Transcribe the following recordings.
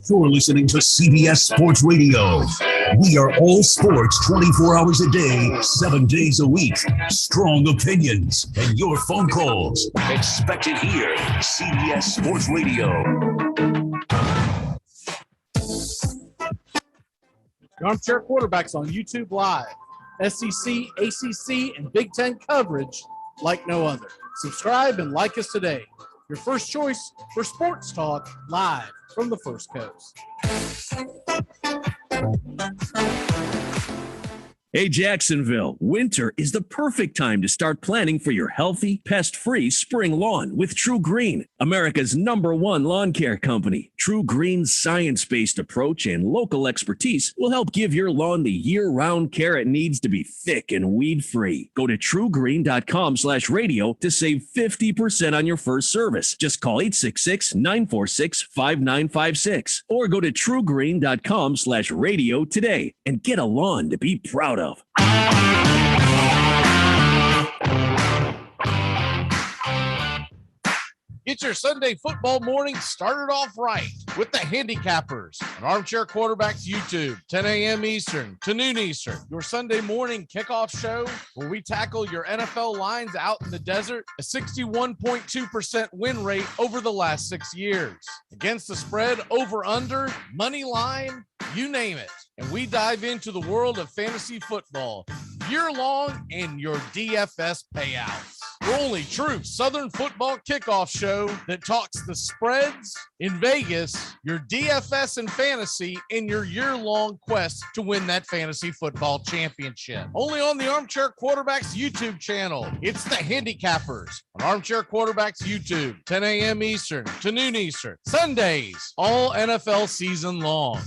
You're listening to CBS Sports Radio. We are all sports 24 hours a day, 7 days a week. Strong opinions and your phone calls. Expect it here. CBS Sports Radio. The Armchair Quarterbacks on YouTube Live. SEC, ACC, and Big Ten coverage like no other. Subscribe and like us today. Your first choice for sports talk live from the First Coast. Hey, Jacksonville, winter is the perfect time to start planning for your healthy, pest-free spring lawn with True Green, America's #1 lawn care company. True Green's science-based approach and local expertise will help give your lawn the year-round care it needs to be thick and weed-free. Go to truegreen.com/radio to save 50% on your first service. Just call 866-946-5956 or go to truegreen.com/radio today and get a lawn to be proud of. Get your Sunday football morning started off right with the Handicappers on Armchair Quarterbacks YouTube, 10 a.m. Eastern to noon Eastern. Your Sunday morning kickoff show where we tackle your NFL lines out in the desert, a 61.2% win rate over the last 6 years. Against the spread, over, under, money line, you name it. And we dive into the world of fantasy football year-long and your DFS payouts. Your only true Southern football kickoff show that talks the spreads in Vegas, your DFS and fantasy, and your year-long quest to win that fantasy football championship. Only on the Armchair Quarterbacks YouTube channel. It's the Handicappers on Armchair Quarterbacks YouTube, 10 a.m. Eastern to noon Eastern. Sundays, all NFL season long.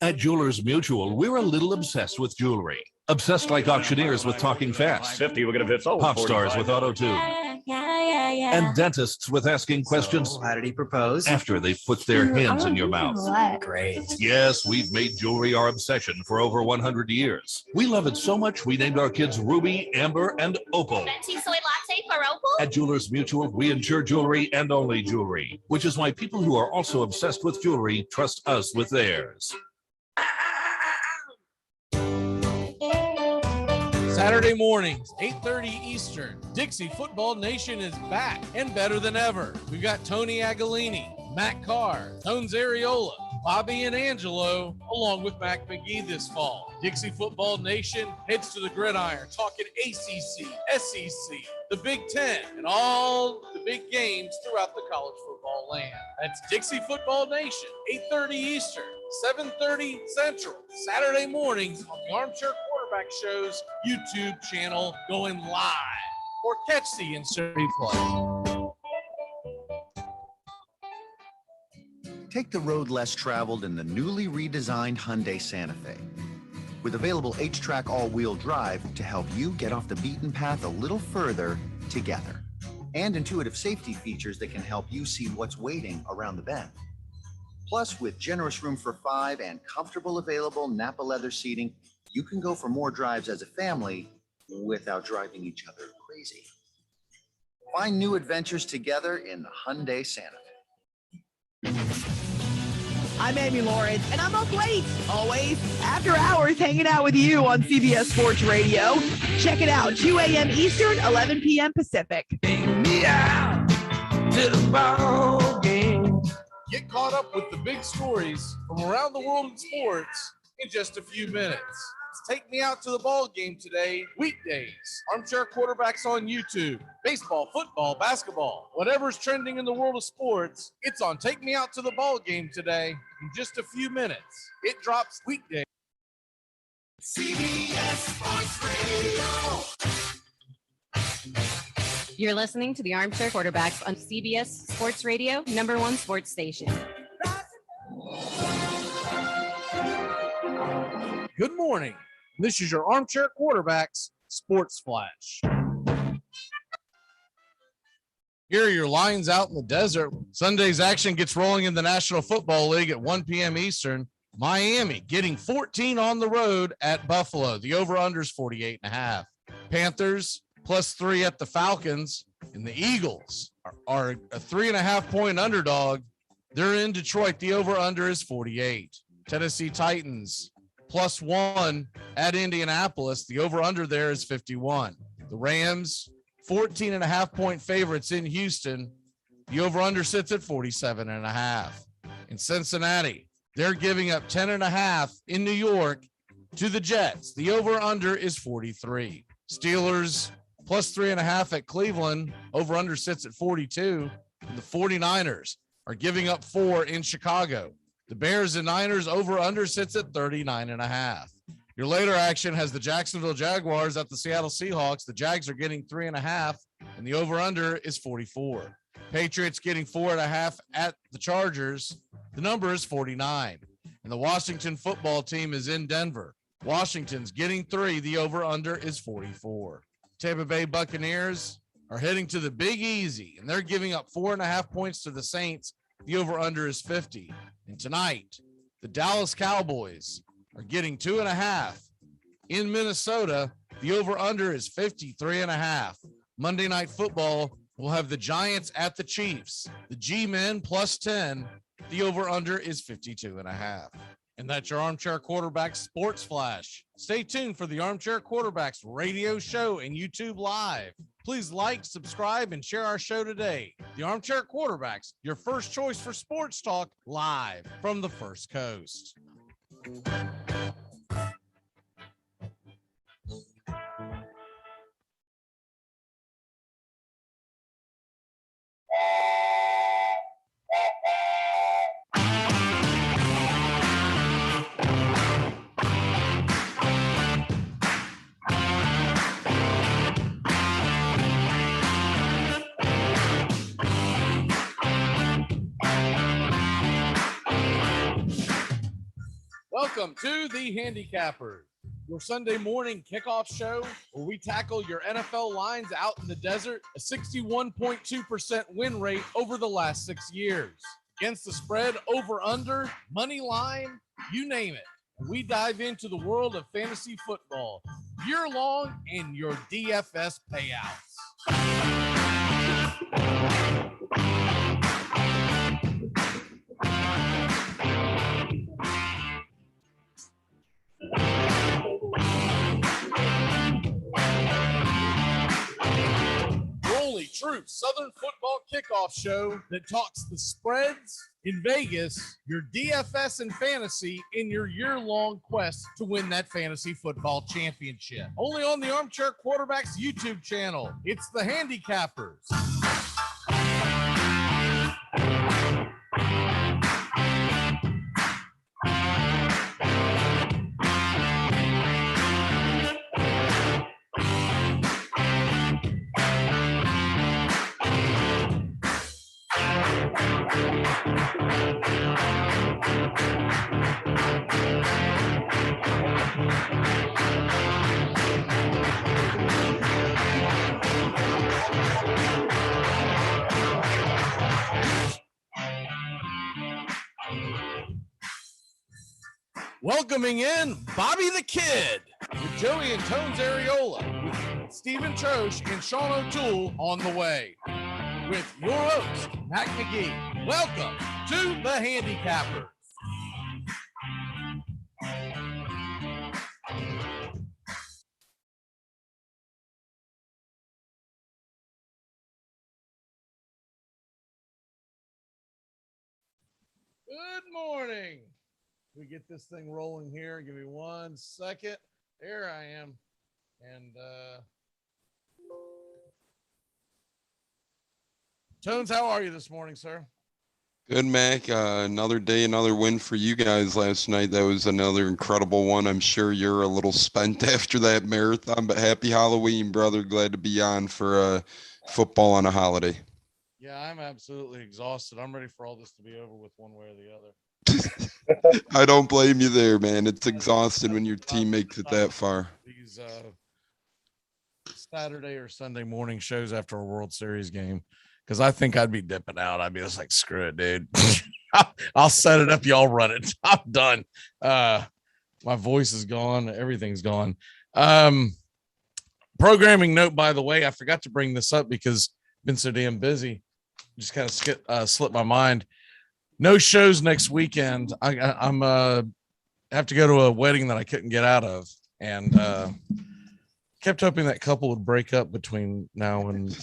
At Jewelers Mutual, we're a little obsessed with jewelry. Obsessed like auctioneers with talking fast. 50, we're going to fit pop stars with auto-tune. And dentists with asking questions. So, how did he propose? After they put their hands in your mouth. Great. Yes, we've made jewelry our obsession for over 100 years. We love it so much, we named our kids Ruby, Amber, and Opal. Venti soy latte for Opal? At Jewelers Mutual, we insure jewelry and only jewelry, which is why people who are also obsessed with jewelry trust us with theirs. Saturday mornings, 8:30 Eastern. Dixie Football Nation is back and better than ever. We've got Tony Agolini, Matt Carr, Tones Ariola, Bobby and Angelo, along with Mac McGee this fall. Dixie Football Nation heads to the gridiron, talking ACC, SEC, the Big Ten, and all the big games throughout the college football land. That's Dixie Football Nation, 8:30 Eastern, 7:30 Central, Saturday mornings on the Armchair Quarterback Show's YouTube channel, going live. Or catch the instant replay. Take the road less traveled in the newly redesigned Hyundai Santa Fe. With available H-Track all-wheel drive to help you get off the beaten path a little further together. And intuitive safety features that can help you see what's waiting around the bend. Plus, with generous room for 5 and comfortable available Napa leather seating, you can go for more drives as a family without driving each other crazy. Find new adventures together in the Hyundai Santa Fe. I'm Amy Lawrence, and I'm up late, always, after hours, hanging out with you on CBS Sports Radio. Check it out, 2 a.m. Eastern, 11 p.m. Pacific. Take me out to the ball game. Get caught up with the big stories from around the world in sports in just a few minutes. It's Take Me Out to the Ball Game today, weekdays. Armchair Quarterbacks on YouTube. Baseball, football, basketball, whatever's trending in the world of sports, it's on Take Me Out to the Ball Game today in just a few minutes. It drops weekdays. CBS Sports Radio. You're listening to the Armchair Quarterbacks on CBS Sports Radio, #1 sports station. Good morning. This is your Armchair Quarterbacks Sports Flash. Here are your lines out in the desert. Sunday's action gets rolling in the National Football League at 1 p.m. Eastern. Miami getting 14 on the road at Buffalo. The over-under is 48.5. Panthers +3 at the Falcons, and the Eagles are a 3.5-point underdog. They're in Detroit. The over-under is 48. Tennessee Titans +1 at Indianapolis. The over-under there is 51. The Rams, 14.5-point favorites in Houston. The over-under sits at 47.5. In Cincinnati, they're giving up 10.5 in New York to the Jets. The over-under is 43. Steelers +3.5 at Cleveland. Over-under sits at 42. And the 49ers are giving up 4 in Chicago. The Bears and Niners over-under sits at 39.5. Your later action has the Jacksonville Jaguars at the Seattle Seahawks. The Jags are getting 3.5, and the over-under is 44. Patriots getting 4.5 at the Chargers. The number is 49. And the Washington football team is in Denver. Washington's getting 3. The over-under is 44. Tampa Bay Buccaneers are heading to the Big Easy, and they're giving up 4.5 points to the Saints. The over-under is 50. And tonight, the Dallas Cowboys are getting 2.5 in Minnesota. The over-under is 53.5. Monday Night Football will have the Giants at the Chiefs. The G-Men +10. The over-under is 52.5. And that's your Armchair Quarterback Sports Flash. Stay tuned for the Armchair Quarterbacks radio show and YouTube Live. Please like, subscribe, and share our show today. The Armchair Quarterbacks, your first choice for sports talk, live from the First Coast. Welcome to the Handicappers, your Sunday morning kickoff show where we tackle your NFL lines out in the desert, a 61.2% win rate over the last 6 years. Against the spread, over, under, money line, you name it. We dive into the world of fantasy football, year long, and your DFS payouts. True Southern football kickoff show that talks the spreads in Vegas, your DFS and fantasy in your year-long quest to win that fantasy football championship. Only on the Armchair Quarterbacks YouTube channel. It's the Handicappers. Welcoming in Bobby the Kid with Joey and Tones Areola, with Stephen Troche and Sean O'Toole on the way. With your host, Mac McGee. Welcome to the Handicappers. Good morning. We get this thing rolling here. Give me 1 second. There I am. And Tones, how are you this morning, sir? Good, Mac. Another day, another win for you guys last night. That was another incredible one. I'm sure you're a little spent after that marathon, but happy Halloween, brother. Glad to be on for football on a holiday. Yeah, I'm absolutely exhausted. I'm ready for all this to be over with one way or the other. I don't blame you there, man. It's exhausting when your team makes it that far. These Saturday or Sunday morning shows after a World Series game, because I think I'd be dipping out. I'd be just like, screw it, dude. I'll set it up. Y'all run it. I'm done. My voice is gone. Everything's gone. Programming note, by the way, I forgot to bring this up because I've been so damn busy. Just kind of slipped my mind. No shows next weekend. I'm have to go to a wedding that I couldn't get out of, and kept hoping that couple would break up between now and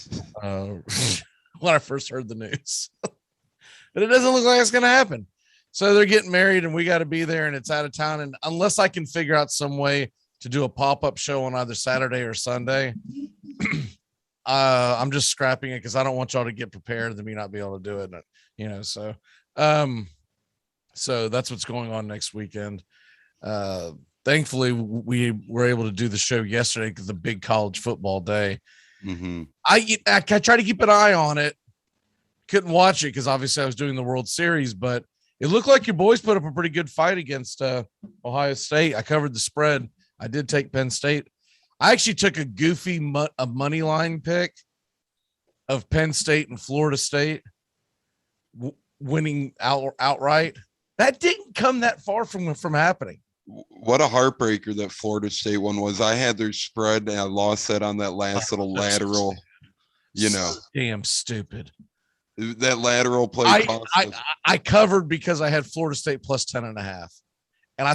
when I first heard the news. But it doesn't look like it's going to happen. So they're getting married, and we got to be there, and it's out of town. And unless I can figure out some way to do a pop-up show on either Saturday or Sunday, I'm just scrapping it because I don't want y'all to get prepared and me not be able to do it. So that's what's going on next weekend. Thankfully, we were able to do the show yesterday because the big college football day. Mm-hmm. I try to keep an eye on it. Couldn't watch it because obviously I was doing the World Series, but it looked like your boys put up a pretty good fight against Ohio State. I covered the spread. I did take Penn State. I actually took a goofy money line pick of Penn State and Florida State winning outright. That didn't come that far from happening. What a heartbreaker that Florida State one was. I had their spread and I lost that on that last little lateral, Damn stupid. That lateral play. I covered because I had Florida State plus 10.5. And I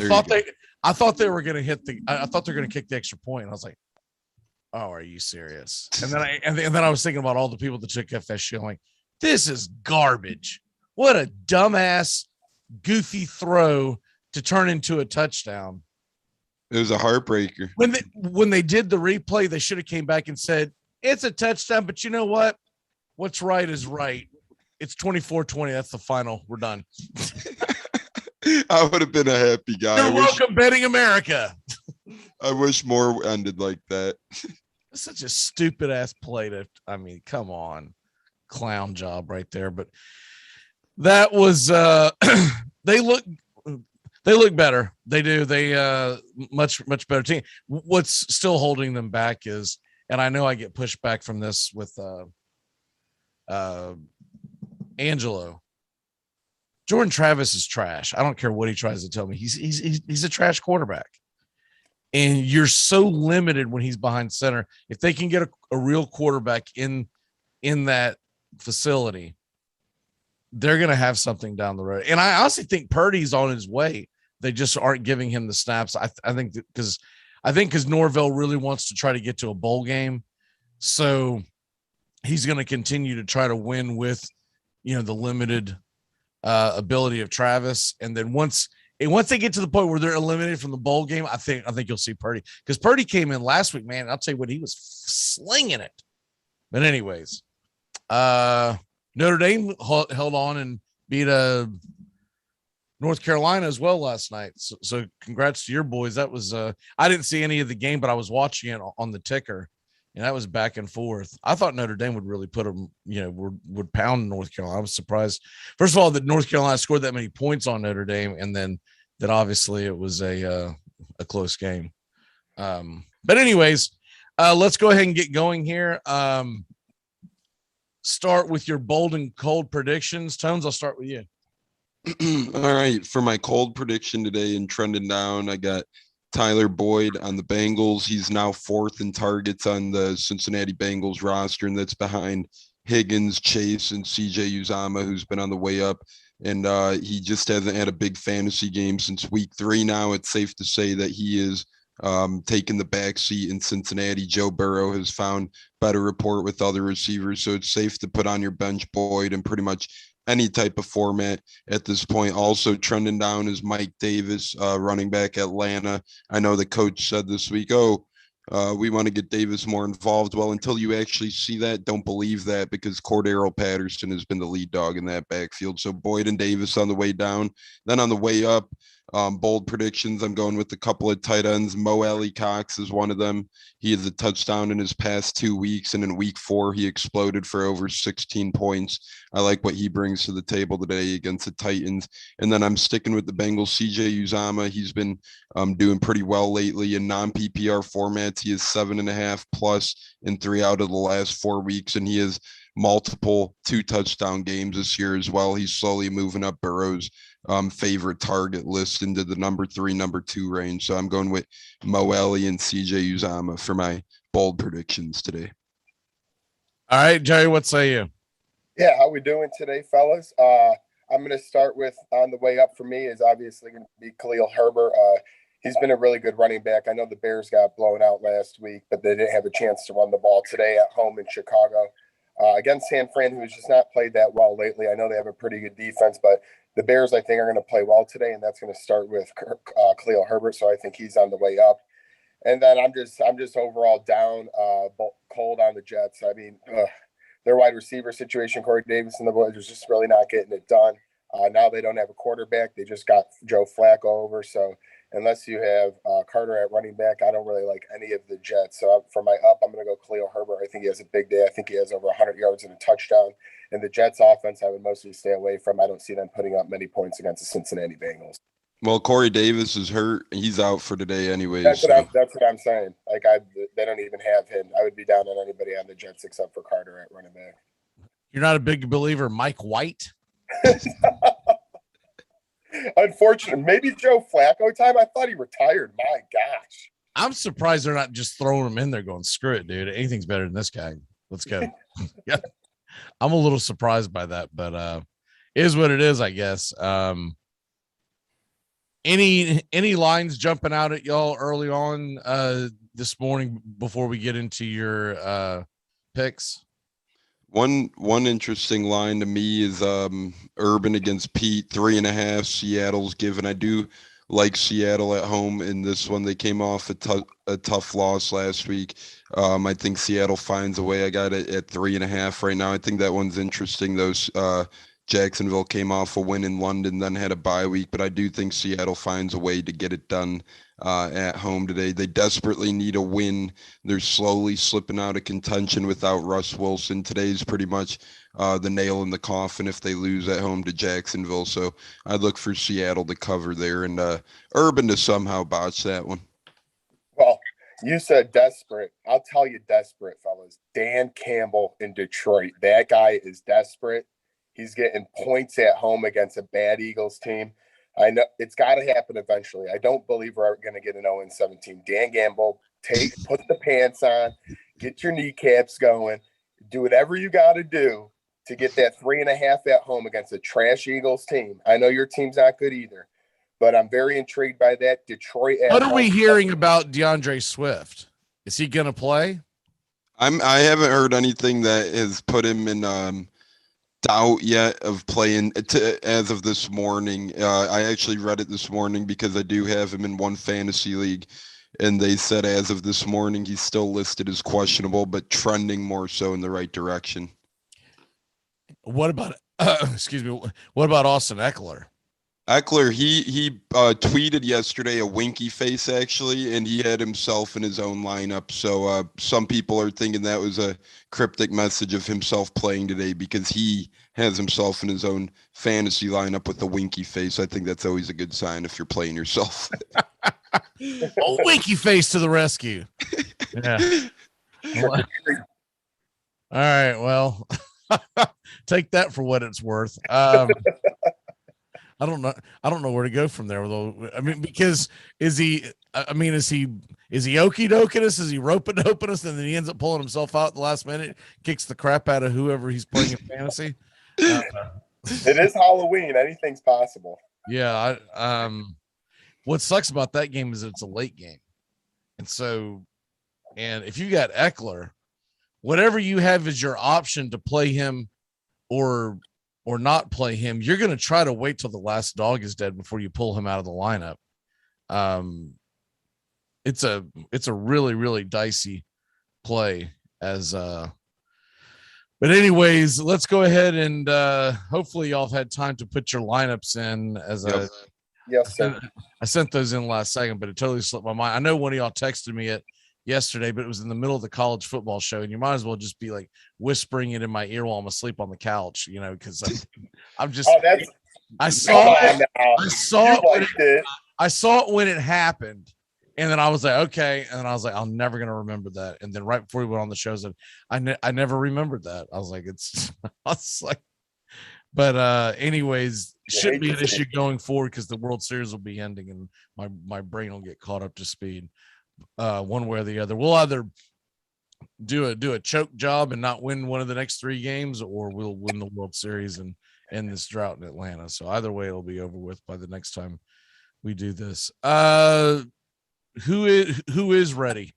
thought they were going to I thought they were going to kick the extra point. And I was like, oh, are you serious? And then I was thinking about all the people that took FSU. I'm like, this is garbage. What a dumbass, goofy throw to turn into a touchdown. It was a heartbreaker. When they did the replay, they should have came back and said, it's a touchdown, but you know what? What's right is right. It's 24-20. That's the final. We're done. I would have been a happy guy. You're welcome, betting America. I wish more ended like that. It's such a stupid ass play come on. Clown job right there. But that was they look better. They do. They much better team. What's still holding them back is, and I know I get pushed back from this with Angelo. Jordan Travis is trash. I don't care what he tries to tell me. He's a trash quarterback. And you're so limited when he's behind center. If they can get a real quarterback in that facility, they're going to have something down the road. And I honestly think Purdy's on his way. They just aren't giving him the snaps. I think because Norvell really wants to try to get to a bowl game. So he's going to continue to try to win with, the limited ability of Travis. And then once they get to the point where they're eliminated from the bowl game, I think you'll see Purdy, because Purdy came in last week, man. I'll tell you what, he was slinging it. But anyways, Notre Dame held on and beat North Carolina as well last night. So congrats to your boys. That was I didn't see any of the game, but I was watching it on the ticker. And that was back and forth. I thought Notre Dame would really put them, would pound North Carolina. I was surprised, first of all, that North Carolina scored that many points on Notre Dame, and then that obviously it was a close game. But anyways, let's go ahead and get going here. Start with your bold and cold predictions. Tones, I'll start with you. All right. For my cold prediction today and trending down, I got Tyler Boyd on the Bengals. He's now 4th in targets on the Cincinnati Bengals roster, and that's behind Higgins, Chase, and CJ Uzama, who's been on the way up. And he just hasn't had a big fantasy game since week 3 now. It's safe to say that he is taking the back seat in Cincinnati. Joe Burrow has found better rapport with other receivers, so it's safe to put on your bench Boyd in pretty much any type of format at this point. Also trending down is Mike Davis, running back Atlanta. I know the coach said this week, we want to get Davis more involved. Well, until you actually see that, don't believe that, because Cordero Patterson has been the lead dog in that backfield. So Boyd and Davis on the way down. Then on the way up, bold predictions, I'm going with a couple of tight ends. Mo Alley Cox is one of them. He has a touchdown in his past 2 weeks, and in week 4, he exploded for over 16 points. I like what he brings to the table today against the Titans. And then I'm sticking with the Bengals. CJ Uzama, he's been doing pretty well lately in non-PPR formats. He is 7.5 plus in 3 out of the last 4 weeks, and he has multiple 2-touchdown games this year as well. He's slowly moving up Burrow's favorite target list into the number 3, number 2 range. So I'm going with Mo Alley and CJ Uzama for my bold predictions today. All right, Jerry, what say you? Yeah, how we doing today, fellas? I'm going to start with on the way up for me is obviously going to be Khalil Herbert. He's been a really good running back. I know the Bears got blown out last week, but they didn't have a chance to run the ball today at home in Chicago. Against San Fran, who's just not played that well lately. I know they have a pretty good defense, but the Bears, I think, are going to play well today, and that's going to start with Khalil Herbert, so I think he's on the way up. And then I'm just overall down, cold on the Jets. I mean, their wide receiver situation, Corey Davis and the boys, was just really not getting it done. Now they don't have a quarterback. They just got Joe Flacco over. So unless you have Carter at running back, I don't really like any of the Jets. So for my up, I'm going to go Khalil Herbert. I think he has a big day. I think he has over 100 yards and a touchdown. And the Jets offense, I would mostly stay away from. I don't see them putting up many points against the Cincinnati Bengals. Well, Corey Davis is hurt. He's out for today anyway. That's what I'm saying. Like they don't even have him. I would be down on anybody on the Jets except for Carter at running back. You're not a big believer, Mike White? Unfortunately, maybe Joe Flacco time. I thought he retired. My gosh. I'm surprised they're not just throwing him in there going, screw it, dude. Anything's better than this guy. Let's go. Yeah. I'm a little surprised by that, but it is what it is, I guess. Any lines jumping out at y'all early on this morning before we get into your picks? One interesting line to me is Urban against Pete, 3.5. Seattle's given. I do like Seattle at home in this one. They came off a tough loss last week. I think Seattle finds a way. I got it at 3.5 right now. I think that one's interesting. Those Jacksonville came off a win in London, then had a bye week, but I do think Seattle finds a way to get it done at home today. They desperately need a win. They're slowly slipping out of contention without Russ Wilson. Today's pretty much the nail in the coffin if they lose at home to Jacksonville. So I look for Seattle to cover there and Urban to somehow botch that one. Well, you said desperate. I'll tell you desperate, fellas. Dan Campbell in Detroit. That guy is desperate. He's getting points at home against a bad Eagles team. I know it's got to happen eventually. I don't believe we're going to get an 0-17. Dan Campbell, put the pants on, get your kneecaps going, do whatever you got to do to get that 3.5 at home against a trash Eagles team. I know your team's not good either, but I'm very intrigued by that. Detroit. What are we hearing about DeAndre Swift? Is he going to play? I haven't heard anything that has put him in doubt yet of playing as of this morning. I actually read it this morning because I do have him in one fantasy league, and they said as of this morning he's still listed as questionable, but trending more so in the right direction. What about excuse me? What about Austin Eckler? Eckler, he tweeted yesterday a winky face actually, and he had himself in his own lineup. So some people are thinking that was a cryptic message of himself playing today because he has himself in his own fantasy lineup with a winky face. I think that's always a good sign if you're playing yourself. Oh, winky face to the rescue. Yeah. All right. Well, take that for what it's worth. I don't know where to go from there though. I mean, because is he okie doking us? Is he roping us? And then he ends up pulling himself out at the last minute, kicks the crap out of whoever he's playing in fantasy. It is Halloween. Anything's possible. Yeah. What sucks about that game is it's a late game. And if you got Eckler, whatever you have as your option to play him or not play him, you're going to try to wait till the last dog is dead before you pull him out of the lineup. It's a really, really dicey play but anyways, let's go ahead and hopefully y'all have had time to put your lineups in Yes, sir. I sent those in last second, but it totally slipped my mind. I know one of y'all texted me it yesterday, but it was in the middle of the college football show, and you might as well just be like whispering it in my ear while I'm asleep on the couch, because I'm just. I saw it when it happened, and then I was like, okay, and then I was like, I'm never gonna remember that. And then right before we went on the show, I never remembrared that. I was like, but anyways, shouldn't be an issue going forward because the World Series will be ending, and my brain will get caught up to speed. One way or the other. We'll either do a choke job and not win one of the next 3 games, or we'll win the World Series and end this drought in Atlanta. So either way, it'll be over with by the next time we do this. Who is ready?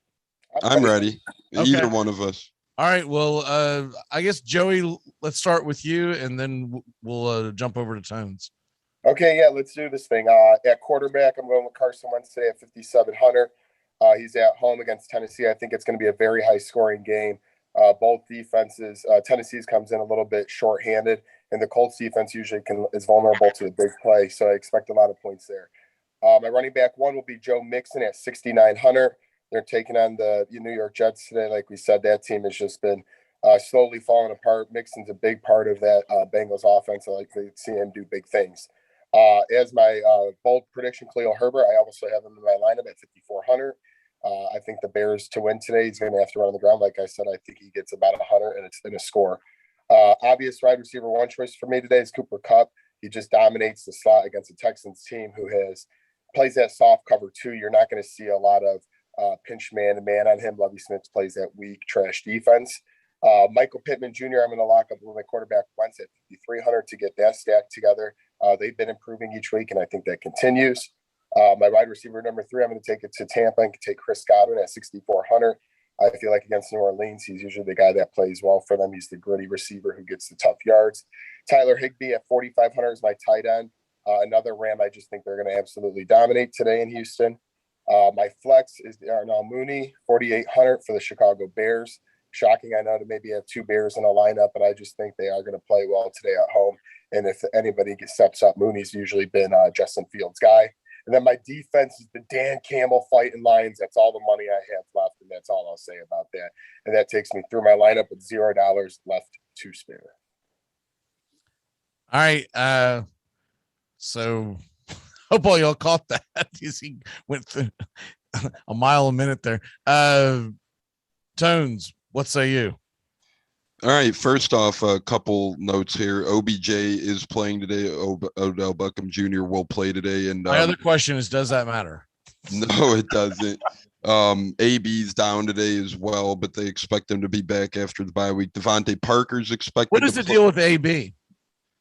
I'm ready. Okay. Either one of us. All right. Well, I guess Joey, let's start with you, and then we'll jump over to Tones. Okay, yeah, let's do this thing. At quarterback, I'm going with Carson Wentz today at 5,700. He's at home against Tennessee. I think it's going to be a very high-scoring game. Both defenses, Tennessee's comes in a little bit shorthanded, and the Colts defense usually is vulnerable to a big play, so I expect a lot of points there. My running back one will be Joe Mixon at 6,900. They're taking on the New York Jets today. Like we said, that team has just been slowly falling apart. Mixon's a big part of that Bengals offense. I like to see him do big things. As my bold prediction, Khalil Herbert, I also have him in my lineup at 5,400. I think the Bears to win today, he's going to have to run on the ground. Like I said, I think he gets about 100 and it's in a score. Obvious wide receiver one choice for me today is Cooper Kupp. He just dominates the slot against the Texans team who plays that soft cover too. You're not going to see a lot of pinch man and man on him. Lovie Smith plays that weak trash defense. Michael Pittman Jr., I'm going to lock up with my quarterback Wentz at 5,300 to get that stack together. They've been improving each week, and I think that continues. My wide receiver number 3, I'm going to take it to Tampa and take Chris Godwin at 6,400. I feel like against New Orleans, he's usually the guy that plays well for them. He's the gritty receiver who gets the tough yards. Tyler Higbee at 4,500 is my tight end. Another Ram, I just think they're going to absolutely dominate today in Houston. My flex is Darnell Mooney, 4,800 for the Chicago Bears. Shocking, I know, to maybe have 2 Bears in a lineup, but I just think they are going to play well today at home. And if anybody steps up, Mooney's usually been Justin Fields' guy. And then my defense is the Dan Campbell fighting Lions. That's all the money I have left, and that's all I'll say about that. And that takes me through my lineup with $0 left to spare. All right. So hope all y'all caught that because he went through a mile a minute there. Tones, what say you? All right. First off, a couple notes here. OBJ is playing today. Odell Beckham Jr. will play today. And my other question is, does that matter? No, it doesn't. AB's down today as well, but they expect him to be back after the bye week. Devontae Parker's expected. What is the deal with AB?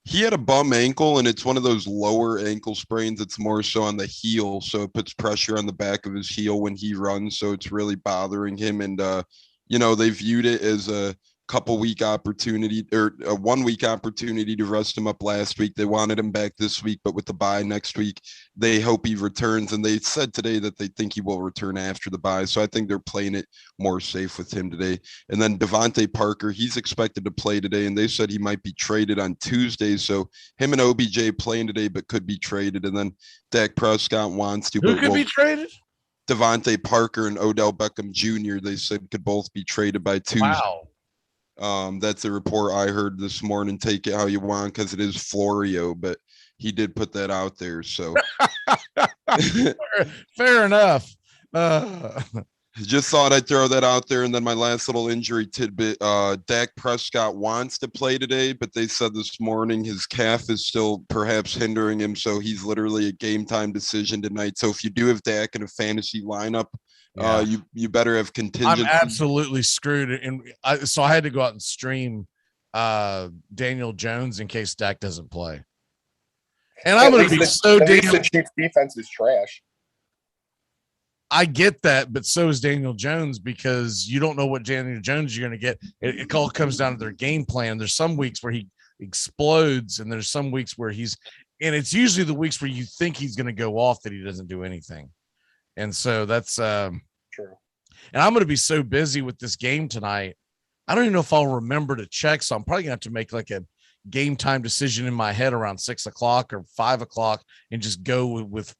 He had a bum ankle, and it's one of those lower ankle sprains. It's more so on the heel, so it puts pressure on the back of his heel when he runs, so it's really bothering him. And they viewed it as a couple week opportunity or a 1 week opportunity to rest him up last week. They wanted him back this week, but with the bye next week, they hope he returns. And they said today that they think he will return after the bye. So I think they're playing it more safe with him today. And then Devontae Parker, he's expected to play today, and they said he might be traded on Tuesday. So him and OBJ playing today, but could be traded. And then Dak Prescott wants to. Who could be traded? Devontae Parker and Odell Beckham Jr., they said could both be traded by Tuesday. Wow. That's a report I heard this morning. Take it how you want because it is Florio, but he did put that out there. So fair enough. Just thought I'd throw that out there. And then my last little injury tidbit, Dak Prescott wants to play today, but they said this morning his calf is still perhaps hindering him. So he's literally a game time decision tonight. So if you do have Dak in a fantasy lineup, you better have contingency. I'm absolutely screwed. And so I had to go out and stream Daniel Jones in case Dak doesn't play. And I'm going to be so damn. The Chiefs defense is trash. I get that, but so is Daniel Jones because you don't know what Daniel Jones you're going to get. It all comes down to their game plan. There's some weeks where he explodes, and there's some weeks where and it's usually the weeks where you think he's going to go off that he doesn't do anything. And so that's true. And I'm going to be so busy with this game tonight. I don't even know if I'll remember to check. So I'm probably going to have to make like a game time decision in my head around 6 o'clock or 5 o'clock and just go with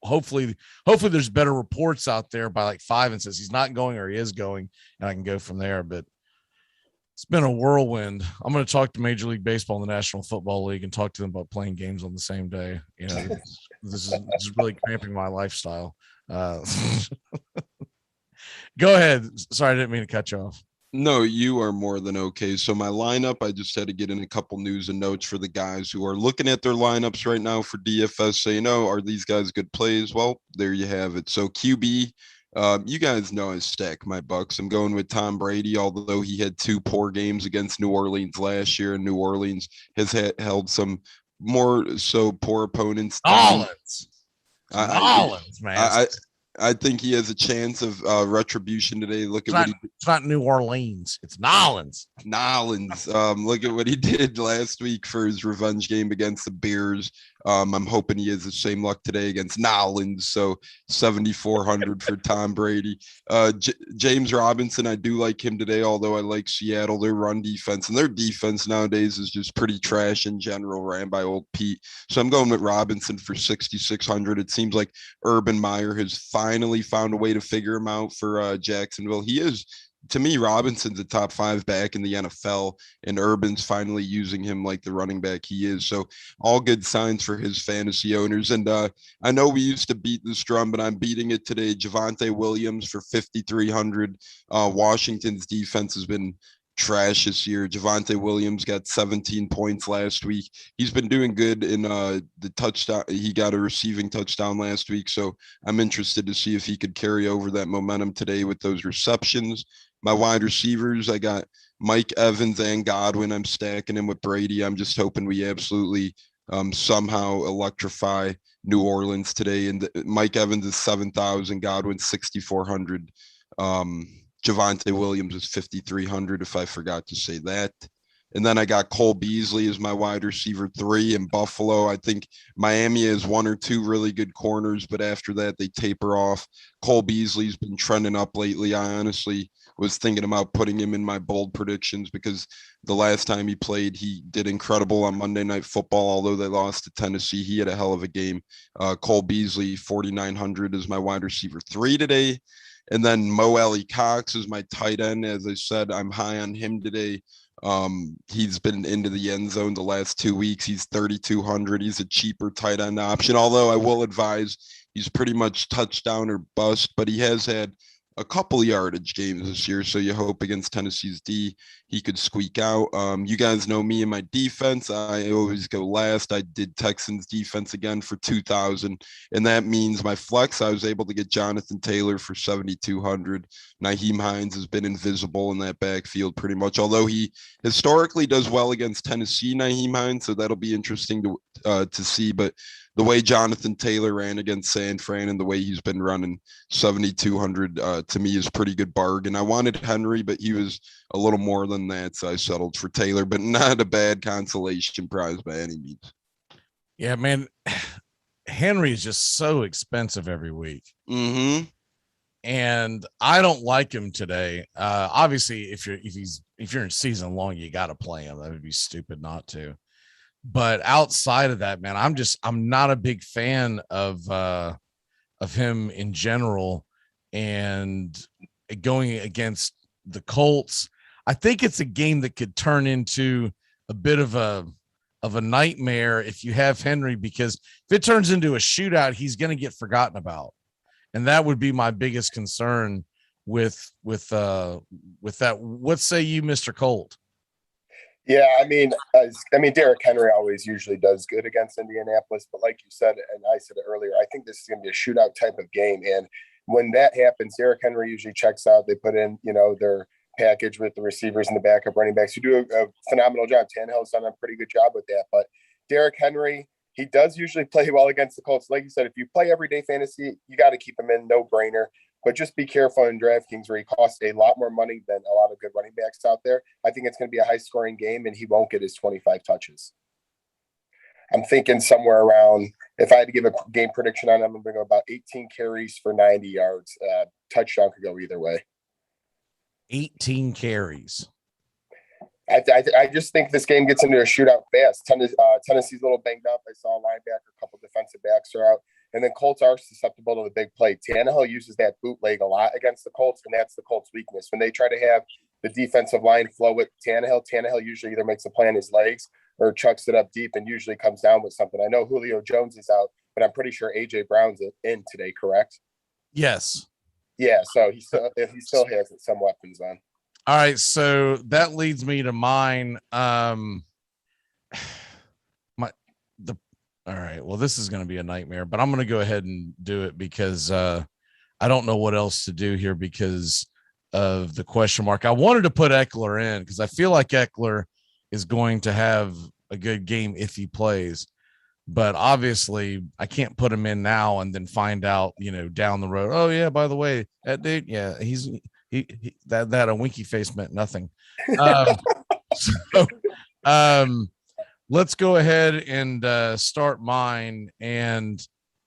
hopefully there's better reports out there by like 5 and says he's not going or he is going, and I can go from there. But it's been a whirlwind. I'm going to talk to Major League Baseball and the National Football League and talk to them about playing games on the same day. This is really cramping my lifestyle. Go ahead. Sorry, I didn't mean to cut you off. No, you are more than okay. So my lineup, I just had to get in a couple news and notes for the guys who are looking at their lineups right now for DFS. So, are these guys good plays? Well, there you have it. So QB, You guys know I stack my bucks. I'm going with Tom Brady, although he had 2 poor games against New Orleans last year, and New Orleans has held some more so poor opponents. Nolans, I, man. I think he has a chance of retribution today. Look at it's not New Orleans. It's Nolans. Look at what he did last week for his revenge game against the Bears. I'm hoping he has the same luck today against Nolans. So 7,400 for Tom Brady. James Robinson, I do like him today, although I like Seattle. Their run defense and their defense nowadays is just pretty trash in general, ran by old Pete. So I'm going with Robinson for 6,600. It seems like Urban Meyer has finally found a way to figure him out for Jacksonville. He is, to me, Robinson's a top 5 back in the NFL, and Urban's finally using him like the running back he is. So all good signs for his fantasy owners. And I know we used to beat this drum, but I'm beating it today. Javonte Williams for 5,300. Washington's defense has been trash this year. Javonte Williams got 17 points last week. He's been doing good in the touchdown. He got a receiving touchdown last week. So I'm interested to see if he could carry over that momentum today with those receptions. My wide receivers, I got Mike Evans and Godwin. I'm stacking him with Brady. I'm just hoping we absolutely somehow electrify New Orleans today. And Mike Evans is 7,000, Godwin 6,400. Javonte Williams is 5,300, if I forgot to say that. And then I got Cole Beasley as my wide receiver 3 in Buffalo. I think Miami has 1 or 2 really good corners, but after that, they taper off. Cole Beasley's been trending up lately. I honestly was thinking about putting him in my bold predictions because the last time he played, he did incredible on Monday Night Football, although they lost to Tennessee. He had a hell of a game. Cole Beasley, 4,900 is my wide receiver 3 today. And then Mo Alley Cox is my tight end. As I said, I'm high on him today. He's been into the end zone the last 2 weeks. He's 3,200. He's a cheaper tight end option, although I will advise he's pretty much touchdown or bust, but he has had a couple yardage games this year. So you hope against Tennessee's D, he could squeak out. You guys know me and my defense. I always go last. I did Texans defense again for 2,000. And that means my flex, I was able to get Jonathan Taylor for 7,200. Nyheim Hines has been invisible in that backfield pretty much, although he historically does well against Tennessee, Nyheim Hines. So that'll be interesting to see. But the way Jonathan Taylor ran against San Fran and the way he's been running 7,200 to me is pretty good bargain. I wanted Henry, but he was a little more than that, so I settled for Taylor, but not a bad consolation prize by any means. Yeah, man, Henry is just so expensive every week. Mm-hmm. And I don't like him today. Obviously, if you're in season long, you got to play him. That would be stupid not to. But outside of that, man, I'm not a big fan of him in general. And going against the Colts, I think it's a game that could turn into a bit of a nightmare if you have Henry, because if it turns into a shootout, he's going to get forgotten about. And that would be my biggest concern with that. What say you, Mr. Colt? Yeah, I mean, Derrick Henry always usually does good against Indianapolis, but like you said, and I said it earlier, I think this is going to be a shootout type of game. And when that happens, Derrick Henry usually checks out. They put in, their package with the receivers and the backup running backs who do a phenomenal job. Tannehill's done a pretty good job with that. But Derrick Henry, he does usually play well against the Colts. Like you said, if you play everyday fantasy, you got to keep him in, no brainer. But just be careful in DraftKings where he costs a lot more money than a lot of good running backs out there. I think it's going to be a high-scoring game, and he won't get his 25 touches. I'm thinking somewhere around, if I had to give a game prediction on him, I'm going to go about 18 carries for 90 yards. Touchdown could go either way. 18 carries. I just think this game gets into a shootout fast. Tennessee's a little banged up. I saw a linebacker, a couple defensive backs are out. And then Colts are susceptible to the big play. Tannehill uses that bootleg a lot against the Colts, and that's the Colts' weakness. When they try to have the defensive line flow with Tannehill usually either makes a play on his legs or chucks it up deep and usually comes down with something. I know Julio Jones is out, but I'm pretty sure A.J. Brown's in today, correct? Yes. Yeah, so he still has some weapons on. All right, so that leads me to mine. All right, well, this is going to be a nightmare, but I'm going to go ahead and do it because I don't know what else to do here because of the question mark. I wanted to put Eckler in because I feel like Eckler is going to have a good game if he plays. But obviously, I can't put him in now and then find out, down the road. Oh yeah, by the way, that dude, yeah, that a winky face meant nothing. So, let's go ahead and start mine, and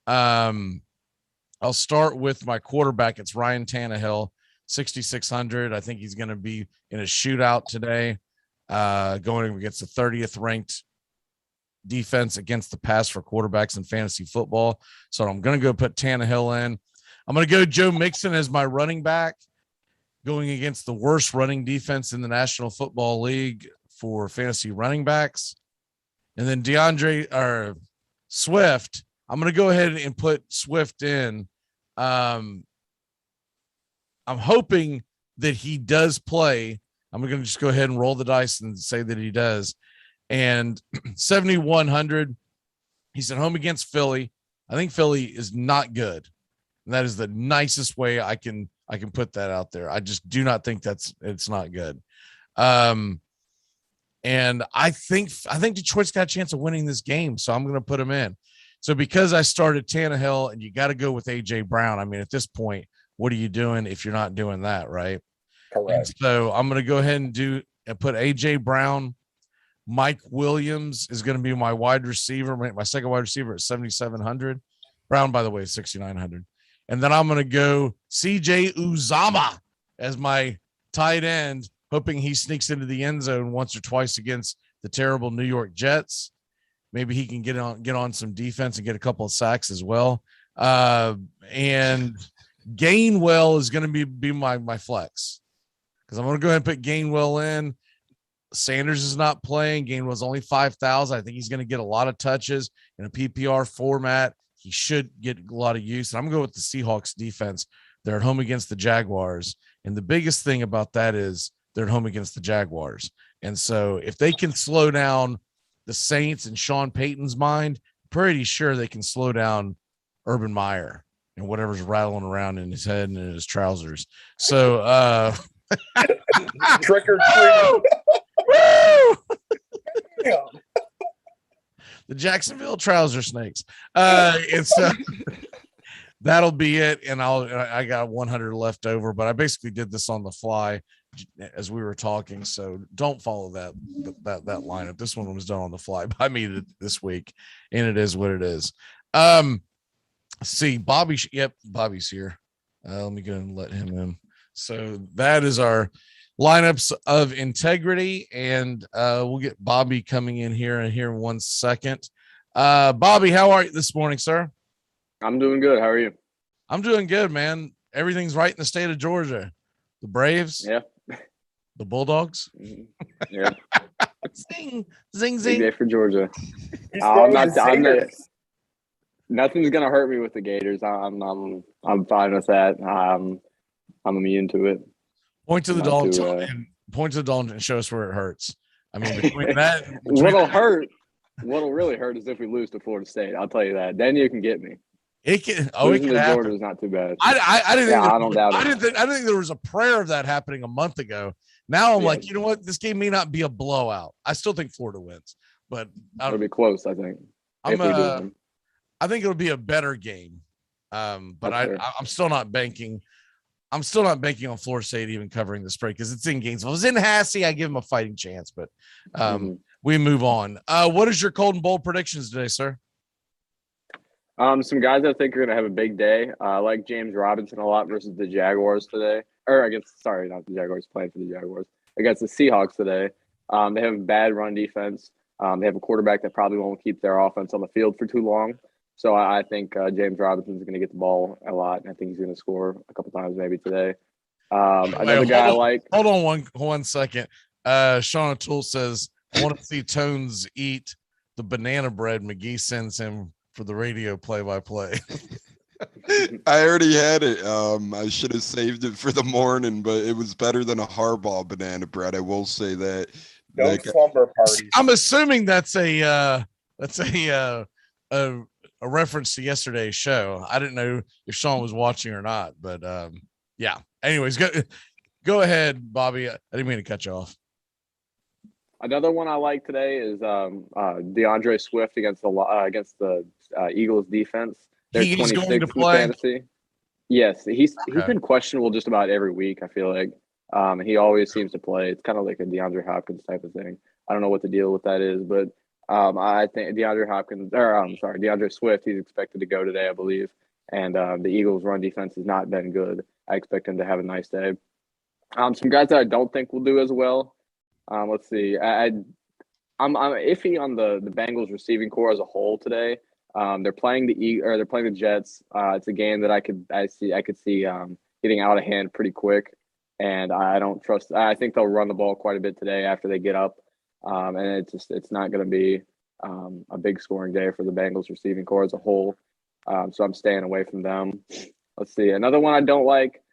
I'll start with my quarterback. It's Ryan Tannehill, 6,600. I think he's going to be in a shootout today, going against the 30th ranked defense against the pass for quarterbacks in fantasy football. So I'm going to go put Tannehill in. I'm going to go Joe Mixon as my running back, going against the worst running defense in the National Football League for fantasy running backs. And then Swift, I'm going to go ahead and put Swift in. I'm hoping that he does play. I'm going to just go ahead and roll the dice and say that he does. And 7,100, he's at home against Philly. I think Philly is not good. And that is the nicest way I can put that out there. I just do not think it's not good. And I think Detroit's got a chance of winning this game. So I'm going to put him in. So because I started Tannehill, and you got to go with AJ Brown. I mean, at this point, what are you doing if you're not doing that, right? Correct. And so I'm going to go ahead and put AJ Brown. Mike Williams is going to be my wide receiver, my second wide receiver at 7,700. Brown, by the way, is 6,900. And then I'm going to go CJ Uzama as my tight end, hoping he sneaks into the end zone once or twice against the terrible New York Jets. Maybe he can get on some defense and get a couple of sacks as well. And Gainwell is going to be my flex, because I'm going to go ahead and put Gainwell in. Sanders is not playing. Gainwell's only 5,000. I think he's going to get a lot of touches in a PPR format. He should get a lot of use. And I'm going to go with the Seahawks defense. They're at home against the Jaguars. And the biggest thing about that is they're at home against the Jaguars. And so if they can slow down the Saints and Sean Payton's mind, pretty sure they can slow down Urban Meyer and whatever's rattling around in his head and in his trousers. So trick or treat. The Jacksonville trouser snakes. And so that'll be it. And I got 100 left over, but I basically did this on the fly as we were talking. So don't follow that lineup. This one was done on the fly by me this week, and it is what it is. See, Bobby. Yep, Bobby's here. Let me go and let him in. So that is our lineups of integrity, and we'll get Bobby coming in here in 1 second. Bobby, how are you this morning, sir? I'm doing good. How are you? I'm doing good, man. Everything's right in the state of Georgia. The Braves, yeah. The Bulldogs, yeah. Zing, zing, Big zing. day for Georgia. Nothing's gonna hurt me with the Gators. I'm fine with that. I'm immune to it. Point to the Dalton and show us where it hurts. I mean, between that, what'll really hurt is if we lose to Florida State. I'll tell you that. Then you can get me. It can happen. Georgia is not too bad. I didn't think. I don't doubt it. I didn't think there was a prayer of that happening a month ago. Now I'm like, you know what? This game may not be a blowout. I still think Florida wins, but it'll be close. I think. I think it'll be a better game. But I'm still not banking. I'm still not banking on Florida State even covering the spread because it's in Gainesville. If it's in Hassey, I give them a fighting chance. But we move on. What is your cold and bold predictions today, sir? Some guys I think are going to have a big day. I like James Robinson a lot versus the Jaguars today. Or not the Jaguars, playing for the Jaguars. Against the Seahawks today. They have a bad run defense. They have a quarterback that probably won't keep their offense on the field for too long. So I think James Robinson is going to get the ball a lot, and I think he's going to score a couple times maybe today. Another guy I like. Hold on one second. Sean O'Toole says, I want to see Tones eat the banana bread McGee sends him for the radio play-by-play. I already had it. I should have saved it for the morning, but it was better than a Harbaugh banana bread. I will say that. No slumber parties. I'm assuming that's a a reference to yesterday's show. I didn't know if Sean was watching or not, but yeah. Anyways, go ahead, Bobby. I didn't mean to cut you off. Another one I like today is DeAndre Swift against the Eagles defense. They're He's going to 26th in play. fantasy. Yes, he's been questionable just about every week, I feel like. He always seems to play. It's kind of like a DeAndre Hopkins type of thing. I don't know what the deal with that is, but I think DeAndre Swift, he's expected to go today, I believe. And the Eagles' run defense has not been good. I expect him to have a nice day. Some guys that I don't think will do as well. Let's see. I'm iffy on the Bengals receiving core as a whole today. They're playing the Jets. It's a game that I could see getting out of hand pretty quick, and I don't trust. I think they'll run the ball quite a bit today after they get up, and it's not going to be a big scoring day for the Bengals receiving core as a whole. So I'm staying away from them. Let's see. Another one I don't like.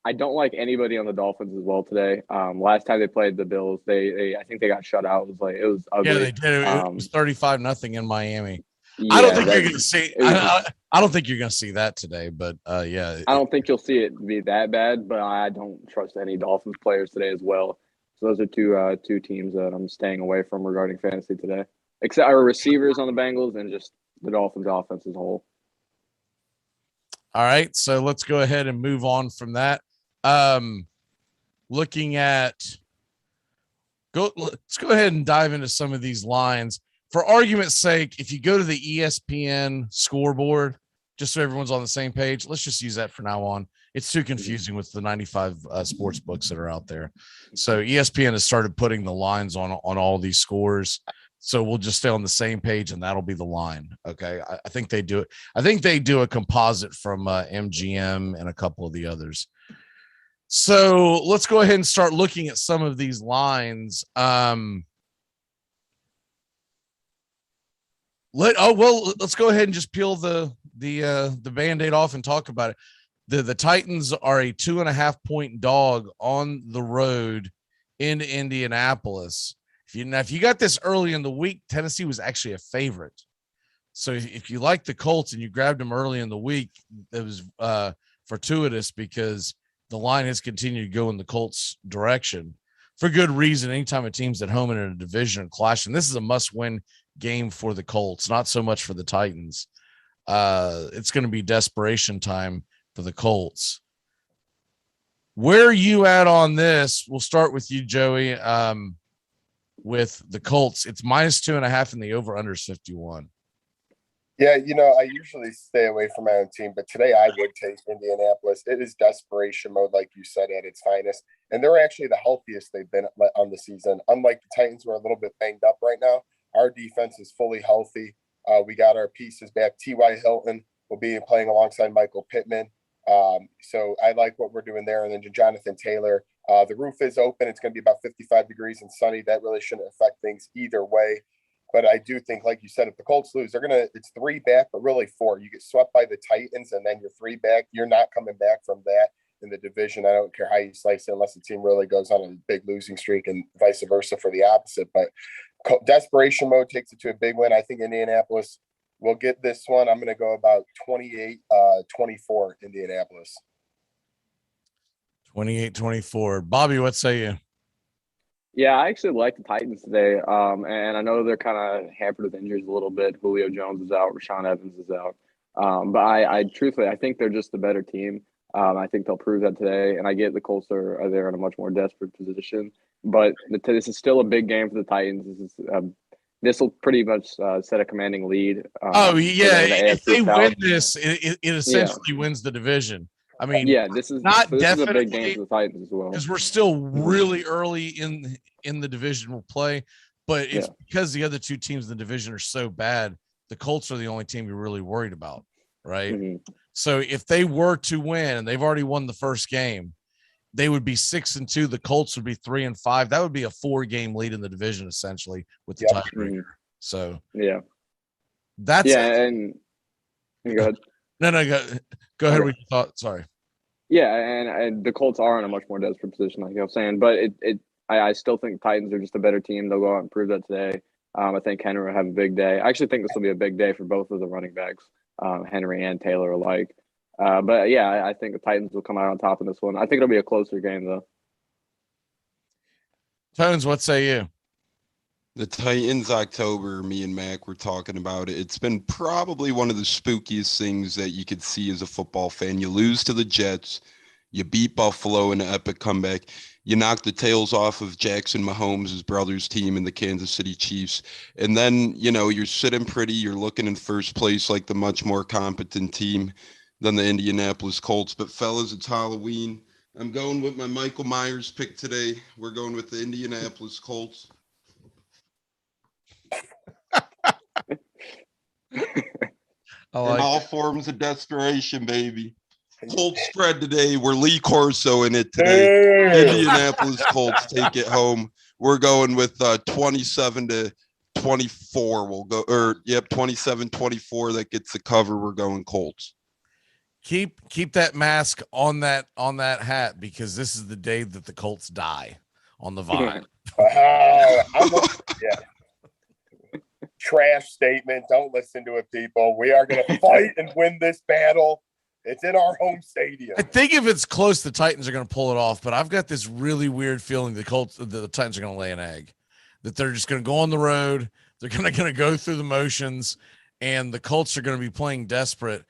I don't like anybody on the Dolphins as well today. Last time they played the Bills, I think they got shut out. It was ugly. Yeah, they did. It was 35-0 in Miami. Yeah, I don't think you're going to see. I don't think you're going to see that today. But yeah, I don't think you'll see it be that bad. But I don't trust any Dolphins players today as well. So those are two teams that I'm staying away from regarding fantasy today. Except our receivers on the Bengals and just the Dolphins offense as a whole. All right, so let's go ahead and move on from that. Looking at let's go ahead and dive into some of these lines. For argument's sake, if you go to the ESPN scoreboard, just so everyone's on the same page, let's just use that from now on. It's too confusing with the 95 sports books that are out there. So ESPN has started putting the lines on all these scores. So we'll just stay on the same page and that'll be the line. Okay. I think they do it. I think they do a composite from MGM and a couple of the others. So let's go ahead and start looking at some of these lines. Let's go ahead and just peel the Band-Aid off and talk about it. The Titans are a 2.5-point dog on the road in Indianapolis. If you got this early in the week, Tennessee was actually a favorite. So if you like the Colts and you grabbed them early in the week, it was fortuitous because the line has continued to go in the Colts' direction for good reason. Anytime a team's at home in a division clash, and this is a must-win game for the Colts, not so much for the Titans. It's going to be desperation time for the Colts. Where are you at on this? We'll start with you, Joey. With the Colts, it's -2.5 and the over-under is 51. Yeah, I usually stay away from my own team, but today I would take Indianapolis. It is desperation mode, like you said, at its finest. And they're actually the healthiest they've been on the season. Unlike the Titans, who are a little bit banged up right now, our defense is fully healthy. We got our pieces back. T.Y. Hilton will be playing alongside Michael Pittman. So I like what we're doing there. And then Jonathan Taylor. The roof is open. It's going to be about 55 degrees and sunny. That really shouldn't affect things either way. But I do think, like you said, if the Colts lose, it's 3 back, but really 4. You get swept by the Titans and then you're 3 back. You're not coming back from that in the division. I don't care how you slice it unless the team really goes on a big losing streak and vice versa for the opposite. But desperation mode takes it to a big win. I think Indianapolis will get this one. I'm going to go about 28-24 Indianapolis. 28-24. Bobby, what say you? Yeah, I actually like the Titans today. And I know they're kind of hampered with injuries a little bit. Julio Jones is out. Rashaan Evans is out. But I truthfully, I think they're just the better team. I think they'll prove that today. And I get the Colts are there in a much more desperate position. But this is still a big game for the Titans. This will pretty much set a commanding lead. If they win this, it essentially wins the division. I mean, this is definitely a big game for the Titans as well because we're still really early in the divisional play, but it's because the other two teams in the division are so bad. The Colts are the only team you're really worried about, right? Mm-hmm. So if they were to win, and they've already won the first game, they would be 6-2. The Colts would be 3-5. That would be a 4-game lead in the division essentially with the tiebreaker. Mm-hmm. So that's it. And go ahead. No, go ahead with your thought. Sorry. Yeah, and the Colts are in a much more desperate position, like I was saying. But I still think Titans are just a better team. They'll go out and prove that today. I think Henry will have a big day. I actually think this will be a big day for both of the running backs, Henry and Taylor alike. But yeah, I think the Titans will come out on top in this one. I think it'll be a closer game though. Tones, what say you? The Titans, October, me and Mac were talking about it. It's been probably one of the spookiest things that you could see as a football fan. You lose to the Jets, you beat Buffalo in an epic comeback, you knock the tails off of Jackson Mahomes, his brother's team, and the Kansas City Chiefs. And then, you're sitting pretty, you're looking in first place like the much more competent team than the Indianapolis Colts. But fellas, it's Halloween. I'm going with my Michael Myers pick today. We're going with the Indianapolis Colts. All forms of desperation, baby. Colts spread today. We're Lee Corso in it today. Hey. Indianapolis Colts take it home. We're going with 27-24. We'll go, 27-24. That gets the cover. We're going Colts. Keep that mask on that hat, because this is the day that the Colts die on the vine. Yeah. Trash statement. Don't listen to it, people. We are going to fight and win this battle. It's in our home stadium. I think if it's close, the Titans are going to pull it off, but I've got this really weird feeling the Titans are going to lay an egg, that they're just going to go on the road. They're going to go through the motions, and the Colts are going to be playing desperate,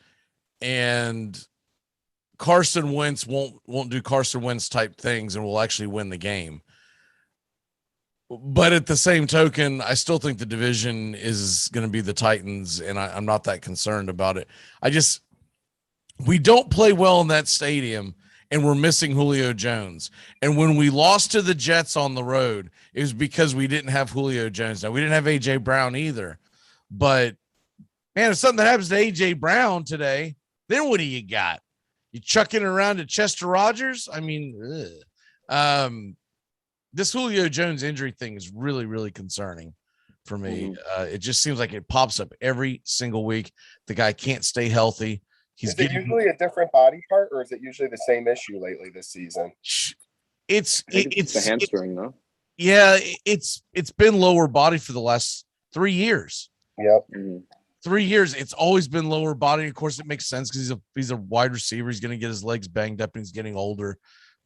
and Carson Wentz won't do Carson Wentz type things and will actually win the game. But at the same token, I still think the division is going to be the Titans, and I'm not that concerned about it. We don't play well in that stadium, and we're missing Julio Jones. And when we lost to the Jets on the road, it was because we didn't have Julio Jones. Now, we didn't have A.J. Brown either. But, man, if something happens to A.J. Brown today, then what do you got? You chucking around to Chester Rogers? I mean, this Julio Jones injury thing is really, really concerning for me. It just seems like it pops up every single week. The guy can't stay healthy. Is it usually a different body part, or is it usually the same issue lately this season? It's the hamstring, though. Yeah, it's been lower body for the last 3 years. Yep. 3 years. It's always been lower body. Of course, it makes sense because he's a wide receiver. He's going to get his legs banged up, and he's getting older.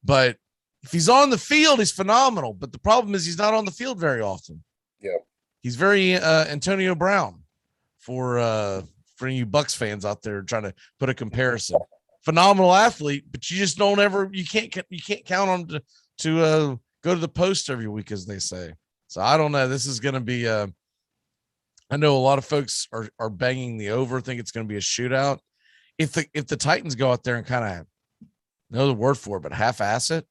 But if he's on the field, he's phenomenal. But the problem is he's not on the field very often. Yep. He's very Antonio Brown for you Bucks fans out there trying to put a comparison. Phenomenal athlete, but you just don't ever. You can't count on him to go to the post every week, as they say. So I don't know. This is going to be. I know a lot of folks are banging the over. Think it's going to be a shootout. If the Titans go out there and kind of know the word for it, but half-ass it,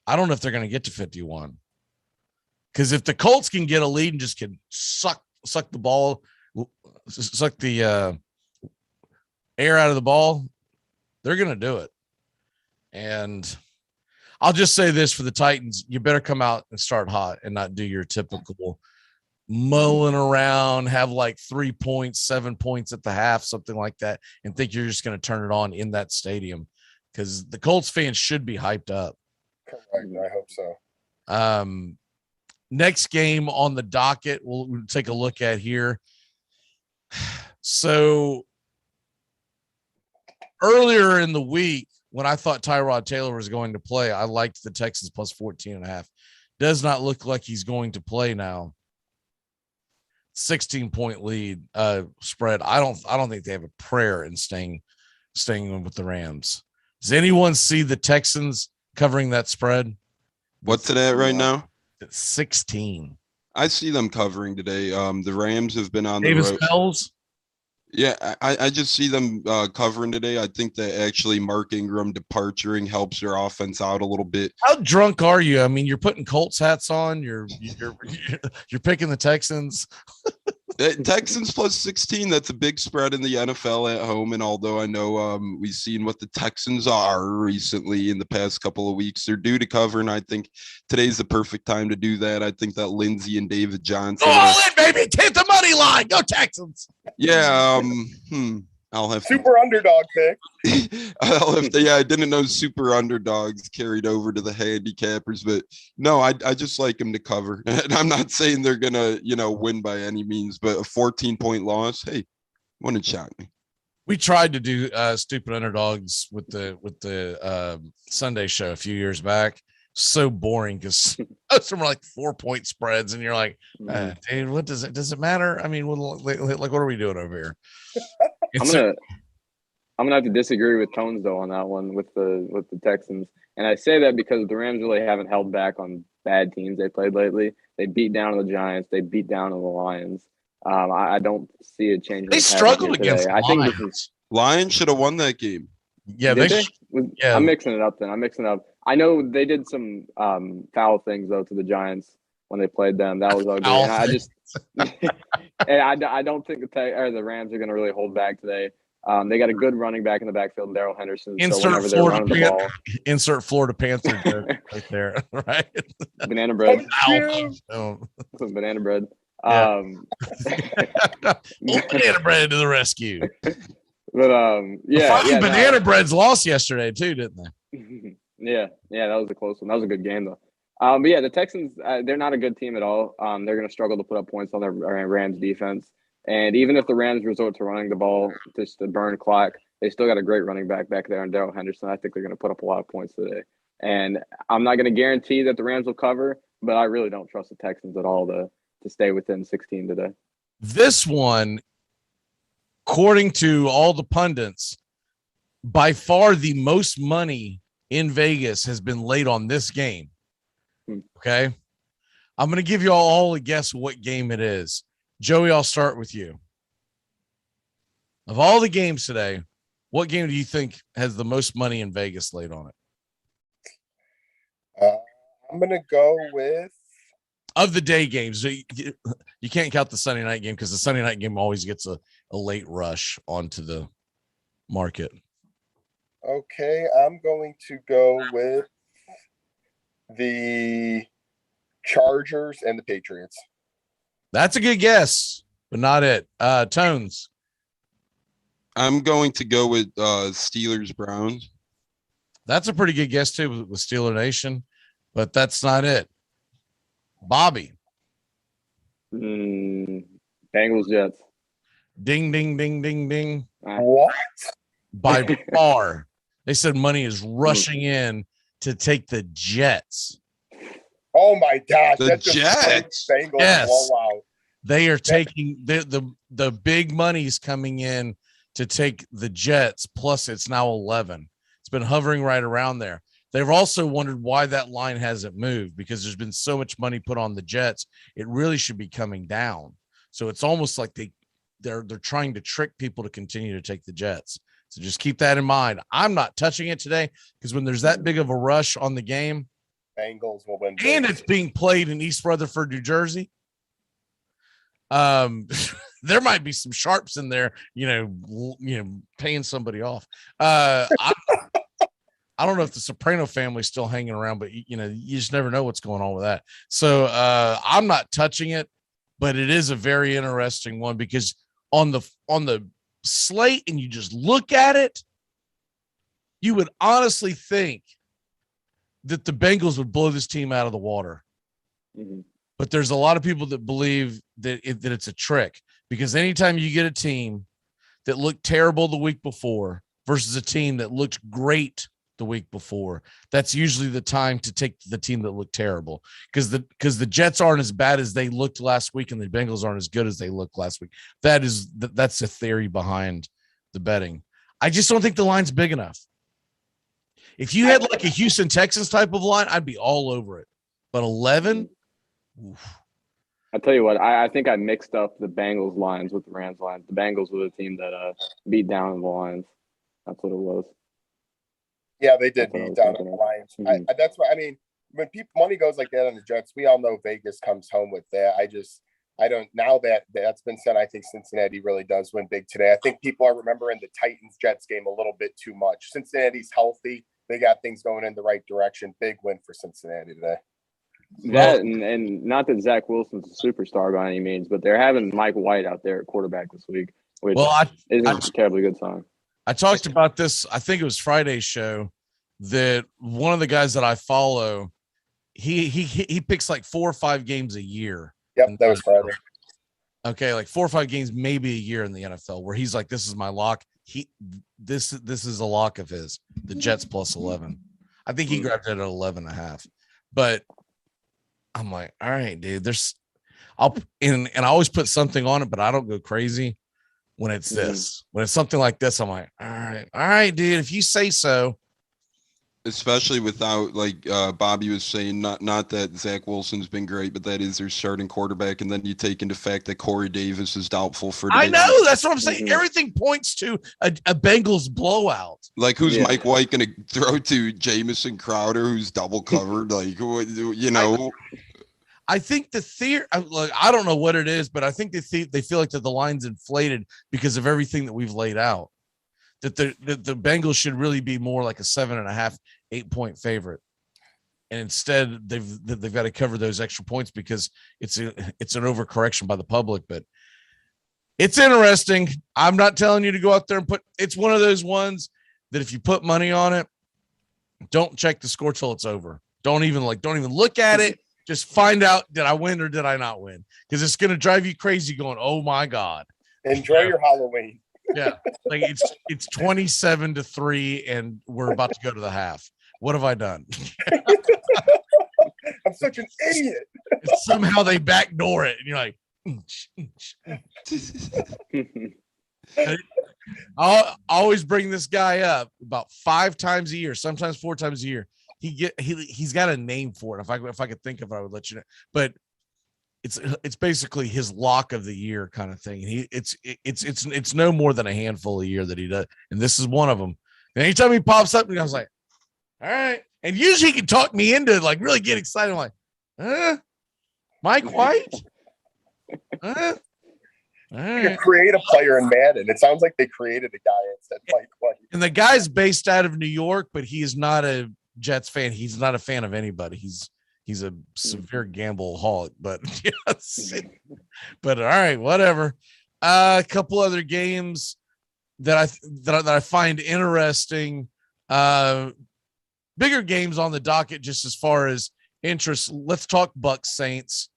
I don't know if they're going to get to 51. Because if the Colts can get a lead and just can suck the ball, suck the air out of the ball, they're going to do it. And I'll just say this for the Titans: you better come out and start hot and not do your typical mulling around, have like 3 points, 7 points at the half, something like that, and think you're just going to turn it on in that stadium, because the Colts fans should be hyped up. Correct. I hope so. Next game on the docket, we'll take a look at here. So earlier in the week, when I thought Tyrod Taylor was going to play, I liked the Texans plus 14.5. Does not look like he's going to play now. 16-point lead spread. I don't think they have a prayer in staying with the Rams. Does anyone see the Texans covering that spread? What's it at right now? It's 16. I see them covering today. The Rams have been on Davis the road. Mills. Yeah, I just see them covering today. I think that actually Mark Ingram departuring helps their offense out a little bit. How drunk are you? I mean, you're putting Colts hats on. You're picking the Texans. Texans plus 16. That's a big spread in the NFL at home. And although I know we've seen what the Texans are recently in the past couple of weeks, they're due to cover. And I think today's the perfect time to do that. I think that Lindsey and David Johnson. All in, baby. Take the money line. Go Texans. Yeah. I'll have super underdog pick. I didn't know super underdogs carried over to the handicappers, but no, I just like them to cover. And I'm not saying they're gonna, win by any means, but a 14-point loss, hey, wouldn't shock me. We tried to do stupid underdogs with the Sunday show a few years back. So boring because most of them were like 4-point spreads, and you're like, dude, what does it matter? I mean, what are we doing over here? I'm gonna have to disagree with Tones though on that one with the Texans, and I say that because the Rams really haven't held back on bad teams they played lately. They beat down the Giants, they beat down the Lions. I don't see it changing. They struggled against the Lions. I think Lions should have won that game. Yeah, yeah. I'm mixing it up. I know they did some foul things though to the Giants when they played them. That was ugly. And I just and I don't think the Rams are going to really hold back today. They got a good running back in the backfield, Darrell Henderson. Insert Florida Panther right there, right? Banana bread. Some banana bread. Banana bread to the rescue. But banana breads lost yesterday too, didn't they? Yeah, that was a close one. That was a good game though. But yeah, the Texans, they're not a good team at all. They're going to struggle to put up points on their Rams defense. And even if the Rams resort to running the ball just to burn clock, they still got a great running back there in Darrell Henderson. I think they're going to put up a lot of points today. And I'm not going to guarantee that the Rams will cover, but I really don't trust the Texans at all to stay within 16 today. This one, according to all the pundits, by far the most money in Vegas has been laid on this game. Okay. I'm going to give you all a guess what game it is. Joey, I'll start with you. Of all the games today, what game do you think has the most money in Vegas laid on it? I'm going to go with... Of the day games. You can't count the Sunday night game because the Sunday night game always gets a late rush onto the market. Okay, I'm going to go with the Chargers and the Patriots. That's a good guess, but not it. Tones. I'm going to go with Steelers Browns. That's a pretty good guess too with Steeler Nation, but that's not it. Bobby. Bengals Jets. Ding, ding, ding, ding, ding. What? By far. They said money is rushing in to take the Jets. Oh my gosh. The Jets. Yes. Wow. They are taking the big money's coming in to take the Jets. Plus it's now 11. It's been hovering right around there. They've also wondered why that line hasn't moved because there's been so much money put on the Jets. It really should be coming down. So it's almost like they're trying to trick people to continue to take the Jets. So just keep that in mind. I'm not touching it today because when there's that big of a rush on the game, Bengals will win. And it's being played in East Rutherford, New Jersey. There might be some sharps in there, paying somebody off. I don't know if the Soprano family's still hanging around, but you just never know what's going on with that. So I'm not touching it, but it is a very interesting one because on the slate and you just look at it, you would honestly think that the Bengals would blow this team out of the water. Mm-hmm. But there's a lot of people that believe that it's a trick because anytime you get a team that looked terrible the week before versus a team that looked great the week before, that's usually the time to take the team that looked terrible because the Jets aren't as bad as they looked last week and the Bengals aren't as good as they looked last week. That's the theory behind the betting. I just don't think the line's big enough. If you had like a Houston Texans type of line, I'd be all over it. But 11, oof. I'll tell you what, I think I mixed up the Bengals lines with the Rams lines. The Bengals were the team that beat down the Lions. That's what it was. Yeah, they did beat down the Lions. Mm-hmm. That's why, I mean, when money goes like that on the Jets, we all know Vegas comes home with that. I don't, now that's been said, I think Cincinnati really does win big today. I think people are remembering the Titans-Jets game a little bit too much. Cincinnati's healthy. They got things going in the right direction. Big win for Cincinnati today. That and not that Zach Wilson's a superstar by any means, but they're having Mike White out there at quarterback this week. which Well, isn't a terribly good sign. I talked about this, I think it was Friday's show, that one of the guys that I follow, he picks like 4 or 5 games a year. Yep, that was Friday. Okay, like 4 or 5 games maybe a year in the NFL where he's like, this is my lock. This is a lock of his, the Jets plus 11. I think he grabbed it at 11.5. But I'm like, all right, dude, and I always put something on it, but I don't go crazy when it's this. When it's something like this, I'm like, all right, dude, if you say so. Especially without, like Bobby was saying, not that Zach Wilson's been great, but that is their starting quarterback. And then you take into fact that Corey Davis is doubtful for. I know, that's what I'm saying. Everything points to a Bengals blowout. Like, who's Mike White going to throw to Jamison Crowder, who's double covered? Like, you know. I think the theory, like, I don't know what it is, but I think they feel like that the line's inflated because of everything that we've laid out. That the Bengals should really be more like a 7.5, 8-point favorite, and instead they've got to cover those extra points because it's an overcorrection by the public. But it's interesting. I'm not telling you to go out there and put. It's one of those ones that if you put money on it, don't check the score till it's over. Don't even look at it. Just find out, did I win or did I not win? Because it's going to drive you crazy going, oh my God. Enjoy your Halloween. Yeah, like it's 27-3, and we're about to go to the half. What have I done? I'm such an idiot. Somehow they backdoor it, and you're like, I'll always bring this guy up about 5 times a year, sometimes 4 times a year. He's got a name for it. If I could think of it, I would let you know. But it's basically his lock of the year kind of thing. It's no more than a handful a year that he does, and this is one of them. And anytime he pops up, I was like, all right. And usually he can talk me into it, like really get excited. I'm like, Mike White? All right. Create a player in Madden. It sounds like they created a guy and said Mike White. And the guy's based out of New York, but he is not a Jets fan. He's not a fan of anybody. He's a severe gamble-holic, but yes. But all right, whatever. A couple other games that I find interesting. Bigger games on the docket, just as far as interest. Let's talk Bucks Saints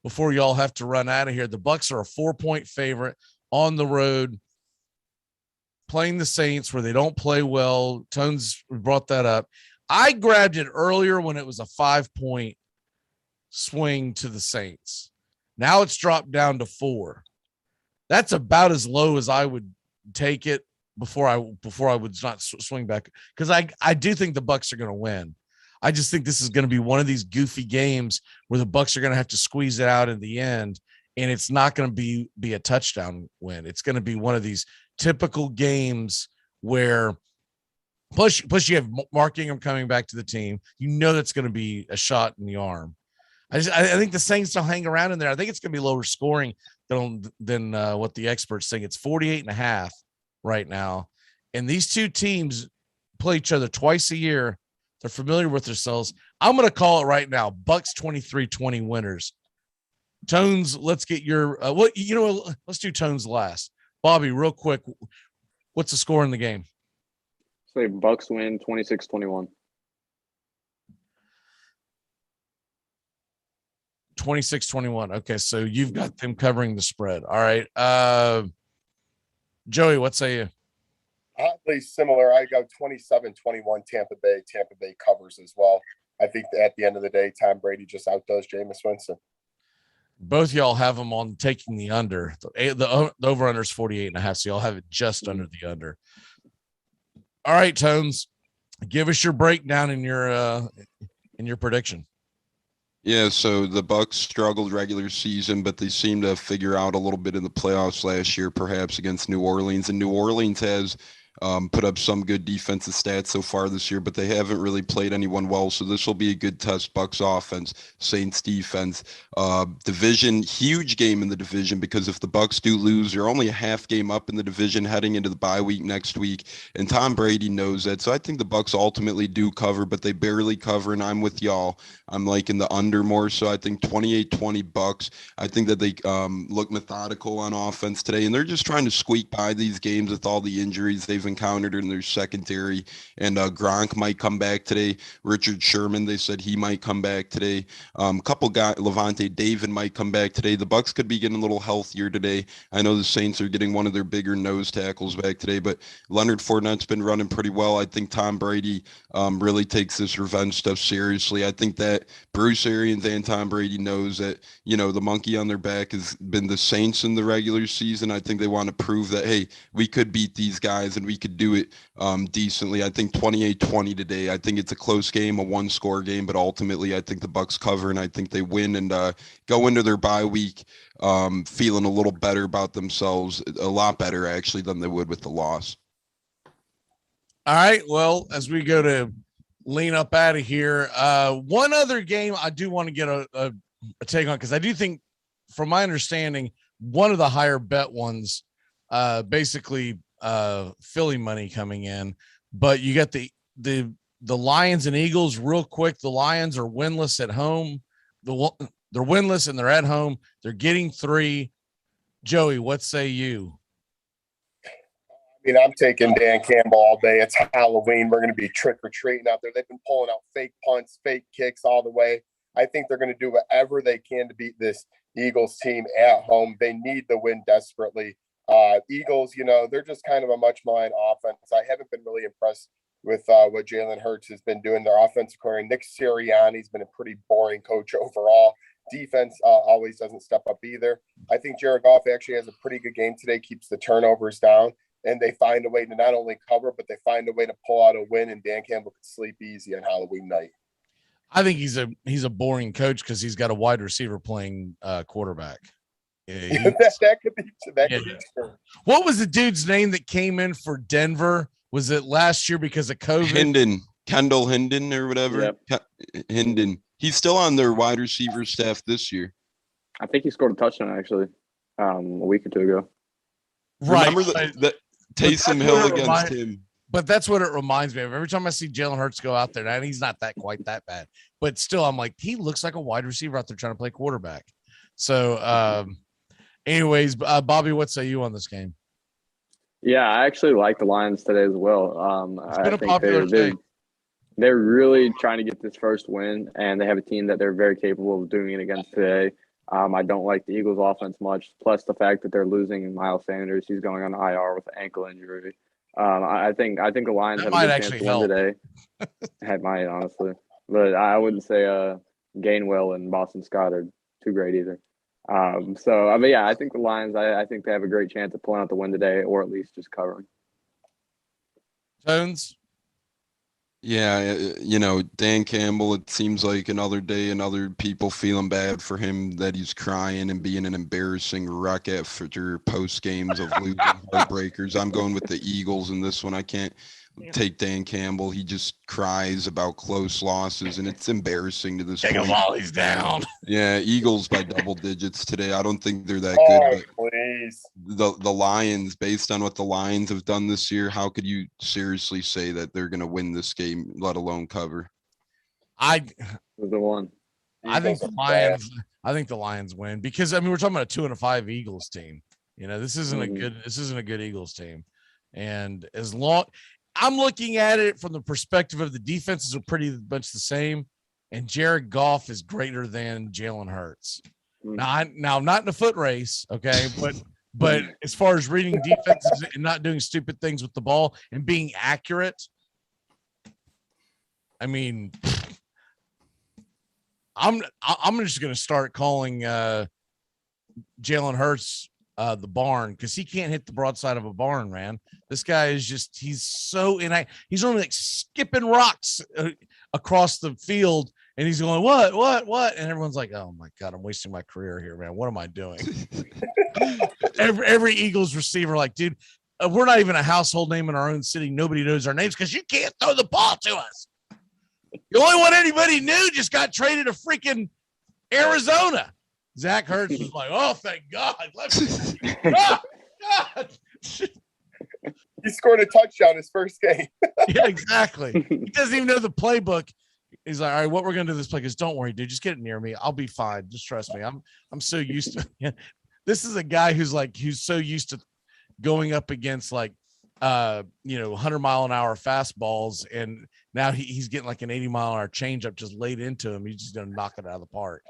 before y'all have to run out of here. The Bucks are a 4-point favorite on the road, playing the Saints where they don't play well. Tones brought that up. I grabbed it earlier when it was a 5-point swing to the Saints. Now it's dropped down to 4. That's about as low as I would take it before I would not swing back, because I do think the Bucks are going to win. I just think this is going to be one of these goofy games where the Bucks are going to have to squeeze it out in the end, and it's not going to be a touchdown win. It's going to be one of these typical games where plus you have Mark Ingram coming back to the team. You know that's going to be a shot in the arm. I think the Saints will hang around in there. I think it's going to be lower scoring than what the experts think. It's 48.5 right now, and these two teams play each other twice a year. They're familiar with themselves. I'm going to call it right now. Bucks 23-20 winners. Tones, let's get your let's do Tones last. Bobby, real quick, what's the score in the game? Say Bucks win 26-21. 26-21. Okay, so you've got them covering the spread. All right. Joey, what say you? Oddly similar. I go 27-21 Tampa Bay. Tampa Bay covers as well. I think that at the end of the day, Tom Brady just outdoes Jameis Winston. Both y'all have them on taking the under. The over-under is 48.5, so y'all have it just under the under. All right, Tones, give us your breakdown in your prediction. Yeah, so the Bucks struggled regular season, but they seem to figure out a little bit in the playoffs last year, perhaps against New Orleans. And New Orleans has put up some good defensive stats so far this year, but they haven't really played anyone well. So this will be a good test. Bucks offense, Saints defense, division, huge game in the division, because if the Bucks do lose, they're only a half game up in the division heading into the bye week next week. And Tom Brady knows that. So I think the Bucks ultimately do cover, but they barely cover. And I'm with y'all. I'm liking the under more. So I think 28-20 Bucks. I think that they look methodical on offense today, and they're just trying to squeak by these games with all the injuries they've encountered in their secondary. And Gronk might come back today. Richard Sherman, they said he might come back today. Couple guys, Levante David might come back today. The Bucks could be getting a little healthier today. I know the Saints are getting one of their bigger nose tackles back today, but Leonard Fournette's been running pretty well. I think Tom Brady really takes this revenge stuff seriously. I think that Bruce Arians and Tom Brady knows that, the monkey on their back has been the Saints in the regular season. I think they want to prove that, hey, we could beat these guys and we could do it decently. I think 28-20 today. I think it's a close game, a one-score game, but ultimately I think the Bucks cover, and I think they win and go into their bye week feeling a little better about themselves, a lot better actually than they would with the loss. All right. Well, as we go to lean up out of here, one other game I do want to get a take on, because I do think, from my understanding, one of the higher bet ones, basically Philly money coming in, but you got the Lions and Eagles real quick. The Lions are winless at home. They're winless and they're at home. They're getting 3. Joey, what say you? I'm taking Dan Campbell all day. It's Halloween. We're going to be trick-or-treating out there. They've been pulling out fake punts, fake kicks all the way. I think they're going to do whatever they can to beat this Eagles team at home. They need the win desperately. Eagles, they're just kind of a much maligned offense. I haven't been really impressed with what Jalen Hurts has been doing. Their offensive coordinator, Nick Sirianni's been a pretty boring coach overall. Defense always doesn't step up either. I think Jared Goff actually has a pretty good game today, keeps the turnovers down, and they find a way to not only cover, but they find a way to pull out a win, and Dan Campbell can sleep easy on Halloween night. I think he's a boring coach because he's got a wide receiver playing quarterback. Yeah, that could be true. What was the dude's name that came in for Denver? Was it last year because of COVID? Kendall Hendon or whatever. Yep. Hendon. He's still on their wide receiver staff this year. I think he scored a touchdown actually a week or two ago. Right. Remember the Taysom Hill against him. But that's what it reminds me of. Every time I see Jalen Hurts go out there, and he's not quite that bad, but still, I'm like, he looks like a wide receiver out there trying to play quarterback. So, anyways, Bobby, what say you on this game? Yeah, I actually like the Lions today as well. I think they're really trying to get this first win, and they have a team that they're very capable of doing it against today. I don't like the Eagles' offense much, plus the fact that they're losing Miles Sanders. He's going on IR with an ankle injury. I think the Lions have a good chance to win today. It might, honestly. But I wouldn't say Gainwell and Boston Scott are too great either. I think the Lions, I think they have a great chance of pulling out the win today, or at least just covering. Jones? Yeah, Dan Campbell, it seems like another day and other people feeling bad for him that he's crying and being an embarrassing wreck after post games of losing heartbreakers. I'm going with the Eagles in this one. I can't take Dan Campbell. He just cries about close losses, and it's embarrassing to this point. Take him while he's down. Yeah, Eagles by double digits today. I don't think they're that good. But please. The Lions, based on what the Lions have done this year, how could you seriously say that they're going to win this game, let alone cover? The one. I think the Lions win because we're talking about a 2-5 Eagles team. This isn't a good Eagles team, and as long. I'm looking at it from the perspective of the defenses are pretty much the same, and Jared Goff is greater than Jalen Hurts. Now, I'm not in a foot race, okay, but as far as reading defenses and not doing stupid things with the ball and being accurate, I'm just going to start calling Jalen Hurts the barn, because he can't hit the broadside of a barn, man. This guy is he's so he's only like skipping rocks across the field, and he's going, what? And everyone's like, oh my God, I'm wasting my career here, man. What am I doing? every Eagles receiver, like, dude, we're not even a household name in our own city. Nobody knows our names because you can't throw the ball to us. The only one anybody knew just got traded to freaking Arizona. Zach Ertz was like, oh, thank God. Oh, God. He scored a touchdown his first game. Yeah, exactly. He doesn't even know the playbook. He's like, all right, what we're going to do this play is don't worry, dude. Just get it near me. I'll be fine. Just trust me. I'm so used to it. This is a guy who's so used to going up against 100-mile-an-hour fastballs, and now he's getting like an 80-mile-an-hour changeup just laid into him. He's just gonna knock it out of the park.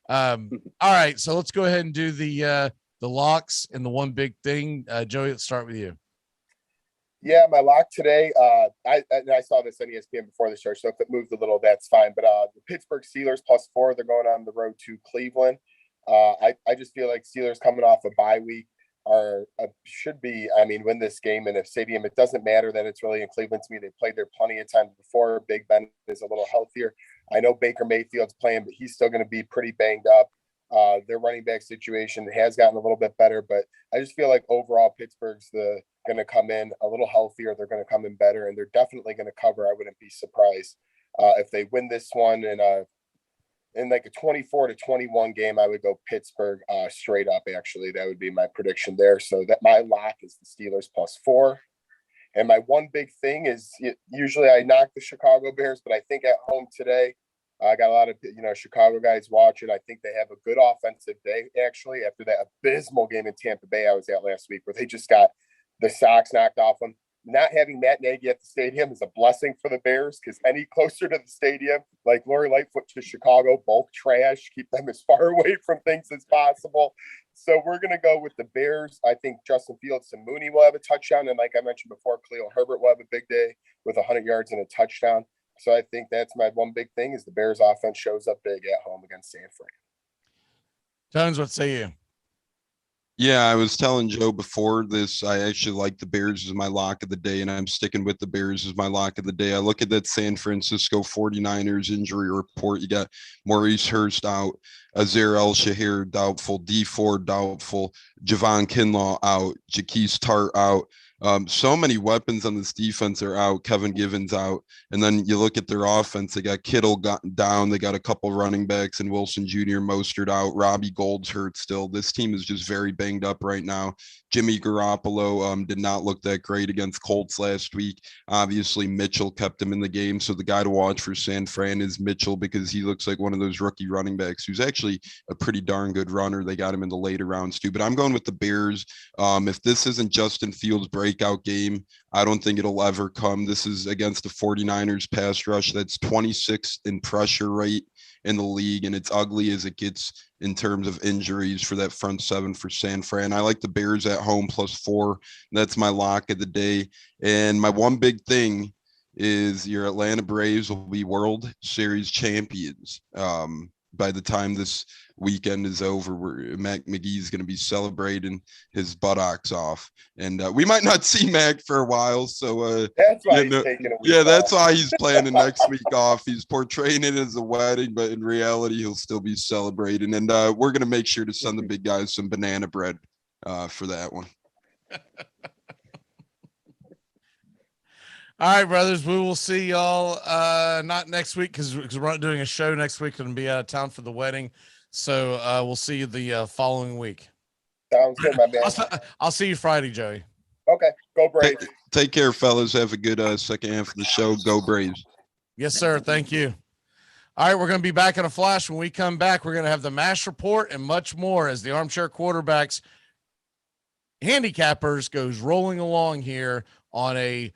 All right, so let's go ahead and do the locks and the one big thing. Joey, let's start with you. Yeah, my lock today. I saw this on ESPN before the show, so if it moved a little, that's fine. But the Pittsburgh Steelers +4, they're going on the road to Cleveland. I just feel like Steelers coming off a bye week should win this game in a stadium. It doesn't matter that it's really in Cleveland to me. They played there plenty of times before. Big Ben is a little healthier. I know Baker Mayfield's playing, but he's still going to be pretty banged up. Their running back situation has gotten a little bit better, but I just feel like overall Pittsburgh's going to come in a little healthier. They're going to come in better, and they're definitely going to cover. I wouldn't be surprised if they win this one in like a 24-21 game. I would go Pittsburgh straight up. Actually, that would be my prediction there. So that my lock is the Steelers +4. And my one big thing is usually I knock the Chicago Bears, but I think at home today, I got a lot of Chicago guys watching. I think they have a good offensive day, actually, after that abysmal game in Tampa Bay I was at last week where they just got the socks knocked off them. Not having Matt Nagy at the stadium is a blessing for the Bears because any closer to the stadium, like Lori Lightfoot to Chicago, both trash, keep them as far away from things as possible. So we're going to go with the Bears. I think Justin Fields and Mooney will have a touchdown. And like I mentioned before, Khalil Herbert will have a big day with 100 yards and a touchdown. So I think that's my one big thing is the Bears offense shows up big at home against San Fran. Tones, what say you? Yeah, I was telling Joe before this, I actually like the Bears as my lock of the day, and I'm sticking with the Bears as my lock of the day. I look at that San Francisco 49ers injury report. You got Maurice Hurst out, Azir El-Shahir doubtful, D Ford doubtful, Javon Kinlaw out, Jaquise Tart out. So many weapons on this defense are out. Kevin Givens out. And then you look at their offense. They got Kittle down. They got a couple running backs and Wilson Jr. Mostert out. Robbie Gold's hurt still. This team is just very banged up right now. Jimmy Garoppolo did not look that great against Colts last week. Obviously, Mitchell kept him in the game. So the guy to watch for San Fran is Mitchell because he looks like one of those rookie running backs who's actually a pretty darn good runner. They got him in the later rounds too. But I'm going with the Bears. If this isn't Justin Fields' breakout game, I don't think it'll ever come. This is against the 49ers pass rush that's 26th in pressure rate in the league, and it's ugly as it gets in terms of injuries for that front seven for San Fran. I like the Bears at home +4. That's my lock of the day. And my one big thing is your Atlanta Braves will be World Series champions. By the time this weekend is over, Mac McGee's going to be celebrating his buttocks off, and we might not see Mac for a while. So that's why he's taking a week yeah, off. that's why he's planning next week off. He's portraying it as a wedding, but in reality, he'll still be celebrating. And we're going to make sure to send the big guys some banana bread for that one. All right, brothers, we will see y'all not next week because we're not doing a show next week. Going to be out of town for the wedding. So we'll see you the following week. Sounds good, my man. I'll see you Friday, Joey. Okay, go Braves. Take care, fellas. Have a good second half of the show. Go Braves. Yes, sir. Thank you. All right, we're going to be back in a flash. When we come back, we're going to have the MASH report and much more as the Armchair Quarterbacks Handicappers goes rolling along here on a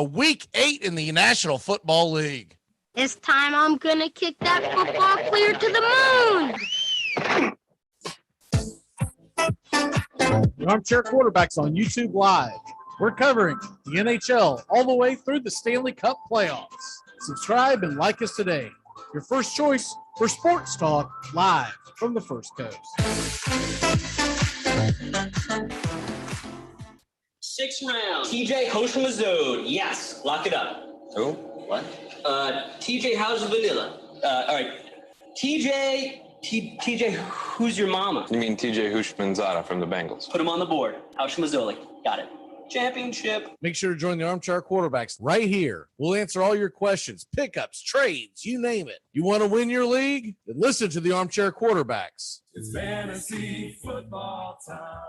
week 8 in the National Football League. This time I'm gonna kick that football clear to the moon. The Armchair Quarterbacks on YouTube Live. We're covering the NHL all the way through the Stanley Cup playoffs. Subscribe and like us today. Your first choice for sports talk live from the First Coast. 6th round. TJ Hoshimazode. Yes, lock it up. Who? What? TJ, how's vanilla? All right. TJ, who's your mama? You mean TJ Hushmanzada from the Bengals? Put him on the board. Hoshimazole. Got it. championship. Make sure to join the Armchair Quarterbacks right here. We'll answer all your questions, pickups, trades, you name it. You want to win your league? Then listen to the Armchair Quarterbacks. It's fantasy football time.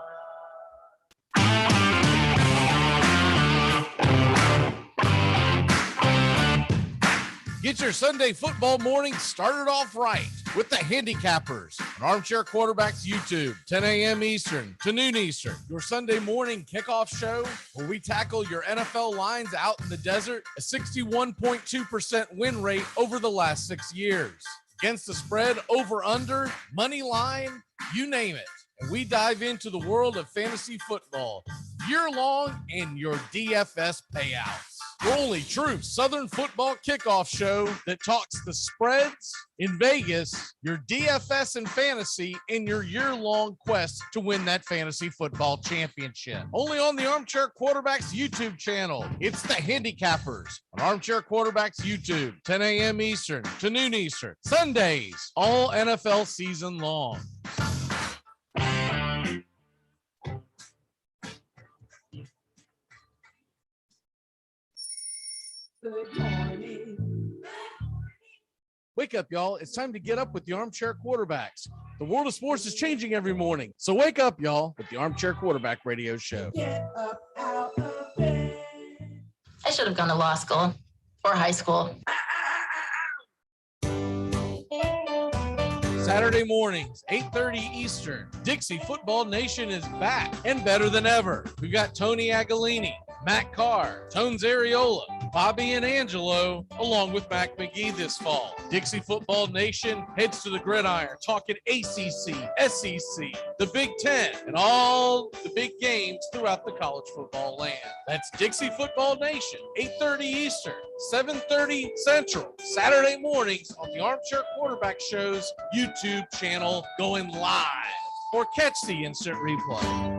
Get your Sunday football morning started off right with the Handicappers on Armchair Quarterbacks YouTube, 10 a.m. Eastern to noon Eastern. Your Sunday morning kickoff show where we tackle your NFL lines out in the desert, a 61.2% win rate over the last 6 years. Against the spread, over, under, money line, you name it. And we dive into the world of fantasy football year long and your DFS payouts. Your only true Southern football kickoff show that talks the spreads in Vegas, your DFS and fantasy, and your year-long quest to win that fantasy football championship. Only on the Armchair Quarterbacks YouTube channel. It's the Handicappers on Armchair Quarterbacks YouTube, 10 a.m. Eastern to noon Eastern. Sundays, all NFL season long. Wake up, y'all. It's time to get up with the Armchair Quarterbacks. The world of sports is changing every morning. So wake up, y'all, with the Armchair Quarterback Radio Show. Get up out of bed. I should have gone to law school or high school. Saturday mornings, 8:30 Eastern. Dixie Football Nation is back and better than ever. We've got Tony Agolini, Matt Carr, Tones Ariola, Bobby and Angelo, along with Mac McGee this fall. Dixie Football Nation heads to the gridiron, talking ACC, SEC, the Big Ten, and all the big games throughout the college football land. That's Dixie Football Nation, 8:30 Eastern, 7:30 Central, Saturday mornings on the Armchair Quarterback Show's YouTube channel, going live, or catch the instant replay.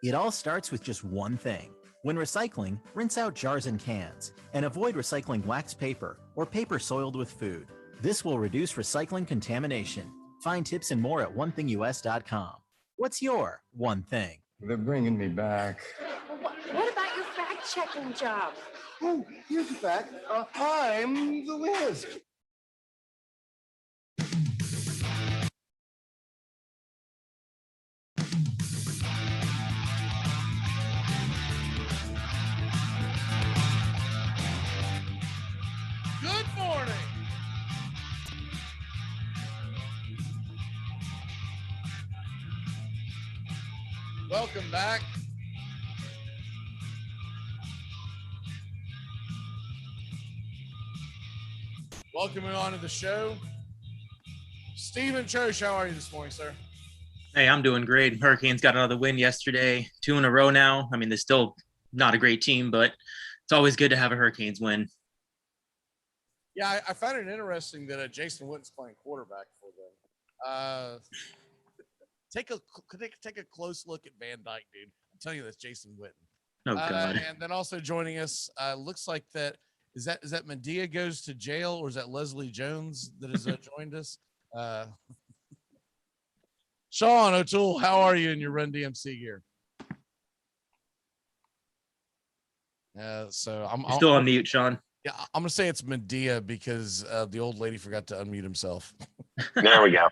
It all starts with just one thing. When recycling, rinse out jars and cans, and avoid recycling wax paper or paper soiled with food. This will reduce recycling contamination. Find tips and more at onethingus.com. What's your one thing? They're bringing me back. What about your fact-checking job? Oh, here's the fact. I'm the Wiz. Good morning. Welcome back. Welcome on to the show. Stephen Chosh, how are you this morning, sir? Hey, I'm doing great. Hurricanes got another win yesterday, 2 in a row now. I mean, they're still not a great team, but it's always good to have a Hurricanes win. Yeah, I found it interesting that Jason Witten's playing quarterback for them. Take a close look at Van Dyke, dude. I'm telling you, that's Jason Witten. Oh God! And then also joining us, looks like that is that Medea goes to jail, or is that Leslie Jones that has joined us? Sean O'Toole, how are you in your Run DMC gear? So I'm still on mute, Sean. Yeah, I'm gonna say it's Medea because the old lady forgot to unmute himself. There we go.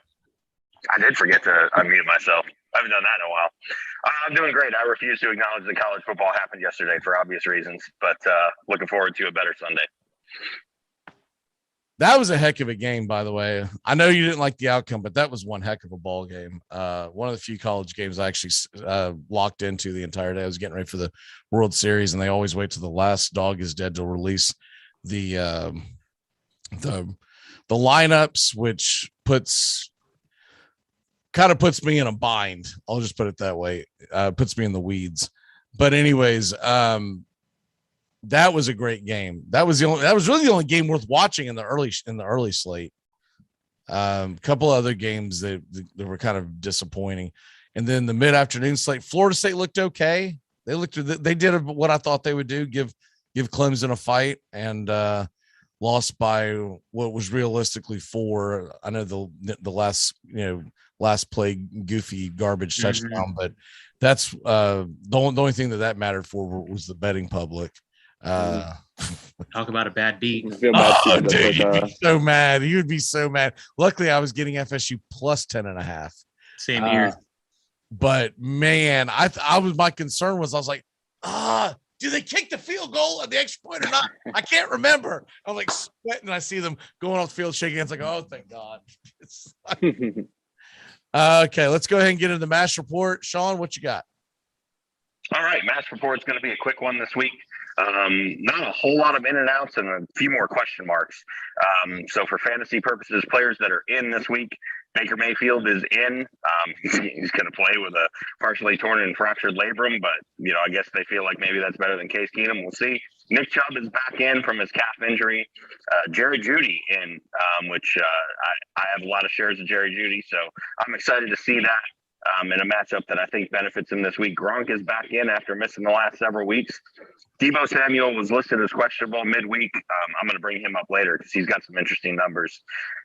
I did forget to unmute myself. I haven't done that in a while. I'm doing great. I refuse to acknowledge that college football happened yesterday for obvious reasons, but looking forward to a better Sunday. That was a heck of a game, by the way. I know you didn't like the outcome, but that was one heck of a ball game. One of the few college games I actually locked into the entire day. I was getting ready for the World Series, and they always wait till the last dog is dead to release the lineups, which kind of puts me in a bind. I'll just put it that way. Puts me in the weeds. But anyways, that was a great game. That was really the only game worth watching in the early slate. Couple other games that were kind of disappointing. And then the mid-afternoon slate, Florida State looked okay. They did what I thought they would do, give Clemson a fight. And lost by what was realistically 4. I know the last play goofy garbage touchdown, but that's the only thing that mattered for was the betting public. Talk about a bad beat. Oh, dude, you'd be so mad. You would be so mad. Luckily, I was getting FSU plus 10.5. Same here. But man, my concern was I was like, do they kick the field goal at the extra point or not? I can't remember. I'm like sweating. I see them going off the field, shaking hands, like, oh, thank God. Okay, let's go ahead and get into the match report. Sean, what you got? All right, match report is going to be a quick one this week. Not a whole lot of in and outs and a few more question marks. So for fantasy purposes, players that are in this week, Baker Mayfield is in. He's going to play with a partially torn and fractured labrum, but I guess they feel like maybe that's better than Case Keenum. We'll see. Nick Chubb is back in from his calf injury. Jerry Jeudy in, which I have a lot of shares of Jerry Jeudy, so I'm excited to see that. In a matchup that I think benefits him this week. Gronk is back in after missing the last several weeks. Deebo Samuel was listed as questionable midweek. I'm going to bring him up later because he's got some interesting numbers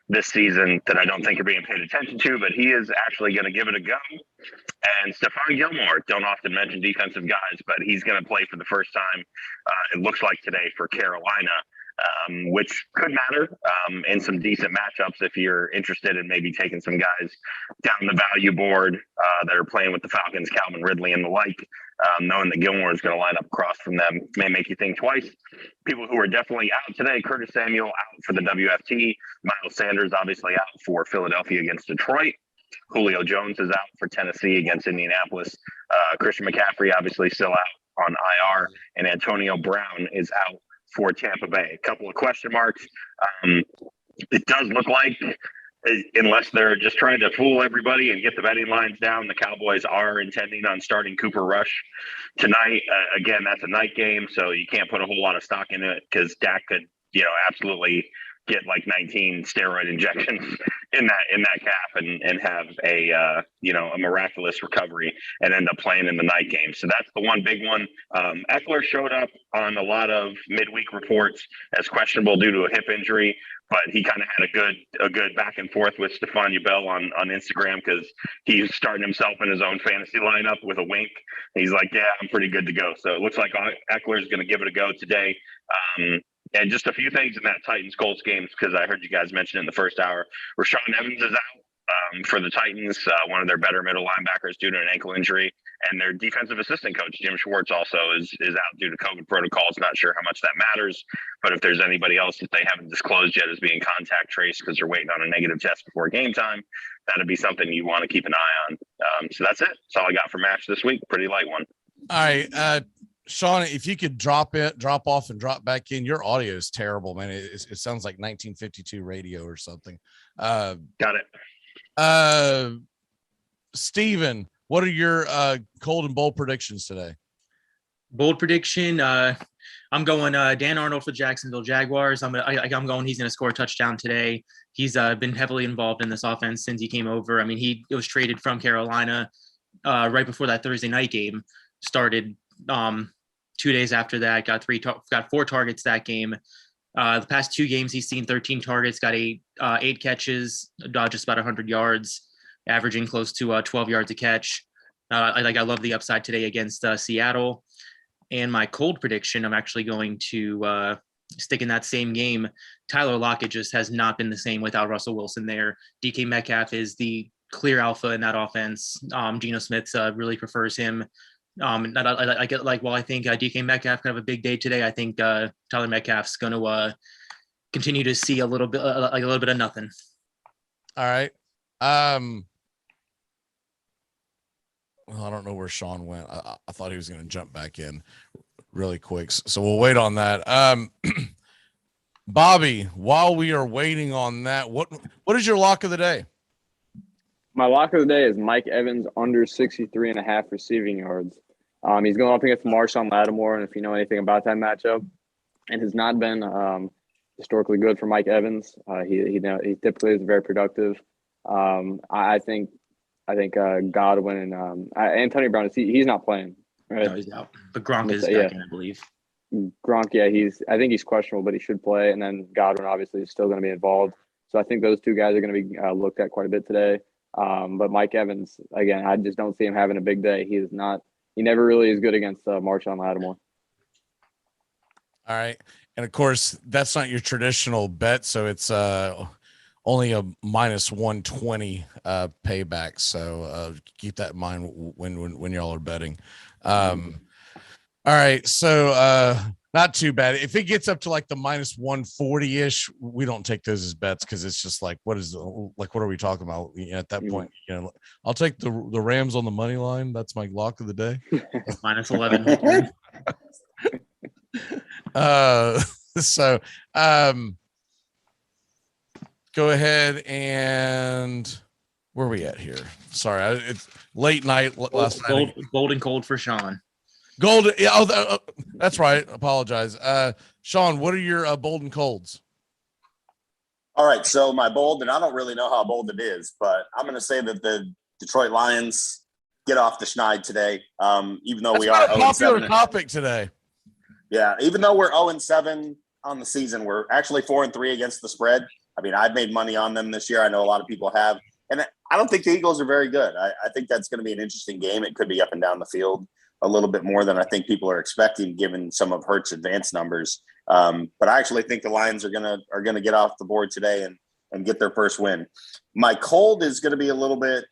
this season that I don't think are being paid attention to, but he is actually going to give it a go. And Stephon Gilmore, don't often mention defensive guys, but he's going to play for the first time, it looks like today, for Carolina. Which could matter in some decent matchups if you're interested in maybe taking some guys down the value board that are playing with the Falcons, Calvin Ridley and the like, knowing that Gilmore is going to line up across from them may make you think twice. People who are definitely out today, Curtis Samuel out for the WFT, Miles Sanders obviously out for Philadelphia against Detroit. Julio Jones is out for Tennessee against Indianapolis. Christian McCaffrey obviously still out on IR, and Antonio Brown is out for Tampa Bay. A couple of question marks. It does look like, unless they're just trying to fool everybody and get the betting lines down, the Cowboys are intending on starting Cooper Rush tonight. Again, that's a night game, so you can't put a whole lot of stock in it because Dak could, absolutely get like 19 steroid injections in that calf and have a miraculous recovery and end up playing in the night game. So that's the one big one. Eckler showed up on a lot of midweek reports as questionable due to a hip injury, but he kind of had a good back and forth with Stephania Bell on Instagram because he's starting himself in his own fantasy lineup with a wink. He's like, yeah, I'm pretty good to go. So it looks like Eckler's going to give it a go today. And just a few things in that Titans-Colts game, because I heard you guys mention it in the first hour. Rashawn Evans is out for the Titans, one of their better middle linebackers due to an ankle injury. And their defensive assistant coach, Jim Schwartz, also is out due to COVID protocols. Not sure how much that matters, but if there's anybody else that they haven't disclosed yet as being contact traced because they're waiting on a negative test before game time, that'd be something you want to keep an eye on. So that's it. That's all I got for match this week. Pretty light one. All right. Sean, if you could drop off and drop back in, your audio is terrible, man. It sounds like 1952 radio or something. Got it. Steven, what are your cold and bold predictions today? Bold prediction. I'm going Dan Arnold for Jacksonville Jaguars. I'm going. He's going to score a touchdown today. He's been heavily involved in this offense since he came over. I mean, he was traded from Carolina right before that Thursday night game started. 2 days after that, got 4 targets that game. The past 2 games, he's seen 13 targets, got 8 catches, just about 100 yards, averaging close to 12 yards a catch. I love the upside today against Seattle. And my cold prediction, I'm actually going to stick in that same game. Tyler Lockett just has not been the same without Russell Wilson there. DK Metcalf is the clear alpha in that offense. Geno Smith really prefers him. I get while I think DK Metcalf can have a big day today, I think Tyler Metcalf's going to continue to see a little bit of nothing. All right. Well, I don't know where Sean went. I thought he was going to jump back in really quick, so we'll wait on that. Bobby, while we are waiting on that, what is your lock of the day? My lock of the day is Mike Evans under 63.5 receiving yards. He's going up against Marshawn Lattimore, and if you know anything about that matchup, it has not been historically good for Mike Evans. He typically is very productive. I think Godwin and Antonio Brown he's not playing. Right? No, he's out. But Gronk is back in, I believe. Gronk, I think he's questionable, but he should play. And then Godwin obviously is still going to be involved. So I think those two guys are going to be looked at quite a bit today. But Mike Evans, again, I just don't see him having a big day. He never really is good against Marshawn Lattimore. All right. And of course, that's not your traditional bet. So it's only a minus 120 payback. So keep that in mind when y'all are betting. All right. So not too bad. If it gets up to like the minus 140-ish, we don't take those as bets because it's just like, what are we talking about? At that point, I'll take the Rams on the money line. That's my lock of the day. Minus 11. So go ahead and where are we at here? Sorry, it's late night last night. Gold and cold for Sean. Gold. Yeah, that's right. Apologize. Sean, what are your bold and colds? All right. So my bold, and I don't really know how bold it is, but I'm going to say that the Detroit Lions get off the schneid today. Even though That's we are a popular topic today. Yeah. Even though we're 0-7 on the season, we're actually 4-3 against the spread. I mean, I've made money on them this year. I know a lot of people have, and I don't think the Eagles are very good. I think that's going to be an interesting game. It could be up and down the field a little bit more than I think people are expecting, given some of Hurts' advanced numbers. But I actually think the Lions are gonna get off the board today and get their first win. My cold is going to be a little bit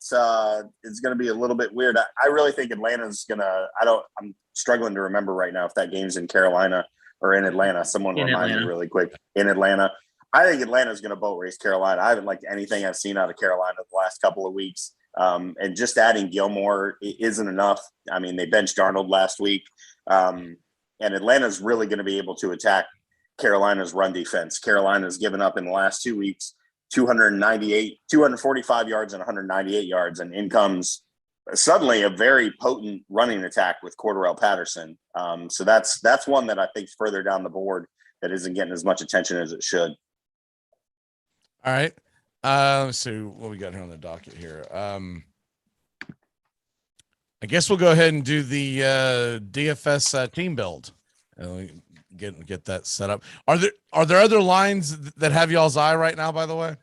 weird. I really think Atlanta's gonna. I'm struggling to remember right now if that game's in Carolina or in Atlanta. Someone remind me really quick. In Atlanta, I think Atlanta's going to boat race Carolina. I haven't liked anything I've seen out of Carolina the last couple of weeks. And just adding Gilmore isn't enough. I mean, they benched Darnold last week. And Atlanta's really going to be able to attack Carolina's run defense. Carolina's given up in the last 2 weeks 245 yards and 198 yards. And in comes suddenly a very potent running attack with Cordarrelle Patterson. So that's one that I think further down the board that isn't getting as much attention as it should. All right. So what we got here on the docket here? I guess we'll go ahead and do the DFS team build. Get that set up. Are there other lines that have y'all's eye right now, by the way?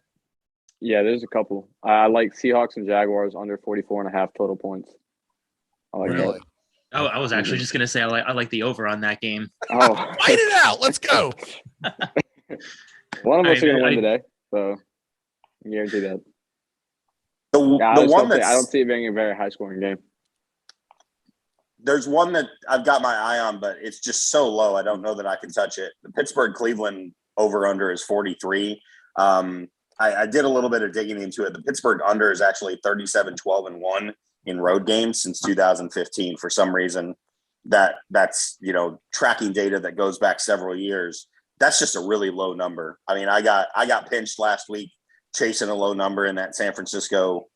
Yeah, there's a couple. I like Seahawks and Jaguars under 44.5 total points. I like really? That. I was actually just gonna say I like the over on that game. Oh, fight it out! Let's go. One of us are gonna win today, so I guarantee that. I don't see it being a very high scoring game. There's one that I've got my eye on, but it's just so low. I don't know that I can touch it. The Pittsburgh-Cleveland over-under is 43. I did a little bit of digging into it. The Pittsburgh under is actually 37-12-1 in road games since 2015. For some reason, that's tracking data that goes back several years. That's just a really low number. I mean, I got pinched last week chasing a low number in that San Francisco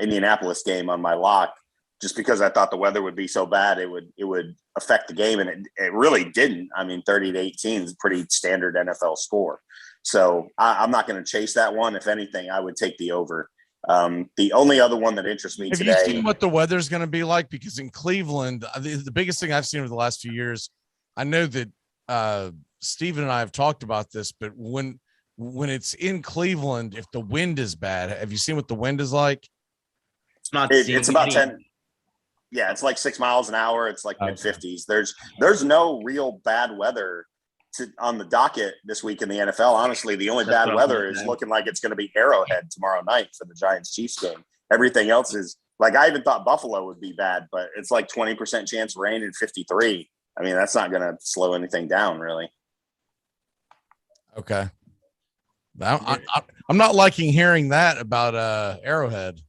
Indianapolis game on my lock, just because I thought the weather would be so bad it would affect the game, and it really didn't. I mean, 30-18 is a pretty standard NFL score. So I'm not going to chase that one. If anything, I would take the over. The only other one that interests me today. Have you seen what the weather's going to be like? Because in Cleveland, the biggest thing I've seen over the last few years, I know that Steven and I have talked about this, but when it's in Cleveland, if the wind is bad, have you seen what the wind is like? It's about 10. Yeah, it's like 6 miles an hour. It's like mid-50s. There's no real bad weather on the docket this week in the NFL. Honestly, the only bad weather is looking like it's going to be Arrowhead tomorrow night for the Giants-Chiefs game. Everything else is like, I even thought Buffalo would be bad, but it's like 20% chance of rain and 53. I mean, that's not going to slow anything down, really. Okay. I'm not liking hearing that about Arrowhead,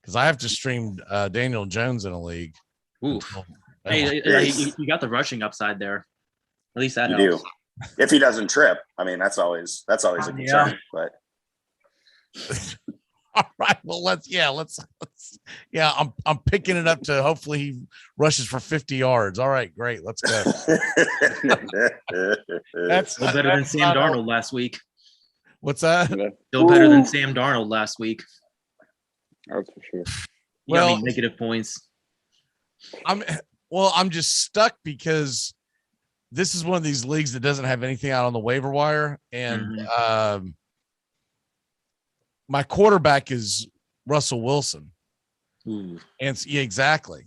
because I have to stream Daniel Jones in a league. Ooh. Hey, you got the rushing upside there. At least that you helps. do. If he doesn't trip, I mean, that's always a concern. Yeah. But all right, well, let's I'm picking it up to hopefully he rushes for 50 yards. All right, great, let's go. That's still better than Sam Darnold last week. What's that? Still better than Sam Darnold last week. That's for sure. You got me negative points. I'm just stuck because this is one of these leagues that doesn't have anything out on the waiver wire. And my quarterback is Russell Wilson. Ooh. And yeah, exactly.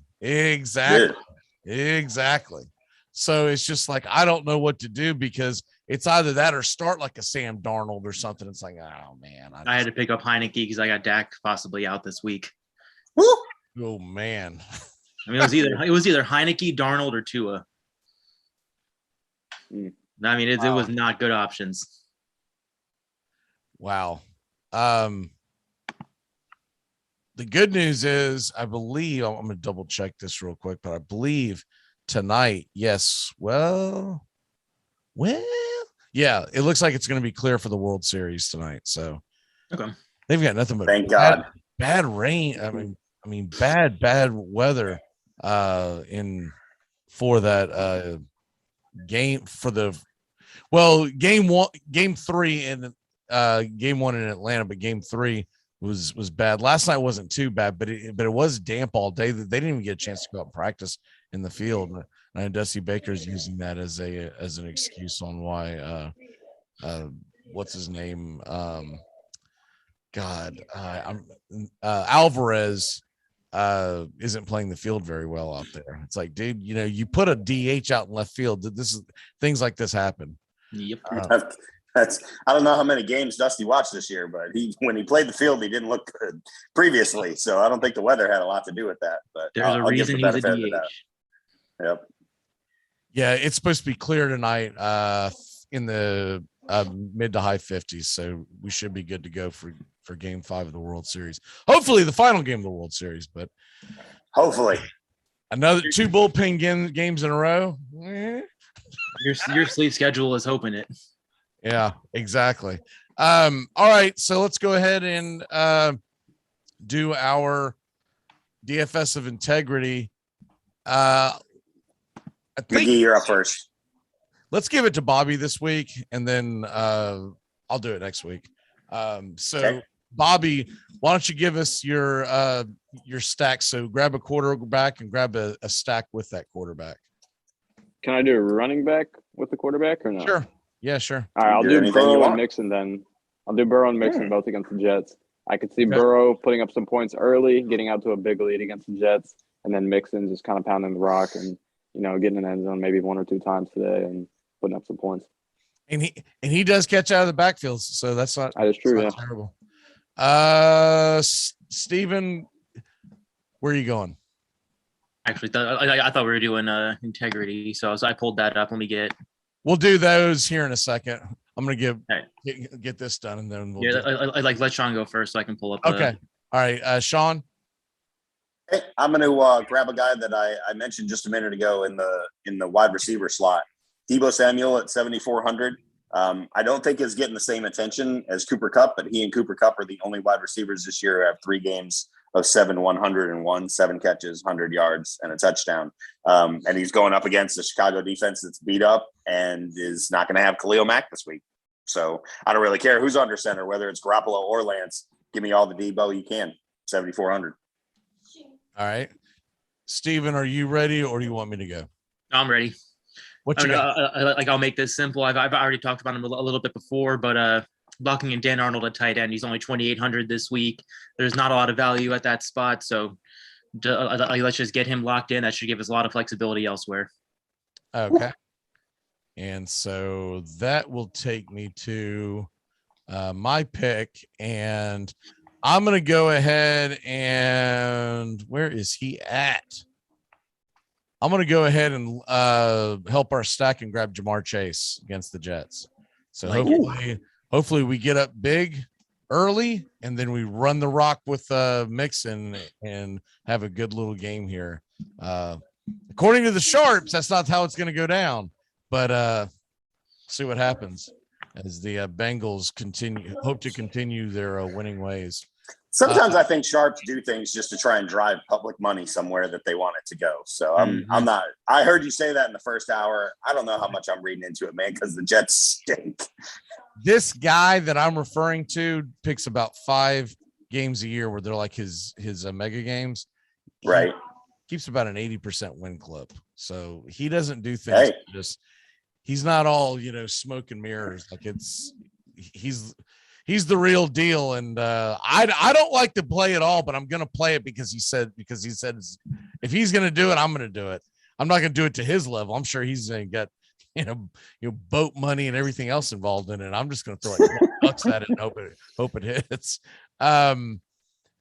So it's just like, I don't know what to do, because it's either that or start like a Sam Darnold or something. It's like, oh man, I had to pick up Heineke because I got Dak possibly out this week. Woo! Oh man. I mean, it was either Heineke, Darnold, or Tua. I mean, it was not good options. Wow. The good news is, I believe, I'm going to double check this real quick, but I believe tonight, yes. Well, yeah, it looks like it's going to be clear for the World Series tonight. So okay, they've got nothing but thank God. Bad rain. I mean, bad weather for that game for the game 3 and game 1 in Atlanta, but game 3 was bad. Last night wasn't too bad, but it was damp all day. They didn't even get a chance to go out and practice in the field. And Dusty Baker's using that as an excuse on why what's his name? Alvarez isn't playing the field very well out there. It's like, dude, you put a DH out in left field. Things like this happen. Yep. I don't know how many games Dusty watched this year, but when he played the field, he didn't look good previously. So I don't think the weather had a lot to do with that. But there's a reason he's a DH. Yep. Yeah, it's supposed to be clear tonight in the mid to high 50s. So we should be good to go for game 5 of the World Series. Hopefully the final game of the World Series, but hopefully another 2 bullpen games in a row. Your sleep schedule is hoping it. Yeah, exactly. All right, so let's go ahead and do our DFS of integrity. I think McGee, you're up first. Let's give it to Bobby this week, and then I'll do it next week. Okay. Bobby, why don't you give us your stack? So grab a quarterback and grab a stack with that quarterback. Can I do a running back with the quarterback or no? Sure. Yeah, sure. All right, I'll do Burrow and Mixon then. I'll do Burrow and Mixon both against the Jets. I could see Burrow putting up some points early, getting out to a big lead against the Jets, and then Mixon just kind of pounding the rock and, getting in the end zone maybe 1 or 2 times today and putting up some points. And he does catch out of the backfield, so that's not that is true. Not terrible. Steven, where are you going? Actually, I thought we were doing integrity, so I pulled that up. Let me get. We'll do those here in a second. I'm gonna get this done, and then we'll. Let Sean go first, so I can pull up. Okay. All right, Sean. Hey, I'm going to grab a guy that I mentioned just a minute ago in the wide receiver slot, Deebo Samuel at 7,400. I don't think is getting the same attention as Cooper Kupp, but he and Cooper Kupp are the only wide receivers this year who have 3 games of 101, 7 catches, 100 yards, and a touchdown. And he's going up against the Chicago defense that's beat up and is not going to have Khalil Mack this week. So I don't really care who's under center, whether it's Garoppolo or Lance. Give me all the Deebo you can, 7,400. All right. Steven, are you ready, or do you want me to go? I'm ready. What you got? I'll make this simple. I've already talked about him a little bit before, but blocking in Dan Arnold at tight end, he's only 2,800 this week. There's not a lot of value at that spot, so let's just get him locked in. That should give us a lot of flexibility elsewhere. Okay. And so that will take me to my pick, and I'm going to go ahead and where is he at? I'm going to go ahead and help our stack and grab Jamar Chase against the Jets. So hopefully we get up big early, and then we run the rock with Mixon and have a good little game here. According to the Sharps, that's not how it's going to go down, but see what happens as the Bengals hope to continue their winning ways. Sometimes I think Sharps do things just to try and drive public money somewhere that they want it to go. So I'm not. I heard you say that in the first hour. I don't know how much I'm reading into it, man, because the Jets stink. This guy that I'm referring to picks about 5 games a year where they're like his mega games. Right. Keeps about an 80% win clip. So he doesn't do things he's not all, smoke and mirrors. Like he's the real deal. And I don't like to play at all, but I'm going to play it because he said if he's going to do it, I'm going to do it. I'm not going to do it to his level. I'm sure he's going to get, boat money and everything else involved in it. I'm just going to throw like bucks at it and hope it hits.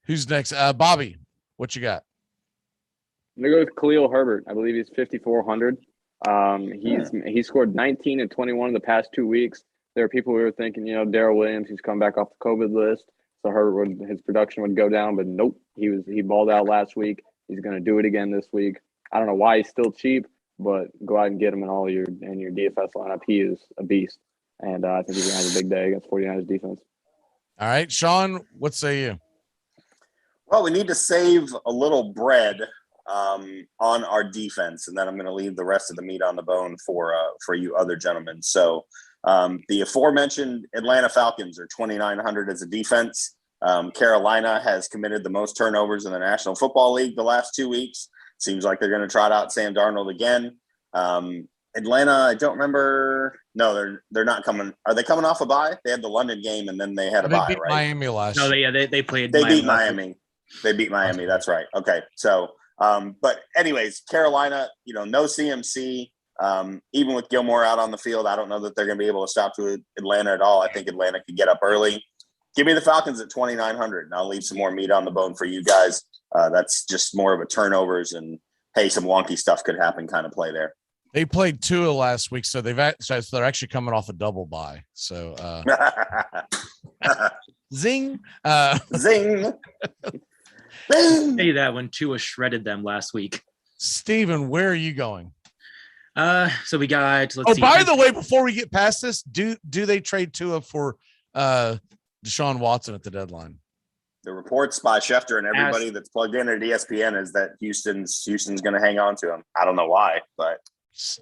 Who's next? Bobby, what you got? I'm gonna go with Khalil Herbert. I believe he's 5,400. He scored 19 and 21 in the past 2 weeks. There are people who were thinking, Darrell Williams, he's come back off the COVID list, so his production would go down, but nope, he balled out last week. He's going to do it again this week. I don't know why he's still cheap, but go out and get him in your DFS lineup. He is a beast, and I think he's going to have a big day against 49ers defense. All right, Sean, what say you? Well, we need to save a little bread on our defense, and then I'm going to leave the rest of the meat on the bone for you other gentlemen. So the aforementioned Atlanta Falcons are 2,900 as a defense. Carolina has committed the most turnovers in the National Football League the last 2 weeks. Seems like they're going to trot out Sam Darnold again. Atlanta, I don't remember. No, they're not coming. Are they coming off a bye? They had the London game and then they had a bye, beat right? Miami last. No, they played. They beat Miami. They beat Miami. That's right. Okay, so but anyways, Carolina, no CMC. Even with Gilmore out on the field, I don't know that they're going to be able to stop to Atlanta at all. I think Atlanta could get up early. Give me the Falcons at 2,900, and I'll leave some more meat on the bone for you guys. That's just more of a turnovers and, hey, some wonky stuff could happen kind of play there. They played Tua last week, so they're actually coming off a double bye. So zing. Zing. Say that when Tua shredded them last week. Steven, where are you going? So we got. Let's see. By the way, before we get past this, do they trade Tua for Deshaun Watson at the deadline? The reports by Schefter and everybody that's plugged in at ESPN is that Houston's going to hang on to him. I don't know why, but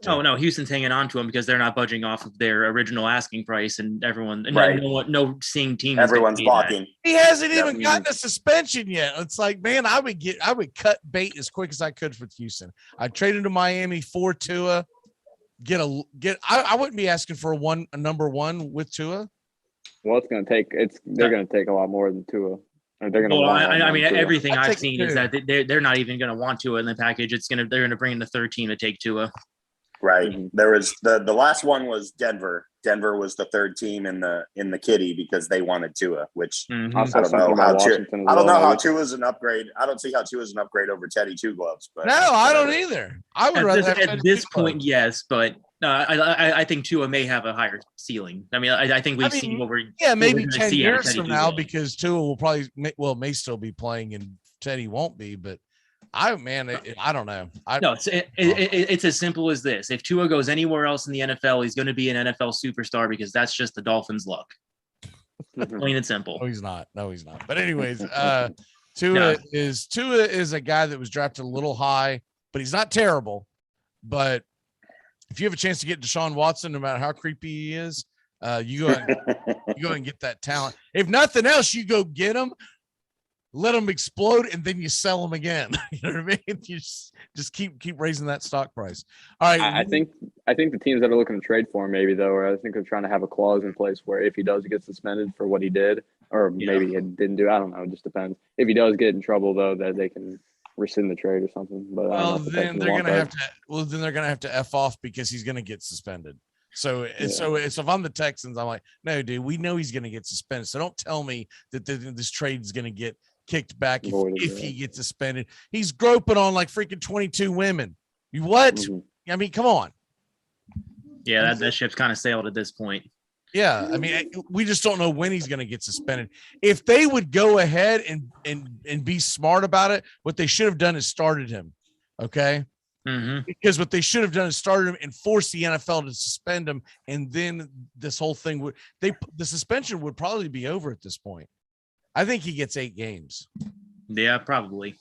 no, Houston's hanging on to him because they're not budging off of their original asking price, and everyone, right. no seeing team, everyone's balking. He hasn't even gotten a suspension yet. It's like, man, I would cut bait as quick as I could with Houston. I traded to Miami for Tua. I wouldn't be asking for a number one with Tua. Well, they're going to take a lot more than Tua. They're going to. Well, I mean, everything I've seen is that they're not even going to want Tua in the package. They're going to bring in the third team to take Tua. Right. There was the last one was Denver. Denver was the third team in the kitty because they wanted Tua, which I don't know how Tua's an upgrade. I don't see how Tua's an upgrade over Teddy Two Gloves. But no, I don't either. I would rather at this point, yes, but I think Tua may have a higher ceiling. I mean, I think we've seen what we're maybe 10 years from now because Tua will probably may still be playing and Teddy won't be, but. I don't know. It's as simple as this. If Tua goes anywhere else in the NFL, he's going to be an NFL superstar because that's just the Dolphins' luck. Plain and simple. No, he's not. But anyways, Tua is a guy that was drafted a little high, but he's not terrible. But if you have a chance to get Deshaun Watson, no matter how creepy he is, you go and get that talent. If nothing else, you go get him. Let them explode, and then you sell them again. You know what I mean? You just keep raising that stock price. All right. I think the teams that are looking to trade for him, maybe though, or I think they're trying to have a clause in place where if he does get suspended for what he did, or maybe he didn't do, I don't know. It just depends. If he does get in trouble, though, that they can rescind the trade or something. But then they're gonna have to. Well, then they're gonna have to f off because he's gonna get suspended. So if I'm the Texans, I'm like, no, dude, we know he's gonna get suspended. So don't tell me that this trade is gonna get kicked back if he gets suspended. He's groping on like freaking 22 women. You what? I mean, come on. Yeah, that ship's kind of sailed at this point. Yeah, I mean, we just don't know when he's going to get suspended. If they would go ahead and be smart about it, what they should have done is started him. Okay. Because what they should have done is started him and forced the NFL to suspend him, and then this whole thing the suspension would probably be over at this point. I think he gets 8 games. Yeah, probably.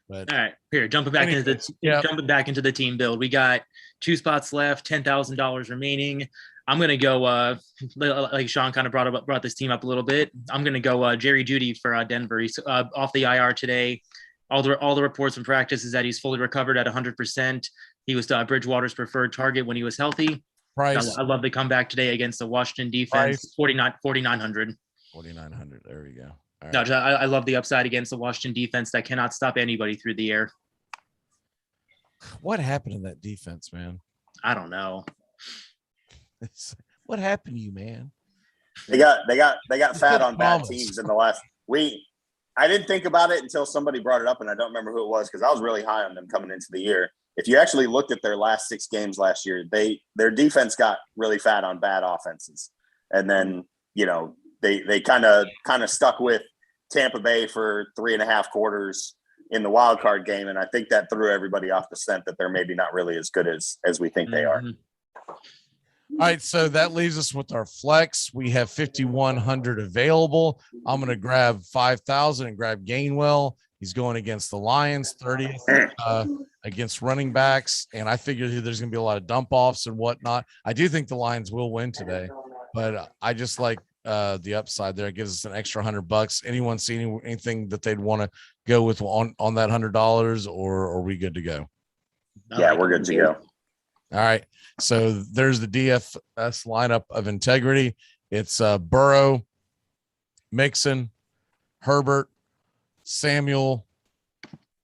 But, all right, here jumping back into the team build. We got 2 spots left, $10,000 remaining. I'm gonna go like Sean kind of brought this team up a little bit. I'm gonna go Jerry Jeudy for Denver. He's off the IR today. All the reports from practice is that he's fully recovered at 100%. He was Bridgewater's preferred target when he was healthy. Price. I love the comeback today against the Washington defense. 4,900. 4,900. There we go. All No, right. I love the upside against the Washington defense that cannot stop anybody through the air. What happened to that defense, man? I don't know. What happened to you, man? They got fat on bad teams in the last week. I didn't think about it until somebody brought it up, and I don't remember who it was because I was really high on them coming into the year. If you actually looked at their last 6 games last year, their defense got really fat on bad offenses, and then they kind of stuck with Tampa Bay for 3.5 quarters in the wild card game, and I think that threw everybody off the scent that they're maybe not really as good as we think they are. All right, so that leaves us with our flex. We have 5,100 available. I'm going to grab 5,000 and grab Gainwell. He's going against the Lions, 30th against running backs, and I figure there's going to be a lot of dump offs and whatnot. I do think the Lions will win today, but I just like the upside there. It gives us an extra $100. Anyone see anything that they'd want to go with on that $100, or are we good to go? Yeah, we're good to go. All right. So there's the DFS lineup of integrity. It's Burrow, Mixon, Herbert, Samuel,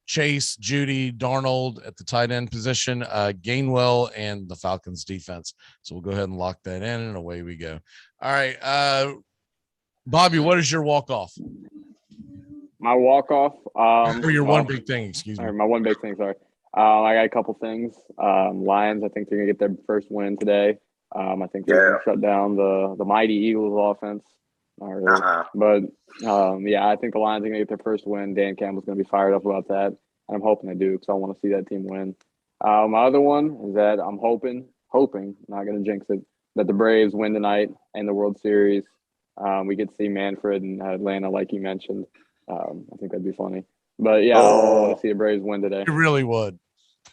Chase, Judy, Darnold at the tight end position, Gainwell, and the Falcons defense. So we'll go ahead and lock that in, and away we go. All right. Bobby, what is your walk-off? My walk-off. Or your one big thing, excuse me. My one big thing, sorry. I got a couple things. Lions, I think they're going to get their first win today. I think they're going to shut down the mighty Eagles offense. Not really. But, I think the Lions are going to get their first win. Dan Campbell's going to be fired up about that. And I'm hoping they do because I want to see that team win. My other one is that I'm hoping, not going to jinx it, that the Braves win tonight in the World Series. We get to see Manfred in Atlanta, like you mentioned. I think that'd be funny. But, I want to see the Braves win today. You really would.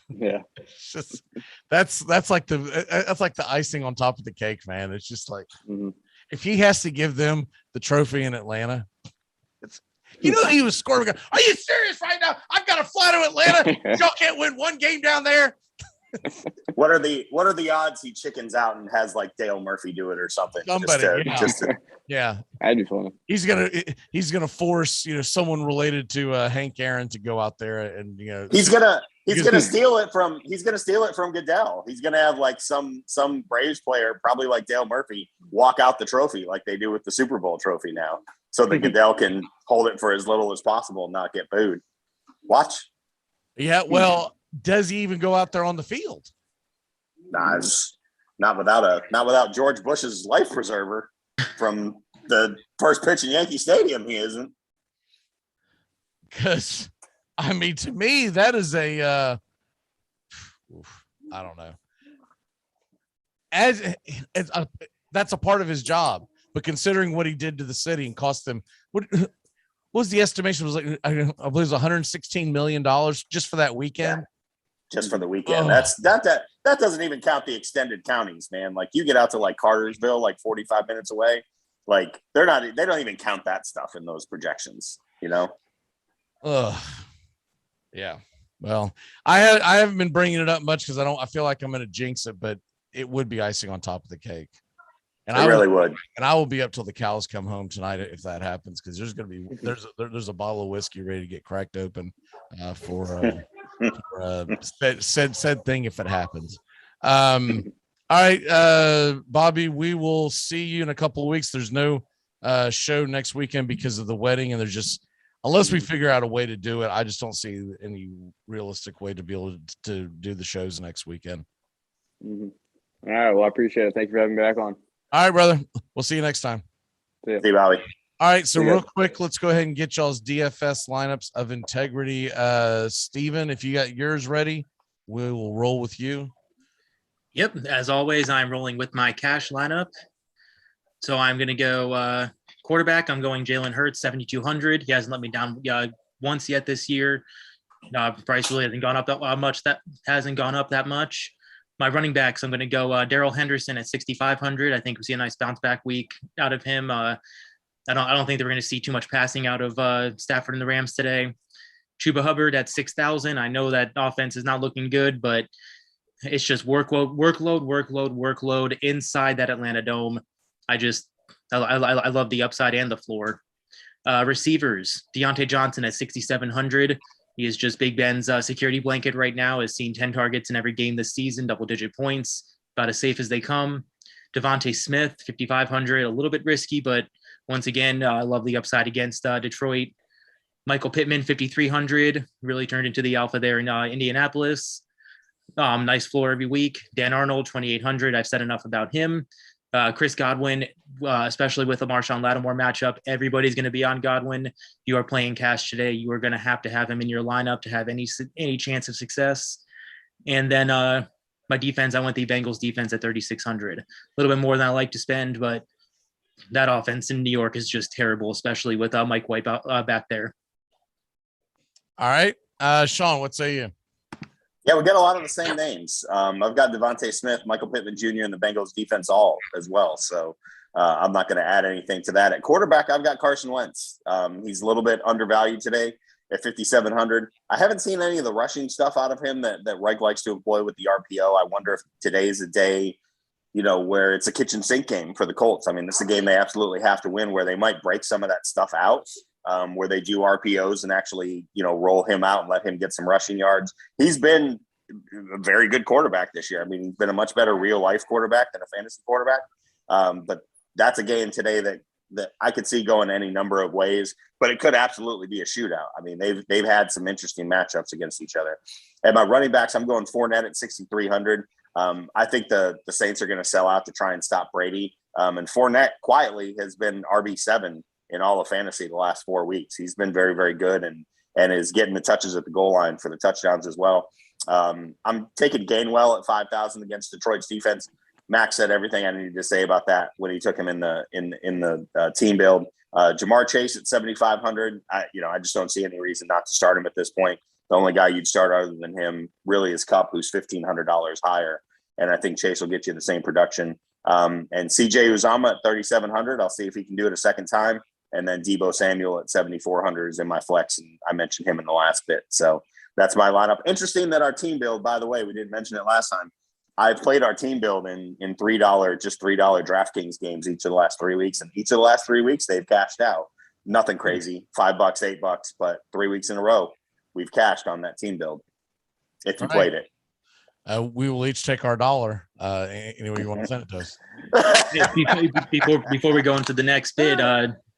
Yeah, it's just that's like the icing on top of the cake, man. It's just like if he has to give them the trophy in Atlanta, he was scoring. Are you serious right now? I've got to fly to Atlanta. Y'all can't win one game down there. What are the odds he chickens out and has like Dale Murphy do it or something? Yeah, that'd be fun. He's gonna force someone related to Hank Aaron to go out there and he's gonna steal it from Goodell. He's gonna have like some Braves player, probably like Dale Murphy, walk out the trophy like they do with the Super Bowl trophy now, so that Goodell can hold it for as little as possible and not get booed. Watch. Yeah, well, does he even go out there on the field? Nah, not without George Bush's life preserver from the first pitch in Yankee Stadium. He isn't. Because to me, that is I don't know. That's a part of his job, but considering what he did to the city and cost them, what was the estimation? It was like, I believe it was $116 million just for that weekend. Yeah. Just for the weekend. That doesn't even count the extended counties, man. Like you get out to like Cartersville, like 45 minutes away. Like they don't even count that stuff in those projections, Yeah. Well, I haven't been bringing it up much because I feel like I'm going to jinx it, but it would be icing on top of the cake. And I really would. And I will be up till the cows come home tonight if that happens, because there's a bottle of whiskey ready to get cracked open for said thing if it happens. All right, Bobby, we will see you in a couple of weeks. There's no show next weekend because of the wedding, and there's just, unless we figure out a way to do it, I just don't see any realistic way to be able to do the shows next weekend. All right, well, I appreciate it. Thank you for having me back on. All right, brother. We'll see you next time. See you, Bobby. All right, so real quick, let's go ahead and get y'all's DFS lineups of integrity. Steven, if you got yours ready, we will roll with you. Yep, as always, I'm rolling with my cash lineup. So I'm going to go quarterback. I'm going Jalen Hurts, 7,200. He hasn't let me down once yet this year. Price really hasn't gone up that much. That hasn't gone up that much. My running backs, I'm going to go Darrell Henderson at 6,500. I think we see a nice bounce back week out of him. I don't think they're going to see too much passing out of Stafford and the Rams today. Chuba Hubbard at 6,000. I know that offense is not looking good, but It's just workload inside that Atlanta Dome. I love the upside and the floor. Receivers, Deontay Johnson at 6,700. He is just Big Ben's security blanket right now. Has seen 10 targets in every game this season, double-digit points, about as safe as they come. Devontae Smith, 5,500, a little bit risky, but once again, I love the upside against Detroit. Michael Pittman, 5,300, really turned into the alpha there in Indianapolis. Nice floor every week. Dan Arnold, 2,800. I've said enough about him. Chris Godwin, especially with the Marshawn Lattimore matchup, everybody's going to be on Godwin. You are playing cash today. You are going to have him in your lineup to have any chance of success. And then my defense, I went the Bengals defense at 3,600. A little bit more than I like to spend, but that offense in New York is just terrible, especially with Mike White back there. All right. Sean, what say you? Yeah, we got a lot of the same names. I've got Devontae Smith, Michael Pittman Jr., and the Bengals defense all as well. So I'm not going to add anything to that. At quarterback, I've got Carson Wentz. He's a little bit undervalued today at 5,700. I haven't seen any of the rushing stuff out of him that Reich likes to employ with the RPO. I wonder if today is a day, where it's a kitchen sink game for the Colts. I mean, this is a game they absolutely have to win, where they might break some of that stuff out. Where they do RPOs and actually, roll him out and let him get some rushing yards. He's been a very good quarterback this year. I mean, he's been a much better real life quarterback than a fantasy quarterback. But that's a game today that I could see going any number of ways, but it could absolutely be a shootout. I mean, they've had some interesting matchups against each other. And my running backs, I'm going Fournette at 6,300. I think the Saints are going to sell out to try and stop Brady. And Fournette quietly has been RB7 in all of fantasy the last 4 weeks. He's been very, very good and is getting the touches at the goal line for the touchdowns as well. I'm taking Gainwell at 5,000 against Detroit's defense. Max said everything I needed to say about that when he took him in the team build. Jamar Chase at 7,500. I just don't see any reason not to start him at this point. The only guy you'd start other than him really is Kupp, who's $1,500 higher. And I think Chase will get you the same production. And CJ Uzama at 3,700. I'll see if he can do it a second time. And then Deebo Samuel at 7,400 is in my flex. And I mentioned him in the last bit. So that's my lineup. Interesting that our team build, by the way, we didn't mention it last time. I've played our team build in $3 DraftKings games each of the last 3 weeks. And each of the last 3 weeks, they've cashed out. Nothing crazy, $5, $8, but 3 weeks in a row, we've cashed on that team build if you played it. We will each take our dollar anyway you want to send it to us. Before we go into the next bid,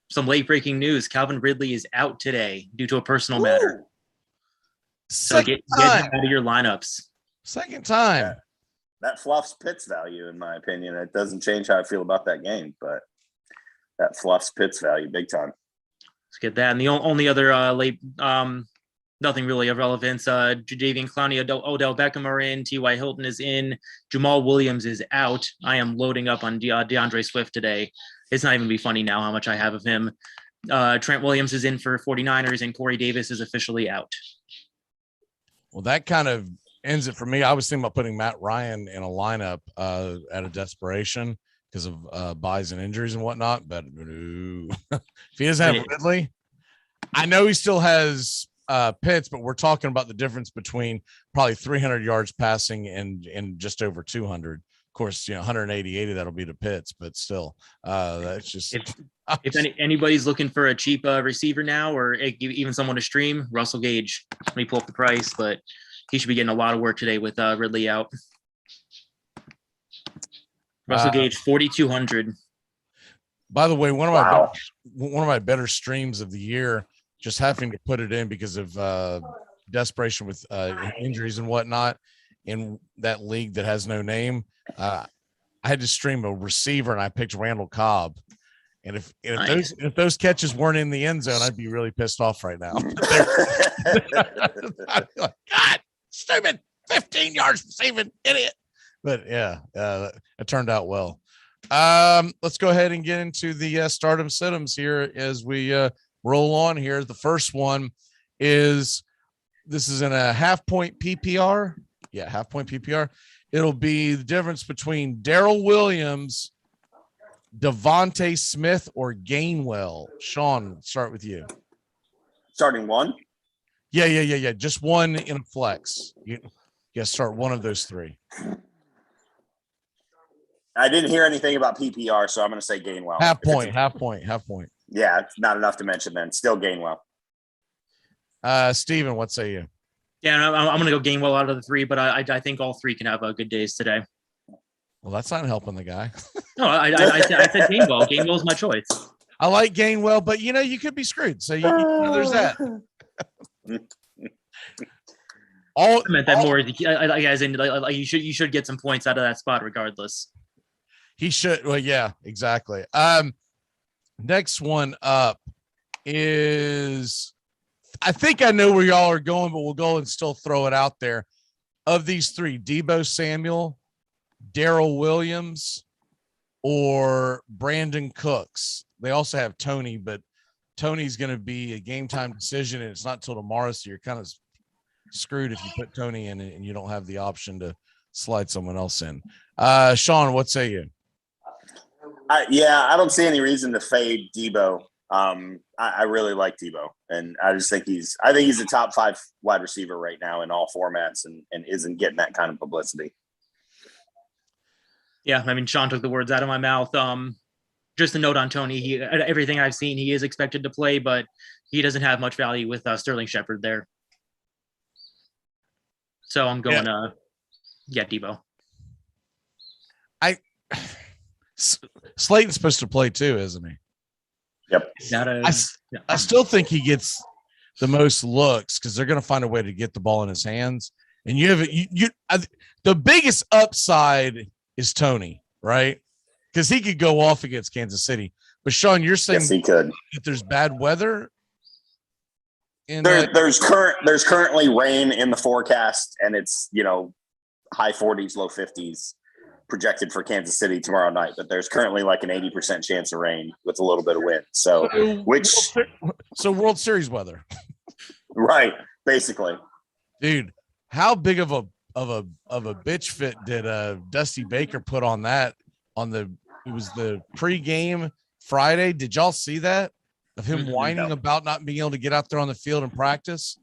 some late breaking news. Calvin Ridley is out today due to a personal matter. So get him out of your lineups. Second time. Yeah. That fluffs Pitts value, in my opinion. It doesn't change how I feel about that game, but that fluffs Pitts value big time. Let's get that. And the only other late, nothing really of relevance. Jadeveon Clowney, Odell Beckham are in. T.Y. Hilton is in. Jamal Williams is out. I am loading up on DeAndre Swift today. It's not even be funny now how much I have of him. Trent Williams is in for 49ers, and Corey Davis is officially out. Well, that kind of ends it for me. I was thinking about putting Matt Ryan in a lineup out of desperation because of buys and injuries and whatnot. But if he doesn't have Ridley, I know he still has Pitts, but we're talking about the difference between probably 300 yards passing and just over 200. Of course, 180 that'll be to Pitts, but still, that's just. If anybody's looking for a cheap receiver now, or even someone to stream, Russell Gage. Let me pull up the price, but he should be getting a lot of work today with Ridley out. Russell Gage, 4,200. By the way, one of my better streams of the year, just having to put it in because of desperation with injuries and whatnot in that league that has no name. I had to stream a receiver, and I picked Randall Cobb. And if those catches weren't in the end zone, I'd be really pissed off right now. I'd be like, God, stupid, 15 yards receiving, idiot. But yeah, it turned out well. Let's go ahead and get into the stardom sit-ems here as we roll on here. The first one is in a half-point PPR. Yeah, half-point PPR. It'll be the difference between Darrell Williams, Devontae Smith, or Gainwell. Sean, start with you. Starting one? Yeah. Just one in a flex. You You got to start one of those three. I didn't hear anything about PPR, so I'm going to say Gainwell. Half point. Yeah, it's not enough to mention then. Still Gainwell. Steven, what say you? Yeah, I'm going to go Gainwell out of the three, but I think all three can have good days today. Well, that's not helping the guy. No, I said Gainwell. Gainwell's my choice. I like Gainwell, but you could be screwed. So there's that. I meant that more as in you should get some points out of that spot regardless. He should. Well, yeah, exactly. Next one up is, I think I know where y'all are going, but we'll go and still throw it out there. Of these three, Deebo Samuel, Darrell Williams, or Brandon Cooks. They also have Tony, but Tony's going to be a game time decision, and it's not till tomorrow, so you're kind of screwed if you put Tony in and you don't have the option to slide someone else in. Sean, what say you? I don't see any reason to fade Deebo. I really like Deebo, and I just think he's a top 5 wide receiver right now in all formats, and isn't getting that kind of publicity. Yeah, I mean, Sean took the words out of my mouth. Just a note on Tony. Everything I've seen, he is expected to play, but he doesn't have much value with Sterling Shepard there. So I'm going Deebo. Slayton's supposed to play too, isn't he? Yep. I still think he gets the most looks because they're going to find a way to get the ball in his hands. And the biggest upside is Tony, right? Because he could go off against Kansas City. But Sean, you're saying yes, he could. If there's bad weather, there's currently rain in the forecast, and it's high 40s, low 50s projected for Kansas City tomorrow night. But there's currently like an 80% chance of rain with a little bit of wind. So World Series weather, right? Basically, dude, how big of a bitch fit did Dusty Baker put on that? It was the pregame Friday. Did y'all see that of him whining about not being able to get out there on the field and practice?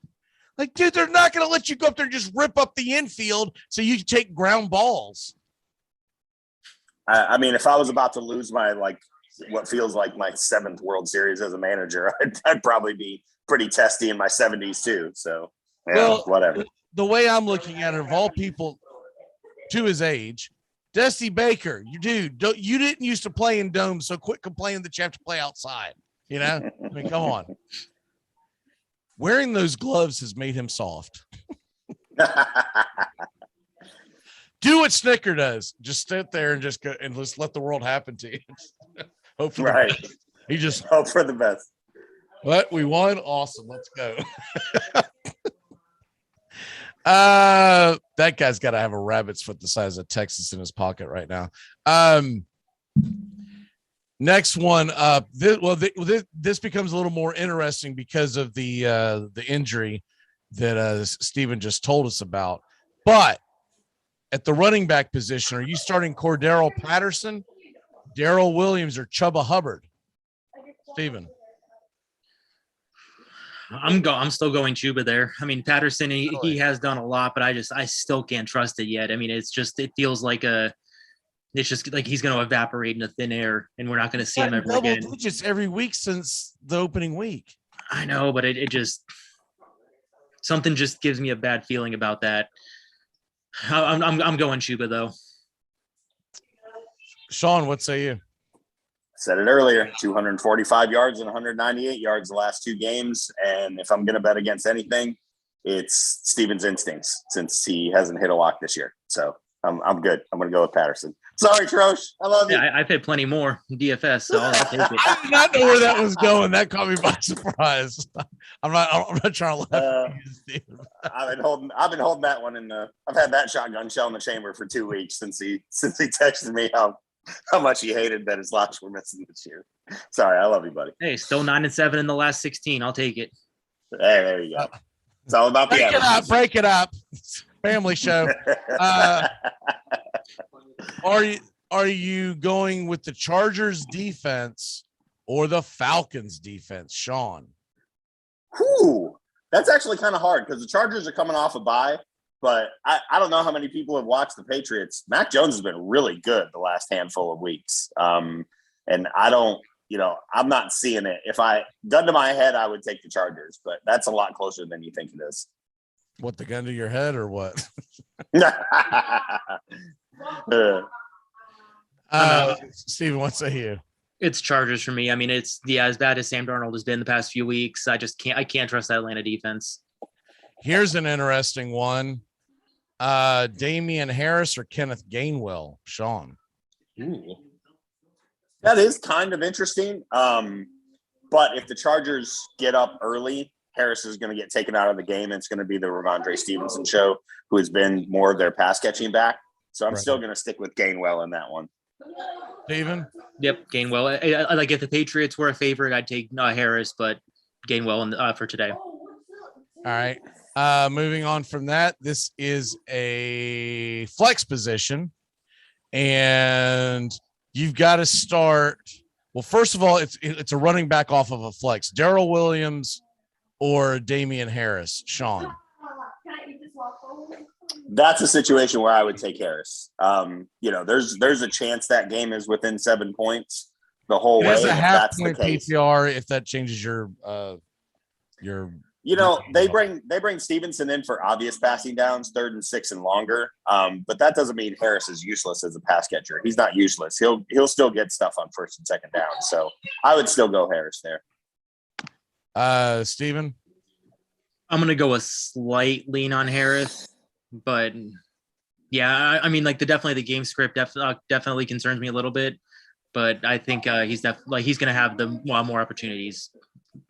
Like, dude, they're not going to let you go up there and just rip up the infield so you can take ground balls. I mean, if I was about to lose my what feels like my 7th World Series as a manager, I'd probably be pretty testy in my 70s too. So whatever. The way I'm looking at it, of all people to his age, Dusty Baker, you didn't used to play in domes, so quit complaining that you have to play outside. I mean, come on. Wearing those gloves has made him soft. Do what Snicker does. Just sit there and just go and just let the world happen to you. Hope for the best. He just hope for the best. What? We won? Awesome. Let's go. That guy's got to have a rabbit's foot the size of Texas in his pocket right now. Next one up. This becomes a little more interesting because of the injury that Steven just told us about. But at the running back position, are you starting Cordero Patterson, Darrell Williams, or Chubba Hubbard? Steven. I'm still going Chuba there. I mean, Patterson, he has done a lot, but I still can't trust it yet. I mean, it feels like it's just like he's going to evaporate into thin air, and we're not going to see him ever again. Double digits every week since the opening week. I know, but it just something just gives me a bad feeling about that. I'm going Chuba though. Sean, what say you? Said it earlier, 245 yards and 198 yards the last 2 games. And if I'm going to bet against anything, it's Steven's instincts since he hasn't hit a lock this year. So I'm good. I'm going to go with Patterson. Sorry, Trosh. I love you. I've hit plenty more DFS, so I'll take it. I did not know where that was going. That caught me by surprise. I'm not trying to laugh. I've been holding that one I've had that shotgun shell in the chamber for 2 weeks since he texted me how much he hated that his locks were missing this year. Sorry, I love you, buddy. Hey, still 9-7 in the last 16. I'll take it. Hey, there you go. It's all about break it up. Family show. Are you going with the Chargers defense or the Falcons defense, Sean? That's actually kind of hard because the Chargers are coming off a bye, but I don't know how many people have watched the Patriots. Mac Jones has been really good the last handful of weeks. And I don't, I'm not seeing it. If I gun to my head, I would take the Chargers, but that's a lot closer than you think it is. What, the gun to your head or what? Steven, what say you? It's Chargers for me. I mean, it's as bad as Sam Darnold has been the past few weeks. I can't trust that Atlanta defense. Here's an interesting one. Damian Harris or Kenneth Gainwell, Sean? Ooh. That is kind of interesting. But if the Chargers get up early, Harris is going to get taken out of the game, and it's going to be the Ramondre Stevenson show, who has been more of their pass catching back. So I'm still going to stick with Gainwell in that one. Steven? Yep, Gainwell. I like if the Patriots were a favorite, I'd take Harris, but Gainwell for today. All right. Moving on from that, this is a flex position, and you've got to start. Well, first of all, it's a running back off of a flex. Darrell Williams or Damian Harris, Sean? That's a situation where I would take Harris. There's a chance that game is within 7 points the whole way. It's a half That's point the case. PPR if that changes your. They bring Stevenson in for obvious passing downs, 3rd and 6 and longer. But that doesn't mean Harris is useless as a pass catcher. He's not useless. He'll still get stuff on 1st and 2nd down. So I would still go Harris there. Steven? I'm going to go a slight lean on Harris, but yeah, I mean, definitely the game script definitely concerns me a little bit, but I think he's going to have the more opportunities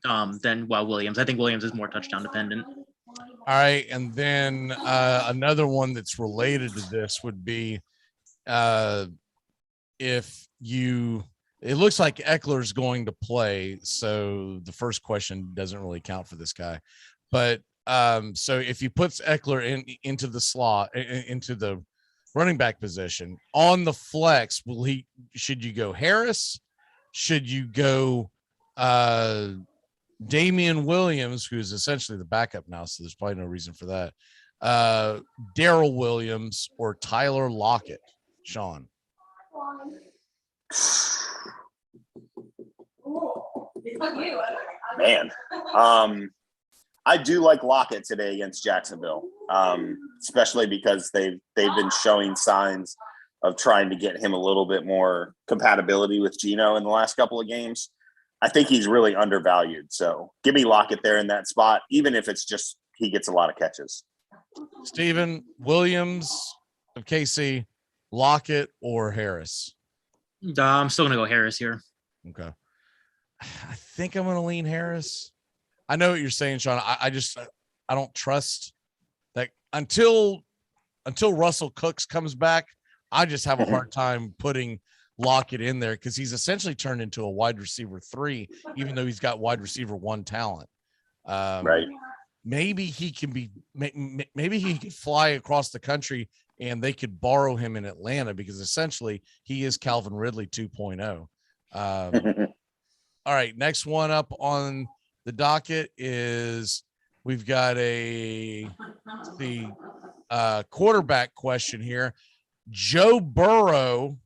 than Williams. I think Williams is more touchdown dependent. All right, and then another one that's related to this would be it looks like Eckler's going to play, so the first question doesn't really count for this guy. But so if he puts Eckler into the slot, into the running back position on the flex, should you go Harris? Should you go Damian Williams, who's essentially the backup now, so there's probably no reason for that. Darrell Williams or Tyler Lockett, Sean? Man, I do like Lockett today against Jacksonville, especially because they've been showing signs of trying to get him a little bit more compatibility with Geno in the last couple of games. I think he's really undervalued. So give me Lockett there in that spot, even if it's just he gets a lot of catches. Steven, Williams of KC, Lockett or Harris? I'm still going to go Harris here. Okay. I think I'm going to lean Harris. I know what you're saying, Sean. I don't trust that until Russell Cooks comes back. I just have a hard time putting Lockett in there because he's essentially turned into a wide receiver 3, even though he's got wide receiver 1 talent. Right. Maybe he can maybe he could fly across the country and they could borrow him in Atlanta because essentially he is Calvin Ridley 2.0. All right. Next one up on the docket is we've got the quarterback question here. Joe Burrow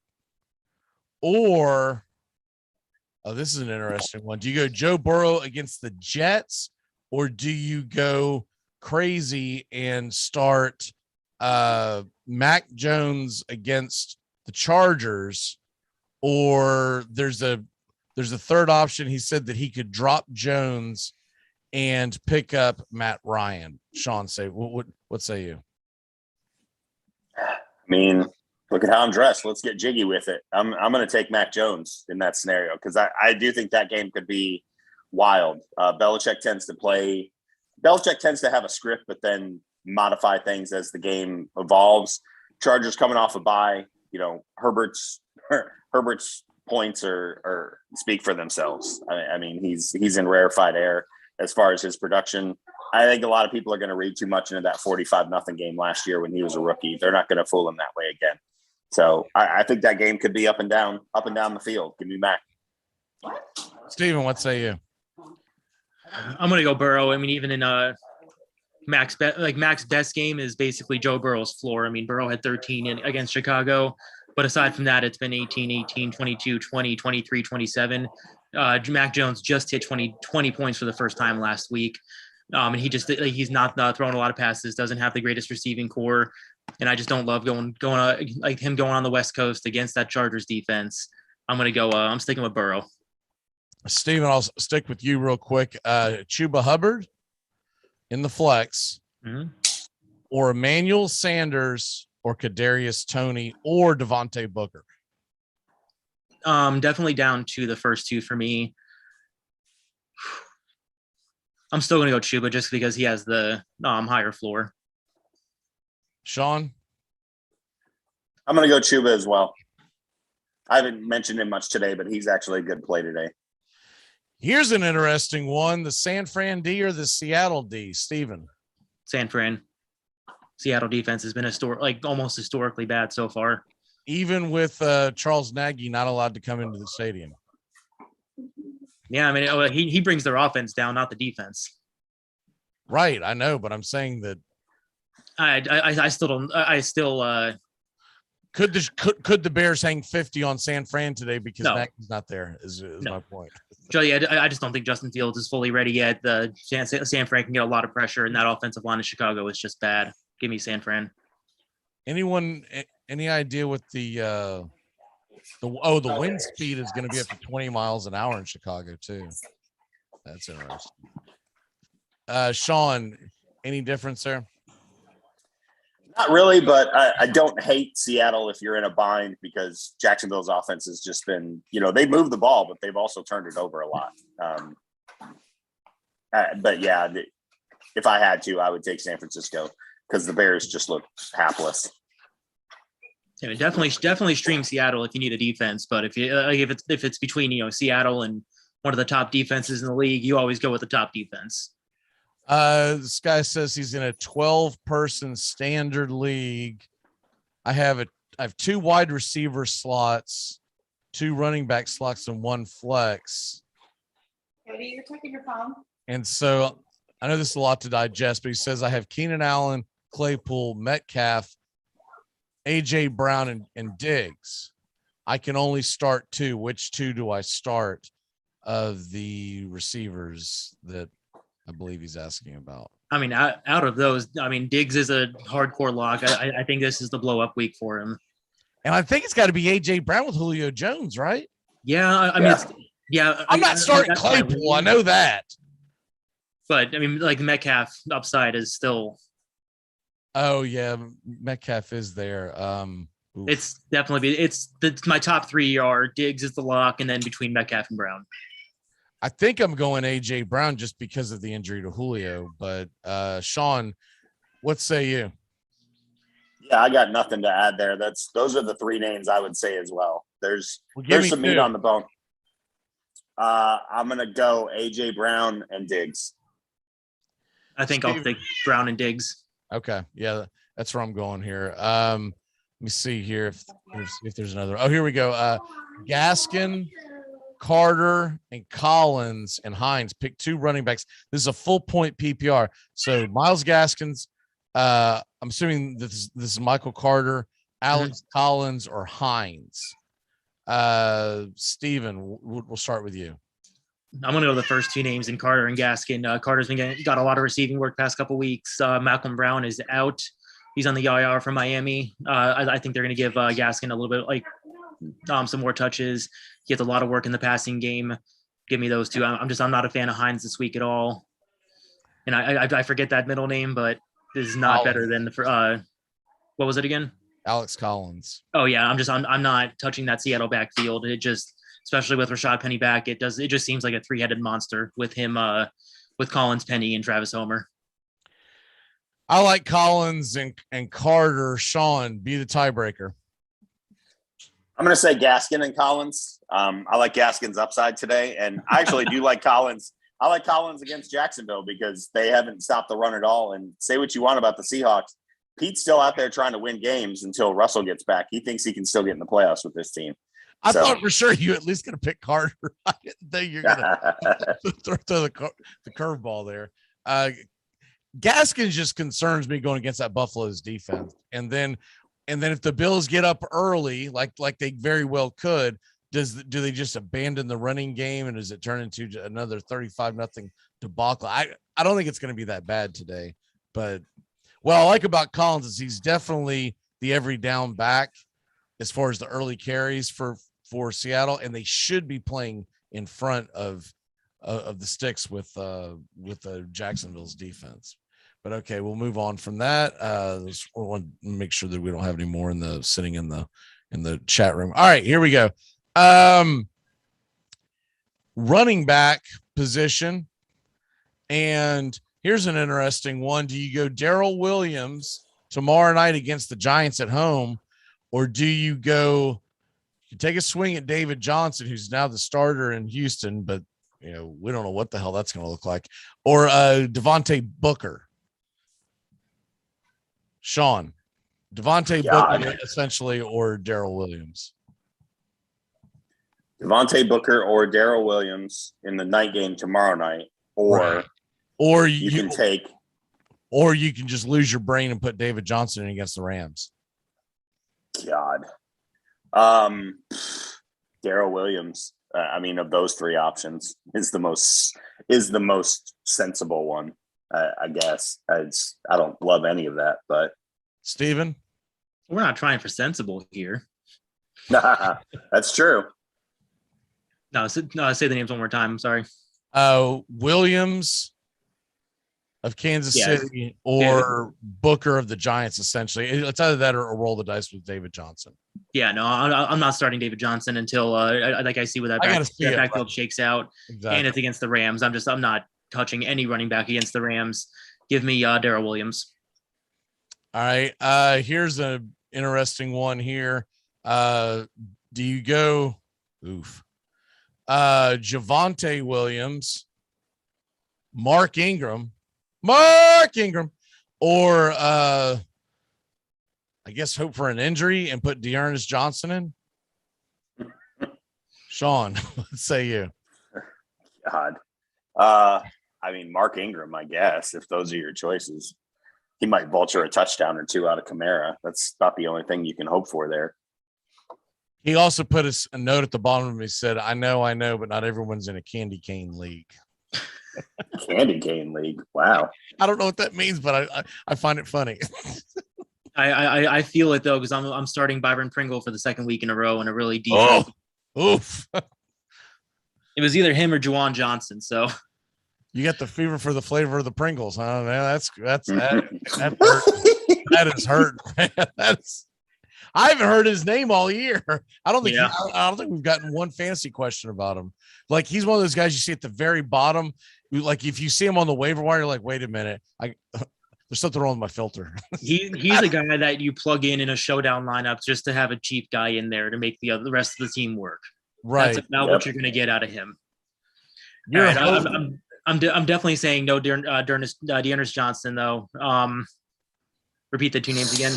or this is an interesting one. Do you go Joe Burrow against the Jets or do you go crazy and start Mac Jones against the Chargers? Or there's a third option. He said that he could drop Jones and pick up Matt Ryan. Sean, say what say you? I mean, look at how I'm dressed. Let's get jiggy with it. I'm going to take Mac Jones in that scenario because I do think that game could be wild. Belichick tends to have a script, but then modify things as the game evolves. Chargers coming off a bye. Herbert's points are speak for themselves. I mean, he's in rarefied air as far as his production. I think a lot of people are going to read too much into that 45-0 game last year when he was a rookie. They're not going to fool him that way again. So I think that game could be up and down the field. Give me Mac. Steven, what say you? I'm going to go Burrow. I mean, even in Mac's best game is basically Joe Burrow's floor. I mean, Burrow had 13 against Chicago, but aside from that, it's been 18, 18, 22, 20, 23, 27. Mac Jones just hit 20 points for the first time last week. And he's not throwing a lot of passes, doesn't have the greatest receiving core. And I just don't love going like him going on the West Coast against that Chargers defense. I'm sticking with Burrow. Steven, I'll stick with you real quick. Chuba Hubbard in the flex, or Emmanuel Sanders, or Kadarius Toney, or Devontae Booker. Definitely down to the first two for me. I'm still going to go Chuba just because he has the higher floor. Sean? I'm going to go Chuba as well. I haven't mentioned him much today, but he's actually a good play today. Here's an interesting one. The San Fran D or the Seattle D, Steven? San Fran. Seattle defense has been almost historically bad so far. Even with Charles Nagy not allowed to come into the stadium. Yeah, I mean, he brings their offense down, not the defense. Right, I know, but I'm saying that I still don't. Could the Bears hang 50 on San Fran today because Nagy's not there? Is my point. Joey, I just don't think Justin Fields is fully ready yet. The San Fran can get a lot of pressure, and that offensive line of Chicago is just bad. Give me San Fran. Anyone? Any idea what the wind speed is going to be up to 20 miles an hour in Chicago too? That's interesting. Sean, any difference there? Not really, but I don't hate Seattle if you're in a bind because Jacksonville's offense has just been, they move the ball, but they've also turned it over a lot. But yeah, if I had to, I would take San Francisco because the Bears just look hapless. Yeah, definitely stream Seattle if you need a defense. But if it's between Seattle and one of the top defenses in the league, you always go with the top defense. This guy says he's in a 12-person standard league. I have 2 wide receiver slots, 2 running back slots, and 1 flex. Cody, you're taking your phone. And so I know this is a lot to digest, but he says I have Keenan Allen, Claypool, Metcalf, AJ Brown, and Diggs. I can only start 2. Which 2 do I start of the receivers that I believe he's asking about? I mean, out of those, I mean, Diggs is a hardcore lock. I think this is the blow up week for him. And I think it's got to be AJ Brown with Julio Jones, right? Yeah. I mean, I'm not starting Claypool. I know that. But I mean, like Metcalf upside is still. Oh yeah. Metcalf is there. It's definitely, my top 3 are Diggs is the lock. And then between Metcalf and Brown. I think I'm going AJ Brown just because of the injury to Julio, but Sean, what say you? Yeah, I got nothing to add there. Those are the 3 names I would say as well. There's some meat on the bone. I'm gonna go AJ Brown and Diggs. I think I'll take Brown and Diggs. Okay, yeah, that's where I'm going here. Let me see here if there's another. Oh, here we go. Gaskin, Carter, and Collins and Hines pick 2 running backs. This is a full point PPR. So Myles Gaskins, I'm assuming this is Michael Carter, Alex Collins, or Hines. Steven, we'll start with you. I'm going to go the first 2 names in Carter and Gaskin. Carter's got a lot of receiving work past couple weeks. Malcolm Brown is out. He's on the IR from Miami. I think they're going to give Gaskin a little bit some more touches. He gets a lot of work in the passing game. Give me those 2. I'm not a fan of Hines this week at all. And I forget that middle name, but this is not better than what was it again? Alex Collins. Oh yeah. I'm not touching that Seattle backfield. It just, especially with Rashad Penny back, it just seems like a 3-headed monster with him, with Collins, Penny, and Travis Homer. I like Collins and Carter. Sean, be the tiebreaker. I'm going to say Gaskin and Collins. I like Gaskin's upside today, and I actually do like Collins. I like Collins against Jacksonville because they haven't stopped the run at all. And say what you want about the Seahawks, Pete's still out there trying to win games until Russell gets back. He thinks he can still get in the playoffs with this team. I thought for sure you at least going to pick Carter. I didn't think you're going to throw the curveball there. Gaskins just concerns me going against that Buffalo's defense. And then if the Bills get up early, like they very well could, do they just abandon the running game and does it turn into another 35-0 debacle? I don't think it's going to be that bad today. But what I like about Collins is he's definitely the every down back as far as the early carries for Seattle, and they should be playing in front of the sticks with Jacksonville's defense. But okay, we'll move on from that. We want to make sure that we don't have any more sitting in the chat room. All right, here we go. Running back position, and here's an interesting one. Do you go Darrell Williams tomorrow night against the Giants at home, or do you take a swing at David Johnson, who's now the starter in Houston, but we don't know what the hell that's going to look like, or Devontae Booker? Sean, Devontae Booker essentially, or Darrell Williams? Devontae Booker or Darrell Williams in the night game tomorrow night, or you can just lose your brain and put David Johnson in against the Rams. God, Darrell Williams. Of those three options, is the most sensible one. I guess I don't love any of that, but Steven, we're not trying for sensible here. That's true. No, say the names one more time. I'm sorry. Williams of Kansas City or Booker of the Giants. Essentially, it's either that or roll the dice with David Johnson. Yeah, no, I'm not starting David Johnson until I see what that backfield shakes out, and it's against the Rams. I'm not touching any running back against the Rams. Give me Darrell Williams. All right. Here's an interesting one here. Do you go Javonte Williams, Mark Ingram, or I guess hope for an injury and put Dearness Johnson in? Sean, what say you? God. Mark Ingram, I guess, if those are your choices. He might vulture a touchdown or two out of Kamara. That's not the only thing you can hope for there. He also put a note at the bottom of him. He said, I know, but not everyone's in a candy cane league. Candy cane league. Wow. I don't know what that means, but I find it funny. I feel it though, because I'm starting Byron Pringle for the second week in a row in a really deep. Oof. It was either him or Juwan Johnson. So you got the fever for the flavor of the Pringles, huh? Man, that hurt. That is hurt. I haven't heard his name all year. I don't think we've gotten one fantasy question about him. Like, he's one of those guys you see at the very bottom. Like, if you see him on the waiver wire, you're like, wait a minute, there's something wrong with my filter. He's a guy that you plug in a showdown lineup just to have a cheap guy in there to make the rest of the team work. Right. That's about what you're going to get out of him. Right, I'm definitely saying no Dearness Johnson though. Repeat the two names again.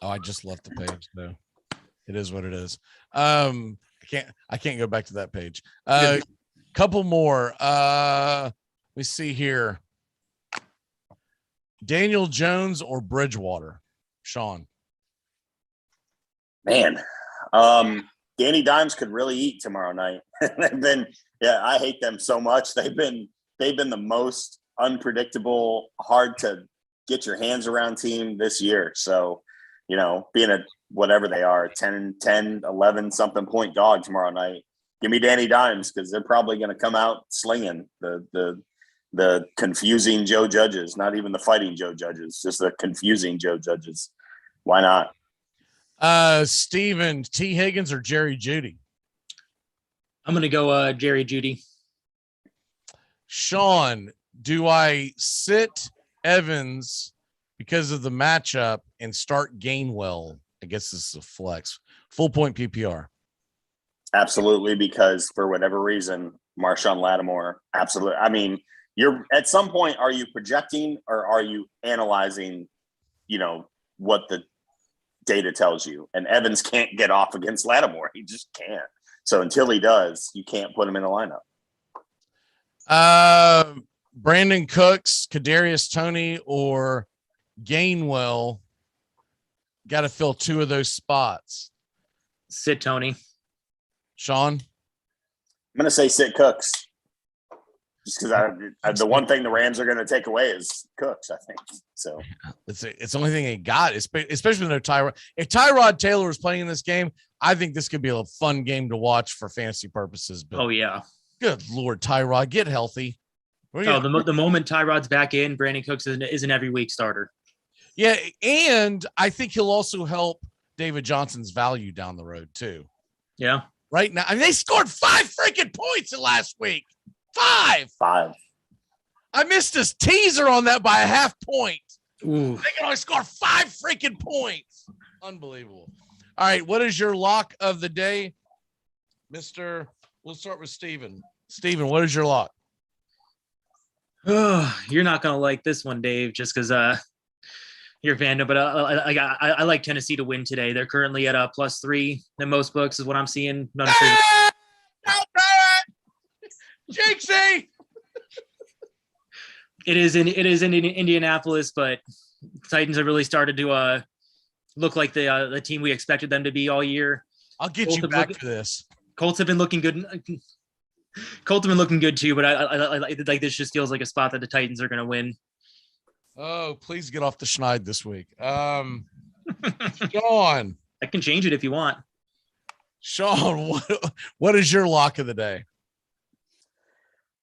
Oh, I just left the page though. It is what it is. I can't go back to that page. Couple more. Let me see here. Daniel Jones or Bridgewater? Sean. Man, Danny Dimes could really eat tomorrow night. I hate them so much. They've been the most unpredictable, hard to get your hands around team this year. So, being a whatever they are, 10, 11 something point dog tomorrow night, give me Danny Dimes, because they're probably going to come out slinging the confusing Joe Judges, not even the fighting Joe Judges, just the confusing Joe Judges. Why not? Steven, T. Higgins or Jerry Jeudy? I'm going to go Jerry Jeudy. Sean, do I sit Evans because of the matchup and start Gainwell? I guess this is a flex. Full point PPR. Absolutely, because for whatever reason, Marshawn Lattimore, absolutely. You're at some point, are you projecting or are you analyzing, what the data tells you? And Evans can't get off against Lattimore. He just can't. So until he does, you can't put him in a lineup. Brandon Cooks, Kadarius Toney, or Gainwell got to fill two of those spots. Sit Tony. Sean? I'm going to say sit Cooks. Just because the one thing the Rams are going to take away is Cooks, I think. So it's the only thing they got, especially with no Tyrod. If Tyrod Taylor was playing in this game, I think this could be a fun game to watch for fantasy purposes. But oh, yeah. Good Lord, Tyrod, get healthy. The moment Tyrod's back in, Brandon Cooks is an every week starter. Yeah, and I think he'll also help David Johnson's value down the road too. Yeah. Right now, I mean, they scored 5 freaking points in last week. 5. I missed a teaser on that by a half point. Ooh. They can only score 5 freaking points. Unbelievable. All right, what is your lock of the day, Mr.? We'll start with Steven. Steven, what is your lock? Oh, you're not gonna like this one, Dave, just because you're a fan. But I like Tennessee to win today. They're currently at +3 in most books, is what I'm seeing. Not sure. Jinxie! It is in Indianapolis, but Titans have really started to look like the team we expected them to be all year. I'll get you back to this. Colts have been looking good. Colts have been looking good too, but I like this. Just feels like a spot that the Titans are going to win. Oh, please get off the schneid this week. Sean, I can change it if you want. Sean, what is your lock of the day?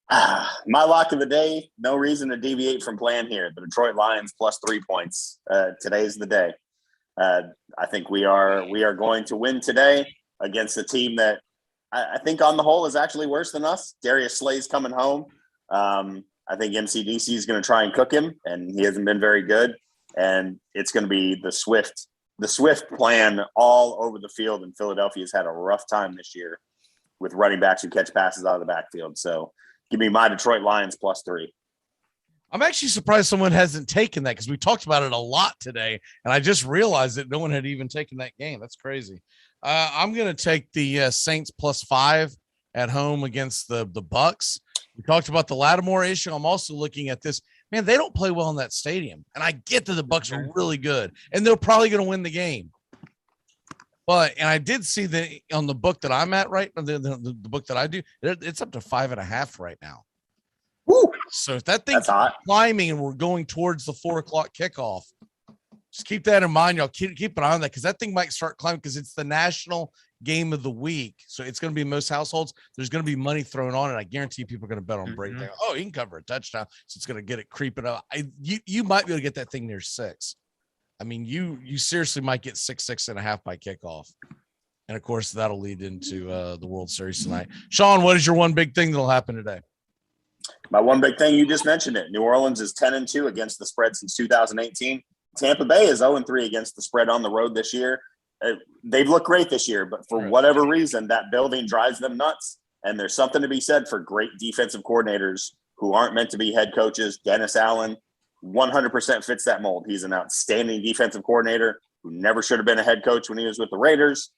My lock of the day, no reason to deviate from plan here. The Detroit Lions +3 points. Today's the day. I think we are going to win today against a team that I think on the whole is actually worse than us. Darius Slay's coming home. I think MCDC is going to try and cook him, and he hasn't been very good. And it's going to be the Swift plan all over the field. And Philadelphia's had a rough time this year with running backs who catch passes out of the backfield. So give me my Detroit Lions +3. I'm actually surprised someone hasn't taken that because we talked about it a lot today, and I just realized that no one had even taken that game. That's crazy. I'm going to take the Saints +5 at home against the Bucks. We talked about the Lattimore issue. I'm also looking at this. Man, they don't play well in that stadium, and I get that the Bucks are really good, and they're probably going to win the game. And I did see that on the book that I'm at, right? The book that I do, it's up to 5.5 right now. Woo! So if that thing's climbing and we're going towards the 4:00 kickoff, just keep that in mind. Y'all keep an eye on that because that thing might start climbing because it's the national game of the week. So it's going to be in most households. There's going to be money thrown on it. I guarantee people are going to bet on breakdown. Oh, he can cover a touchdown. So it's going to get it creeping up. You might be able to get that thing near 6. I mean, you seriously might get 6.5 by kickoff. And of course, that'll lead into the World Series tonight. Sean, what is your one big thing that'll happen today? My one big thing, you just mentioned it. New Orleans is 10-2 against the spread since 2018. Tampa Bay is 0-3 against the spread on the road this year. They've looked great this year, but for whatever reason, that building drives them nuts. And there's something to be said for great defensive coordinators who aren't meant to be head coaches. Dennis Allen 100% fits that mold. He's an outstanding defensive coordinator who never should have been a head coach when he was with the Raiders.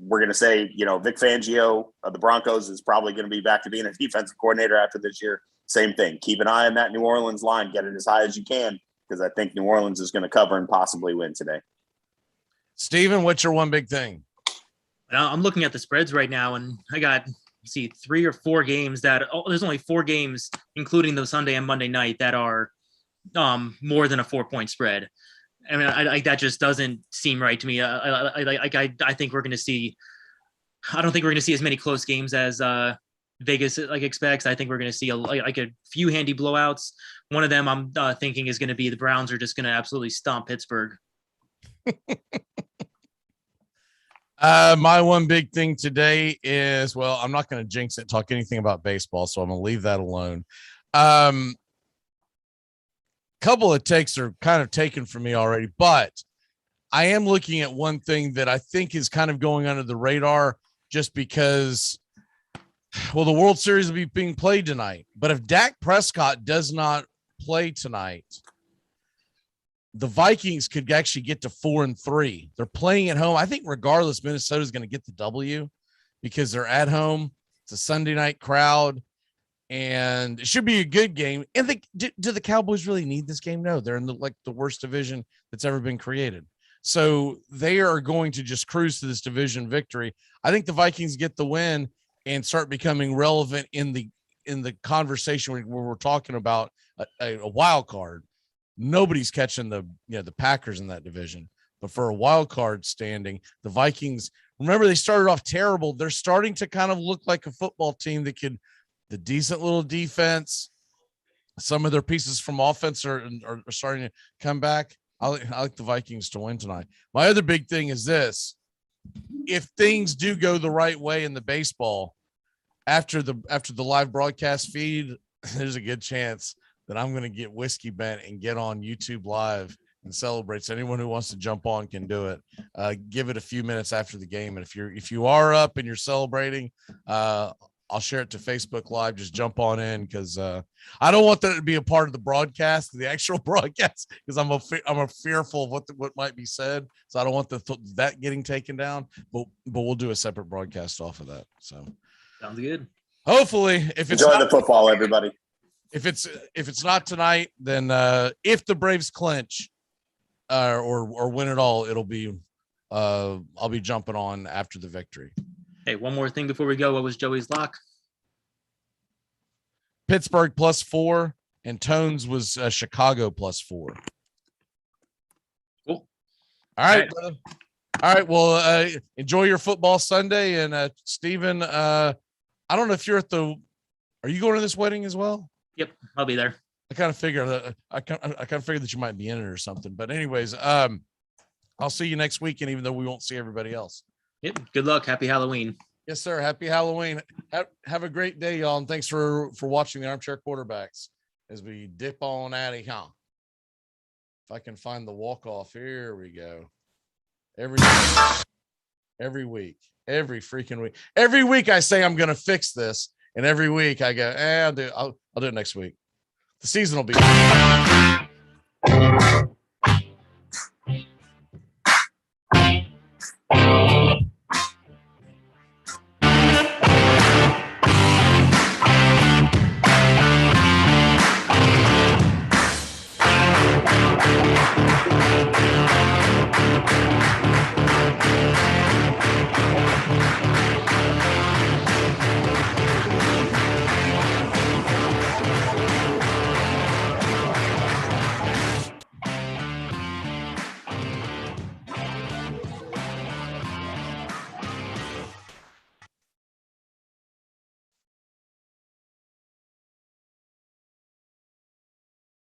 We're going to say, Vic Fangio of the Broncos is probably going to be back to being a defensive coordinator after this year. Same thing. Keep an eye on that New Orleans line. Get it as high as you can because I think New Orleans is going to cover and possibly win today. Steven, what's your one big thing? I'm looking at the spreads right now, and I got, 3 or 4 games there's only 4 games, including the Sunday and Monday night, that are more than a 4-point spread. I mean, that just doesn't seem right to me. I think we're going to see. I don't think we're going to see as many close games as Vegas expects. I think we're going to see a few handy blowouts. One of them I'm thinking is going to be the Browns are just going to absolutely stomp Pittsburgh. My one big thing today is, well, I'm not going to jinx it, talk anything about baseball, so I'm going to leave that alone. Couple of takes are kind of taken from me already, but I am looking at one thing that I think is kind of going under the radar just because, well, the World Series will be being played tonight. But if Dak Prescott does not play tonight, the Vikings could actually get to 4-3. They're playing at home. I think regardless, Minnesota is going to get the W because they're at home. It's a Sunday night crowd. and it should be a good game. And do the Cowboys really need this game? No, they're in the worst division that's ever been created. So they are going to just cruise to this division victory. I think the Vikings get the win and start becoming relevant in the conversation where we're talking about a wild card. Nobody's catching the Packers in that division, but for a wild card standing, the Vikings, remember, they started off terrible. They're starting to kind of look like a football team that could, the decent little defense, some of their pieces from offense are starting to come back. I like the Vikings to win tonight. My other big thing is this: if things do go the right way in the baseball after the live broadcast feed, there's a good chance that I'm going to get whiskey bent and get on YouTube Live and celebrate. So anyone who wants to jump on can do it. Give it a few minutes after the game, and if you are up and you're celebrating, I'll share it to Facebook Live. Just jump on in, because I don't want that to be a part of the broadcast, the actual broadcast, because I'm fearful of what might be said. So I don't want that getting taken down. But we'll do a separate broadcast off of that. So sounds good. Hopefully, if it's enjoy the football, everybody. If it's not tonight, then if the Braves clinch or win it all, it'll be I'll be jumping on after the victory. Hey, one more thing before we go. What was Joey's lock? Pittsburgh +4, and Tones was Chicago +4. Cool. All right, brother. All right. Well, enjoy your football Sunday, and Steven, I don't know if you're are you going to this wedding as well? Yep, I'll be there. I kind of figured that you might be in it or something. But anyways, I'll see you next week, and even though we won't see everybody else. Yep. Good luck. Happy Halloween. Yes, sir. Happy Halloween. Have a great day, y'all. And thanks for watching the Armchair Quarterbacks as we dip on out of here. If I can find the walk-off, here we go. Every week, every freaking week. Every week I say I'm going to fix this. And every week I go, I'll do it next week. The season will be